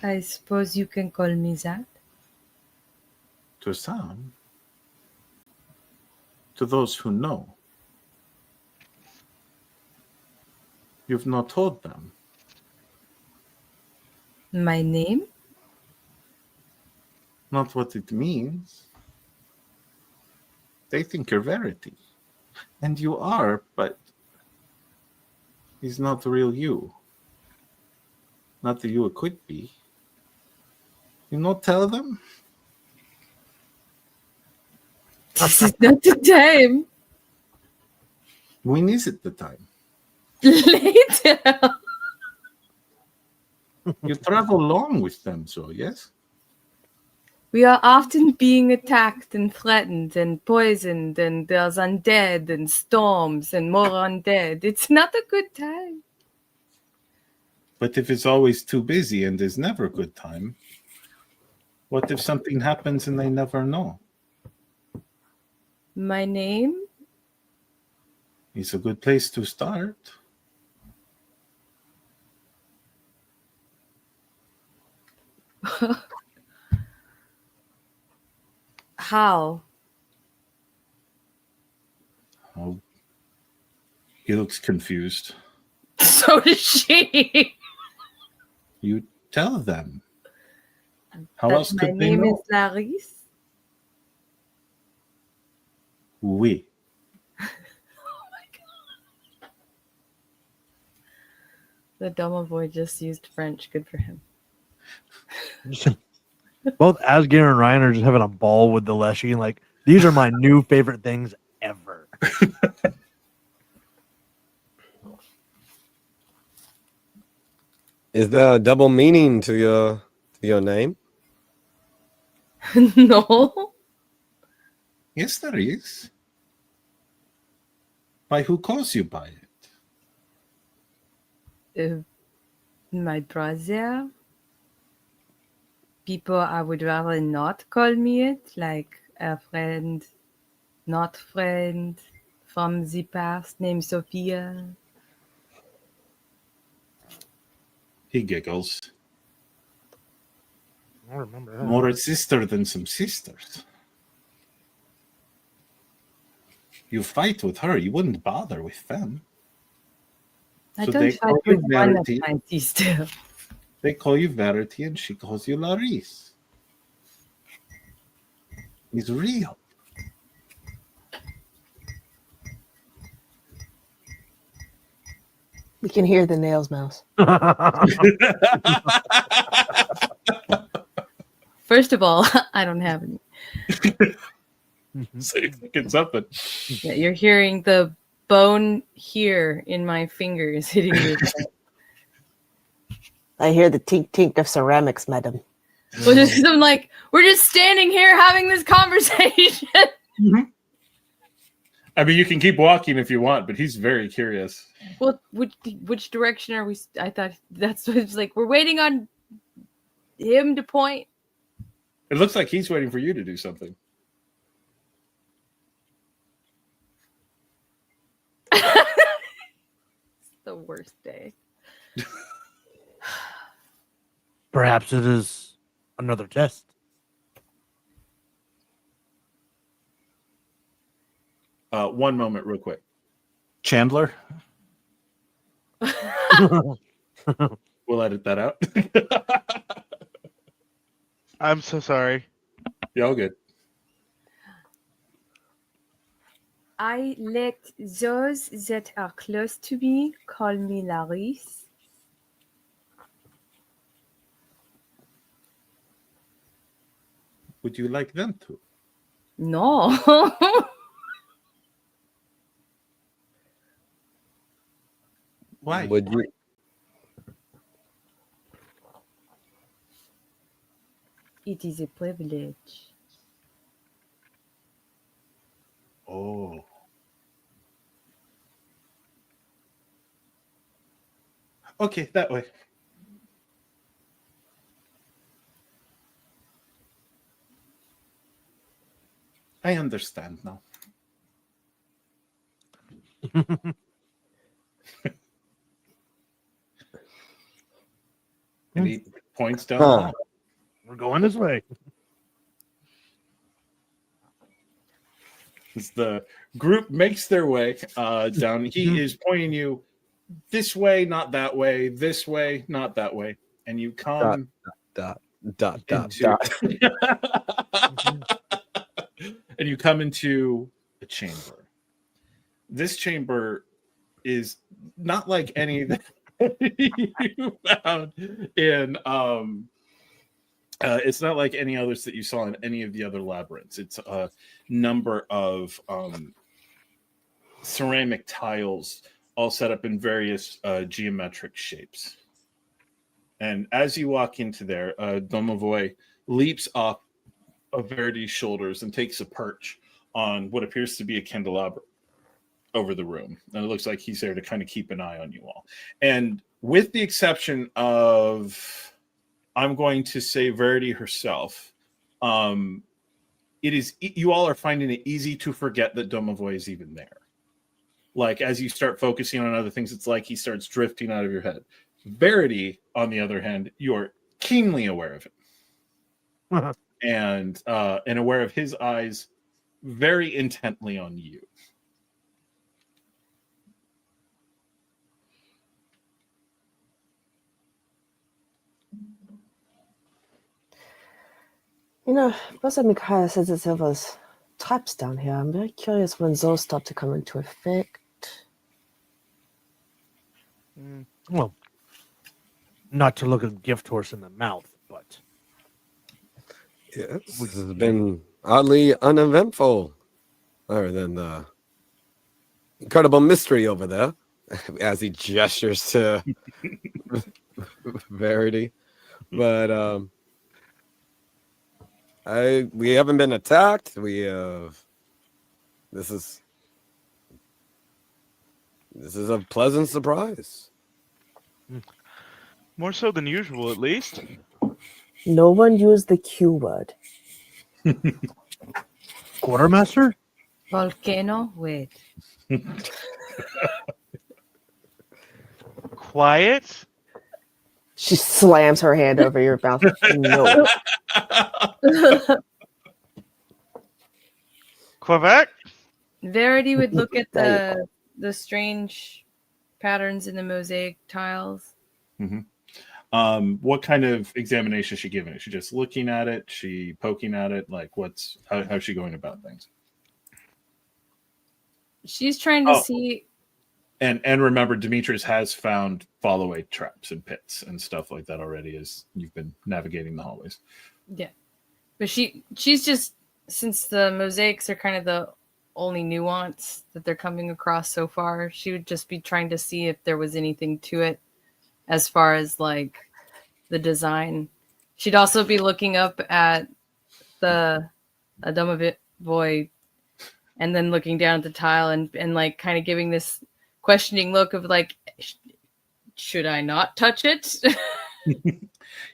I suppose you can call me that. To some. To those who know. You've not told them. My name? Not what it means. They think you're Verity. And you are, but he's not the real you. Not the you it could be. You not tell them? This is not the time. When is it the time? Later. You travel long with them, so yes? We are often being attacked and threatened and poisoned, and there's undead and storms and more undead. It's not a good time. But if it's always too busy and there's never a good time, what if something happens and they never know? My name? It's a good place to start. How? Oh, he looks confused. So does she. You tell them. How That else my could they name know? is Laurys. Oui. The dumb boy just used French. Good for him. Both Asgeir and Ryan are just having a ball with the Leshy. Like, these are my new favorite things ever. Is there a double meaning to your name? No. Yes, there is. By who calls you by it? My brother. People I would rather not call me it, like a friend, not friend from the past named Sophia. He giggles. I remember that. More a sister than some sisters. You fight with her, you wouldn't bother with them. I So don't they fight call you with one of Verity. my sister. They call you Verity and she calls you Laurys. He's real. We can hear the nails mouse. First of all, I don't have any. So you're thinking something. Yeah, you're hearing the bone here in my fingers hitting me. I hear the tink tink of ceramics, madam. Well, just 'cause I'm like, we're just standing here having this conversation. I mean, you can keep walking if you want, but he's very curious. Well, which direction are we? I thought that's what it's like. We're waiting on him to point. It looks like he's waiting for you to do something. It's the worst day. Perhaps it is another test. One moment, real quick. Chandler? We'll edit that out. I'm so sorry. Yeah, all good. I let those that are close to me call me Laurys. Would you like them to? No. Why? Would you? It is a privilege. Oh. Okay, that way. I understand now. And he points down the hall. We're going this way. As the group makes their way down, he is pointing you this way, not that way, this way, not that way. And you come Dot. into and you come into a chamber. This chamber is not like any that you found in it's not like any others that you saw in any of the other labyrinths. It's a number of ceramic tiles all set up in various geometric shapes. And as you walk into there, Domovoy leaps off of Verity's shoulders and takes a perch on what appears to be a candelabra over the room. And it looks like he's there to kind of keep an eye on you all. And with the exception of, I'm going to say Verity herself, it is, you all are finding it easy to forget that Domovoy is even there. Like, as you start focusing on other things, it's like he starts drifting out of your head. Verity, on the other hand, you're keenly aware of him. And aware of his eyes very intently on you. You know, Professor Mikhail says that there was traps down here. I'm very curious when those start to come into effect. Well, not to look a gift horse in the mouth, but Yes, this has been oddly uneventful, other than the incredible mystery over there, as he gestures to Verity. But we haven't been attacked. We have. This is a pleasant surprise. More so than usual, at least. No one used the Q word. Quartermaster? Volcano? Wait. Quiet. She slams her hand over your mouth. No. Quebec. Verity would look at the strange patterns in the mosaic tiles. Mm-hmm. What kind of examination is she giving? Is she just looking at it? She poking at it? Like, how's she going about things? She's trying to see. And remember, Demetrius has found follow-away traps and pits and stuff like that already as you've been navigating the hallways. Yeah, but she's just, since the mosaics are kind of the only nuance that they're coming across so far, she would just be trying to see if there was anything to it as far as like the design. She'd also be looking up at the Domovoy and then looking down at the tile and like kind of giving this questioning look of like, should I not touch it?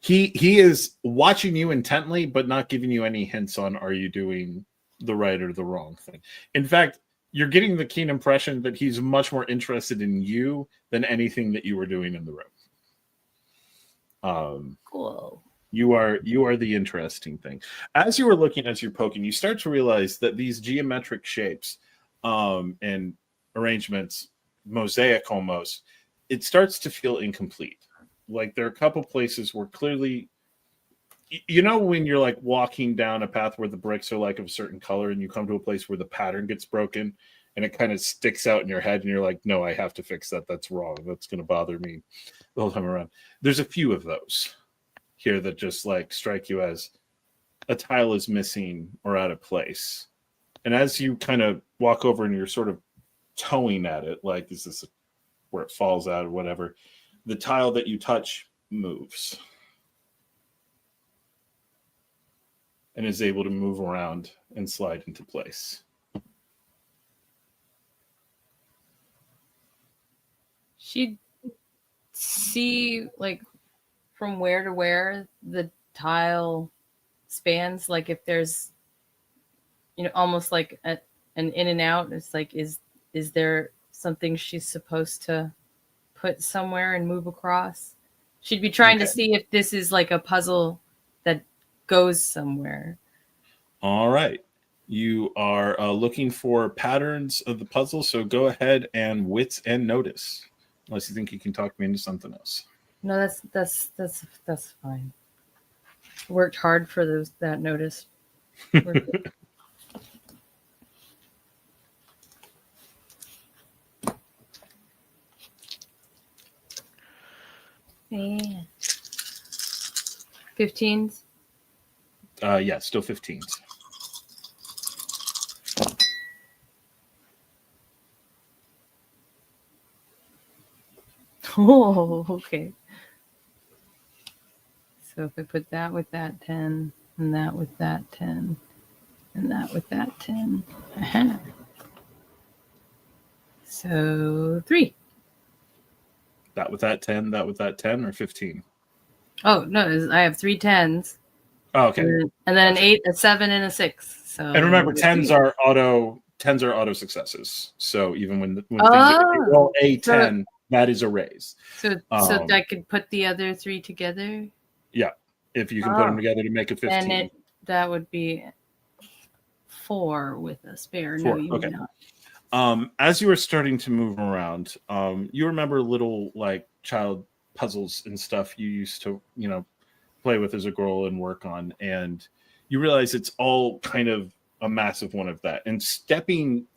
He is watching you intently, but not giving you any hints on, are you doing the right or the wrong thing? In fact, you're getting the keen impression that he's much more interested in you than anything that you were doing in the room. Cool. You are the interesting thing. As you were looking, as you're poking, you start to realize that these geometric shapes and arrangements, mosaic almost, it starts to feel incomplete. Like there are a couple places where clearly, you know, when you're like walking down a path where the bricks are like of a certain color and you come to a place where the pattern gets broken and it kind of sticks out in your head and you're like, no, I have to fix that. That's wrong. That's going to bother me the whole time around. There's a few of those here that just like strike you as a tile is missing or out of place. And as you kind of walk over and you're sort of towing at it, like, is this where it falls out or whatever, the tile that you touch moves. and is able to move around and slide into place. She'd see like from where to where the tile spans, like if there's, you know, almost like an in and out. It's like, is there something she's supposed to put somewhere and move across? She'd be trying to see if this is like a puzzle that goes somewhere. All right. You are looking for patterns of the puzzle, so go ahead and wits and notice. Unless you think you can talk me into something else. No, that's fine. Worked hard for that notice. Yeah. 15s? Yeah, still 15s. Oh, okay. So if I put that with that 10, and that with that 10, and that with that 10. Uh-huh. So 3. That with that 10, that with that 10, or 15? Oh, no, I have 3 10s. Oh, okay. And then an 8, a 7, and a 6. So And remember, 10s are auto successes. So even when things roll a 10, that is a raise. So I could put the other 3 together? Yeah. If you can put them together to make it 15. And that would be 4 with a spare. 4. No, you Okay. would not. As you were starting to move around, you remember little like child puzzles and stuff you used to, you know, play with as a girl and work on, and you realize it's all kind of a massive one of that. And stepping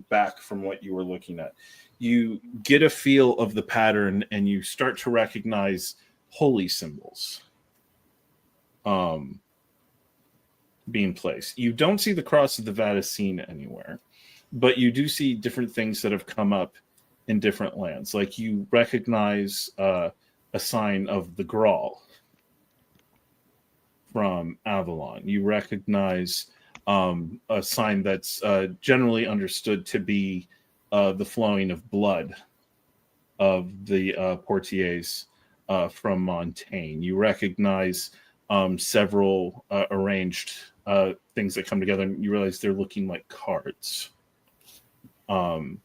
back from what you were looking at, you get a feel of the pattern and you start to recognize holy symbols being placed. You don't see the cross of the Vaticine anywhere, but you do see different things that have come up in different lands. Like you recognize a sign of the Grawl from Avalon. You recognize a sign that's generally understood to be the flowing of blood of the Portiers from Montaigne. You recognize several arranged things that come together, and you realize they're looking like cards. And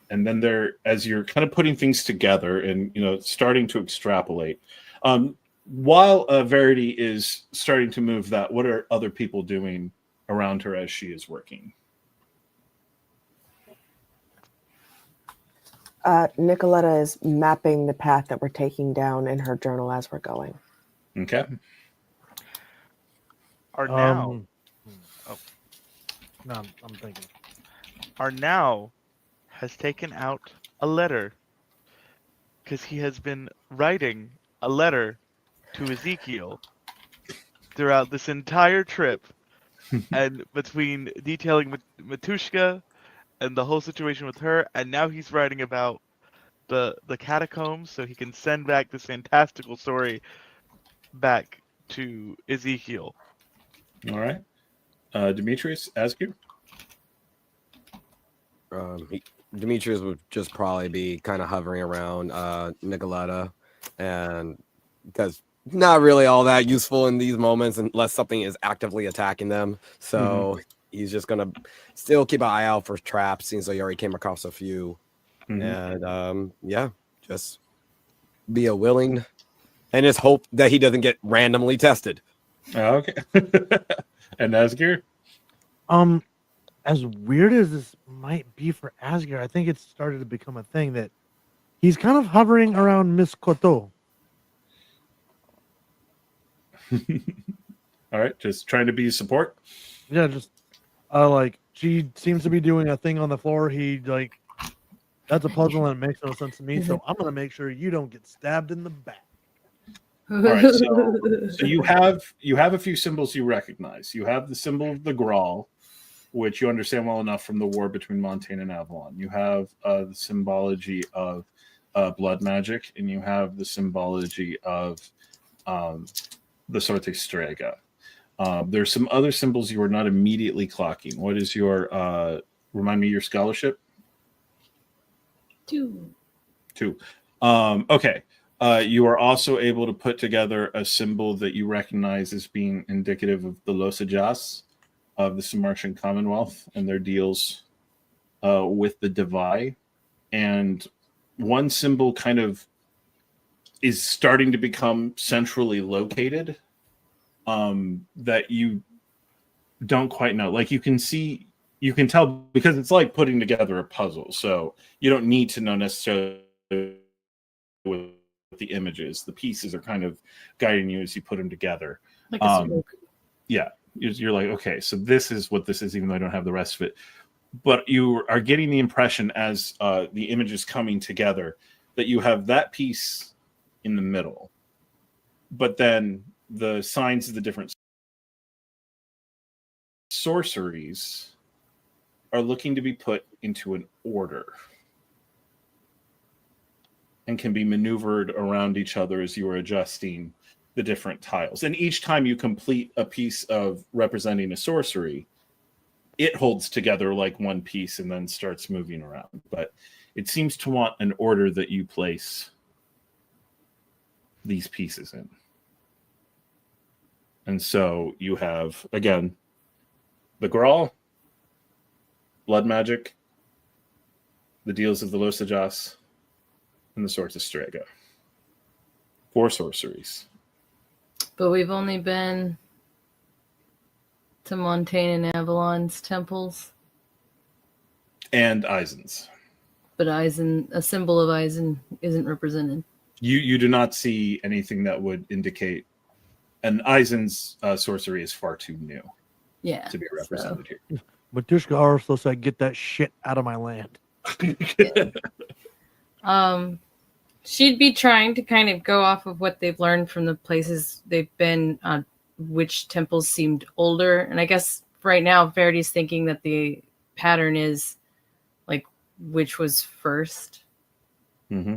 then as you're kind of putting things together and, you know, starting to extrapolate, while Verity is starting to move that, what are other people doing around her as she is working? Nikoletta is mapping the path that we're taking down in her journal as we're going. Okay. No, I'm thinking. Arnau has taken out a letter because he has been writing a letter to Ezekiel throughout this entire trip, and between detailing Matushka and the whole situation with her, and now he's writing about the catacombs so he can send back this fantastical story back to Ezekiel. All right. Demetrius, Asgeir? Demetrius would just probably be kind of hovering around Nikoletta, and because not really all that useful in these moments unless something is actively attacking them. So he's just gonna still keep an eye out for traps, since he already came across a few. And just be a willing, and just hope that he doesn't get randomly tested. Okay. And Asgeir? As weird as this might be for Asgeir, I think it's started to become a thing that he's kind of hovering around Miss Couteau. All right, just trying to be support. Yeah, just like she seems to be doing a thing on the floor. He like that's a puzzle and it makes no sense to me. So I'm gonna make sure you don't get stabbed in the back. All right, so you have a few symbols you recognize. You have the symbol of the Grawl, which you understand well enough from the war between Montaigne and Avalon. You have the symbology of blood magic, and you have the symbology of the Sorte Strega. There's some other symbols you are not immediately clocking. What is your remind me your scholarship? 2. Okay. You are also able to put together a symbol that you recognize as being indicative of the Los Ajas of the Samartian Commonwealth and their deals with the Divai. And one symbol kind of is starting to become centrally located that you don't quite know. Like you can tell because it's like putting together a puzzle. So you don't need to know necessarily with the images. The pieces are kind of guiding you as you put them together. Like a Sudoku. Yeah. You're like, okay, so this is what this is, even though I don't have the rest of it. But you are getting the impression as the image is coming together that you have that piece in the middle. But then the signs of the different sorceries are looking to be put into an order and can be maneuvered around each other as you are adjusting the different tiles. And each time you complete a piece of representing a sorcery, it holds together like one piece and then starts moving around. But it seems to want an order that you place these pieces in. And so you have, again, the Grawl, blood magic, the deals of the Los Ajas, and the Swords of Strega. 4 sorceries. But we've only been to Montaigne and Avalon's temples. And Eisen's. But Eisen, a symbol of Eisen, isn't represented. You do not see anything that would indicate an Eisen's sorcery is far too new to be represented here. Matushka also said, "Get that shit out of my land." She'd be trying to kind of go off of what they've learned from the places they've been, which temples seemed older. And I guess right now, Verity's thinking that the pattern is like which was first. Mm-hmm.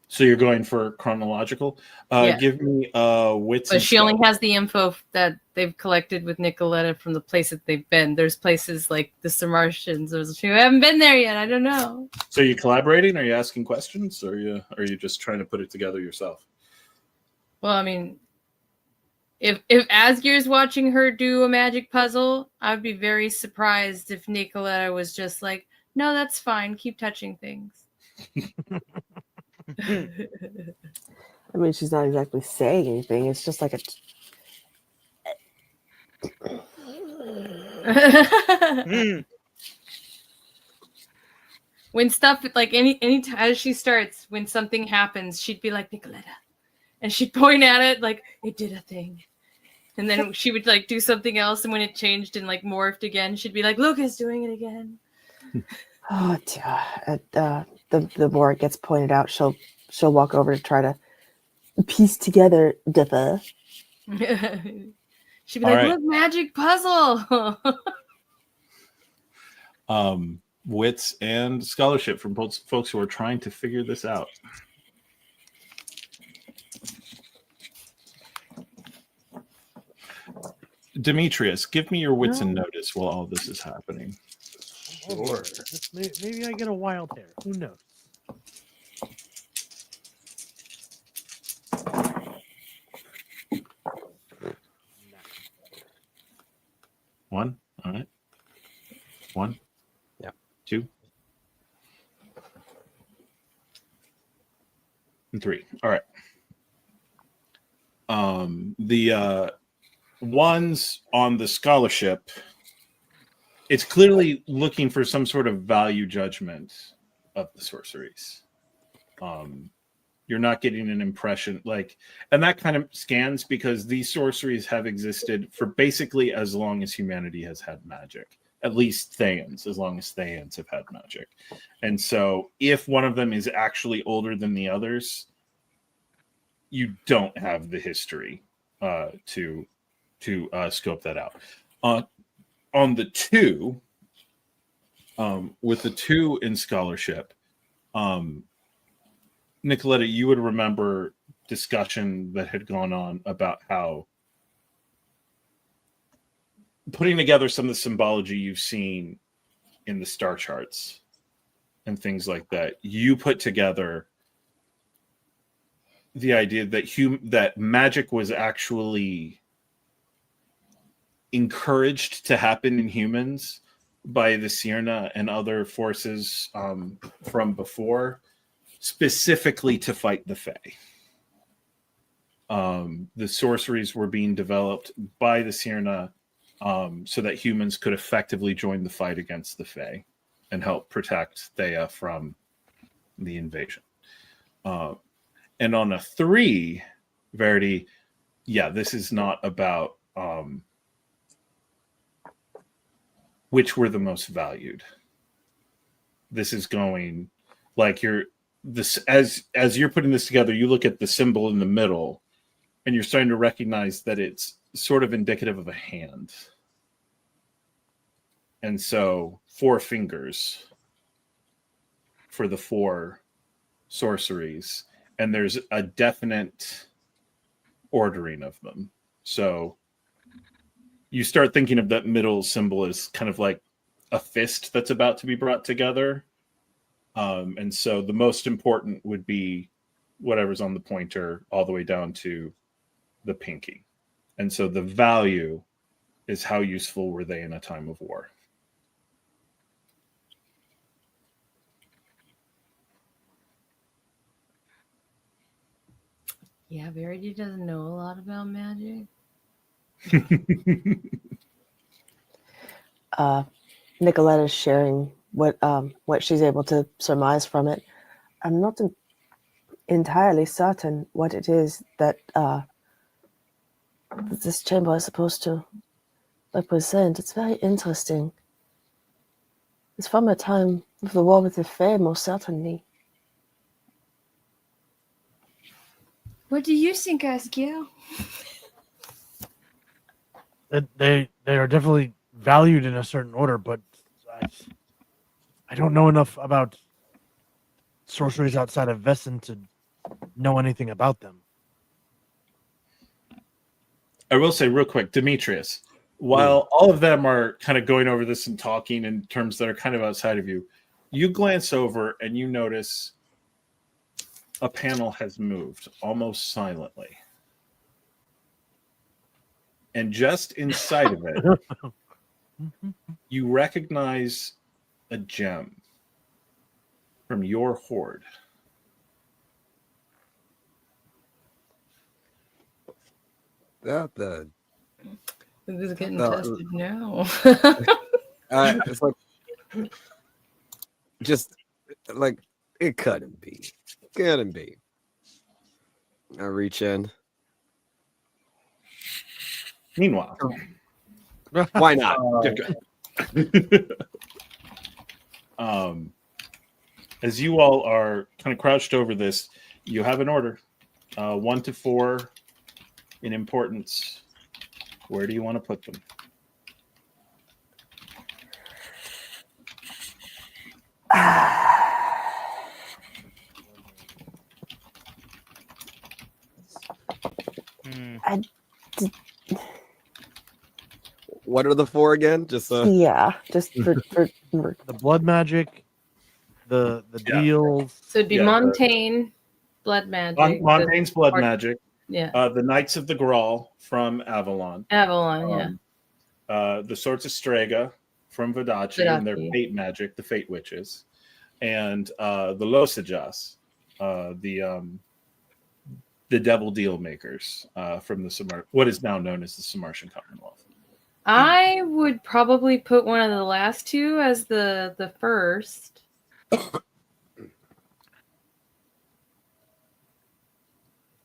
So you're going for chronological. Give me wits. But she only has the info that they've collected with Nikoletta from the place that they've been. There's places like the Samartians. She haven't been there yet. I don't know. So are you collaborating? Are you asking questions? Or are you just trying to put it together yourself? Well, I mean, if Asgeir's watching her do a magic puzzle, I would be very surprised if Nikoletta was just like, "No, that's fine. Keep touching things." I mean, she's not exactly saying anything. It's just like a. When stuff like any as she starts, when something happens, she'd be like, "Nikoletta," and she'd point at it like it did a thing, and then she would like do something else, and when it changed and like morphed again, she'd be like, "Lucas doing it again." Oh, dear. The more it gets pointed out, she'll walk over to try to piece together the. She'd be like, right. "Look, magic puzzle." Wits and scholarship from both folks who are trying to figure this out. Demetrius, give me your wits and notice while all this is happening. Sure. Maybe I get a wild hair. Who knows? One. All right. 1. Yeah. 2. And 3. All right. The ones on the scholarship, it's clearly looking for some sort of value judgment of the sorceries. You're not getting an impression and that kind of scans because these sorceries have existed for basically as long as humanity has had magic, at least Theans, as long as Theans have had magic. And so if one of them is actually older than the others, you don't have the history to scope that out. On the 2, with the 2 in scholarship, Nikoletta, you would remember discussion that had gone on about how putting together some of the symbology you've seen in the star charts and things like that, you put together the idea that that magic was actually encouraged to happen in humans by the Cyrna and other forces from before, specifically to fight the Fae. The sorceries were being developed by the Cyrna so that humans could effectively join the fight against the Fae and help protect Thea from the invasion. And on a 3, Verity, yeah, this is not about which were the most valued. This is going like as you're putting this together, you look at the symbol in the middle and you're starting to recognize that it's sort of indicative of a hand. And so 4 fingers for the 4 sorceries, and there's a definite ordering of them. So you start thinking of that middle symbol as kind of like a fist that's about to be brought together. And so the most important would be whatever's on the pointer all the way down to the pinky. And so the value is how useful were they in a time of war. Yeah, Verity doesn't know a lot about magic. Nikoletta's sharing what she's able to surmise from it. I'm not entirely certain what it is that this chamber is supposed to represent. It's very interesting. It's from a time of the war with the Fae, most certainly. What do you think, Asgeir? They are definitely valued in a certain order, but I don't know enough about sorceries outside of Vesson to know anything about them. I will say real quick, Demetrius, while all of them are kind of going over this and talking in terms that are kind of outside of you, you glance over and you notice a panel has moved almost silently. And just inside of it, you recognize a gem from your hoard. The This is getting No, tested now. it's like just like it couldn't be. Couldn't be. I reach in. Meanwhile, Why not? as you all are kind of crouched over this, you have an order, 1 to 4 in importance. Where do you want to put them? What are the 4 again? Just Yeah, just for The blood magic, the Yeah. deals. So it'd be Yeah, Montaigne, blood magic. Montaigne's blood or- magic. Yeah. The Knights of the Grawl from Avalon. Avalon, yeah. The Swords of Strega from Vodachi and their Vodachi. fate magic, the Fate Witches. And the Losajas, the Devil Deal Makers from the what is now known as the Samartian Commonwealth. I would probably put one of the last 2 as the first.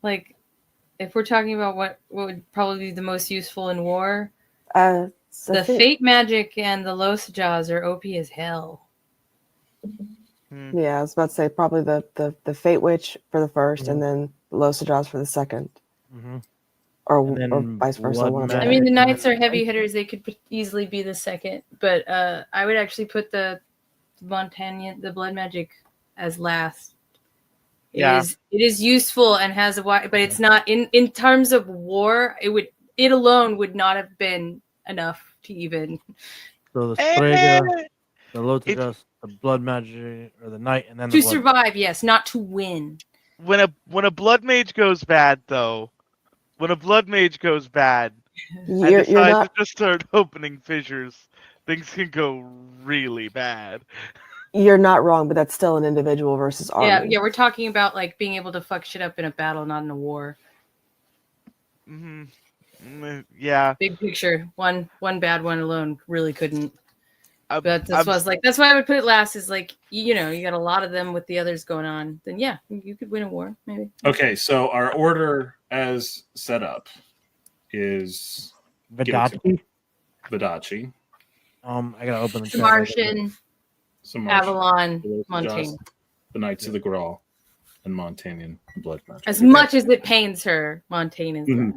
Like, if we're talking about what would probably be the most useful in war, the fate magic and the Losajas are OP as hell. Yeah, I was about to say probably the Fate Witch for the first, and then the Losajas for the second, or vice versa. blood One of magic. I them. mean, the Knights are heavy hitters; they could easily be the second. But I would actually put the Montaigne, the blood magic, as last. It is useful and has a wide, but it's not in terms of war. It alone would not have been enough to even. So the Strega, the Lotus, the Blood Magic, or the Knight, and then To the Blood. survive, yes, not to win. When a blood mage goes bad, though, and You're decide not. to just start opening fissures, things can go really bad. You're not wrong, but that's still an individual versus army. Yeah, we're talking about like being able to fuck shit up in a battle, not in a war. Yeah. Big picture. One bad one alone really couldn't. I'm- But that's why I would put it last. Is like you got a lot of them with the others going on. Then yeah, you could win a war maybe. Okay, so our order as set up is Vedachi. Vedachi, I gotta open the chat. Martian, Avalon, Montaigne, Montaigne. the Knights of the Grawl, and Montaigne Blood Magic. As much as it pains her, Montaigne is.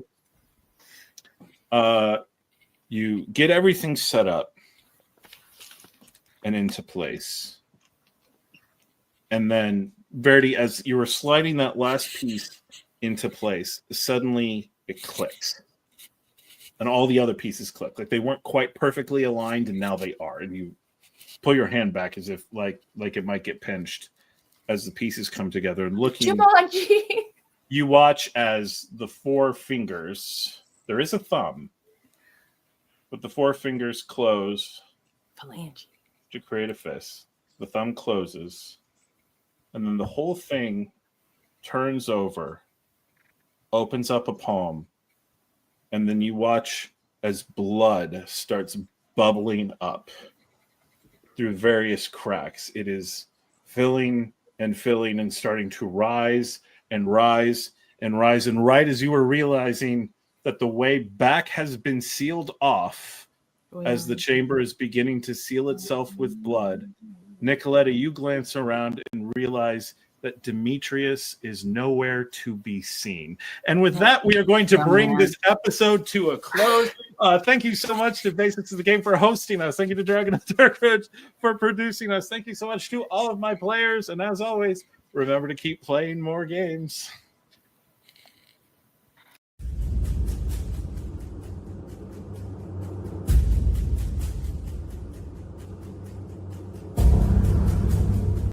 You get everything set up and into place. And then, Verity, as you were sliding that last piece into place, suddenly it clicks. And all the other pieces click. Like they weren't quite perfectly aligned, and now they are. And you pull your hand back as if like it might get pinched as the pieces come together. And looking, you watch as the four fingers, there is a thumb, but the four fingers close Phalange. to create a fist. The thumb closes, and then the whole thing turns over, opens up a palm, and then you watch as blood starts bubbling up through various cracks. It is filling and starting to rise and rise and rise. And right as you were realizing that the way back has been sealed off, as the chamber is beginning to seal itself with blood, Nikoletta, you glance around and realize that Demetrius is nowhere to be seen. And with that, we are going to bring this episode to a close. Thank you so much to Basics of the Game for hosting us. Thank you to Dragon of Darkridge for producing us. Thank you so much to all of my players. And as always, remember to keep playing more games.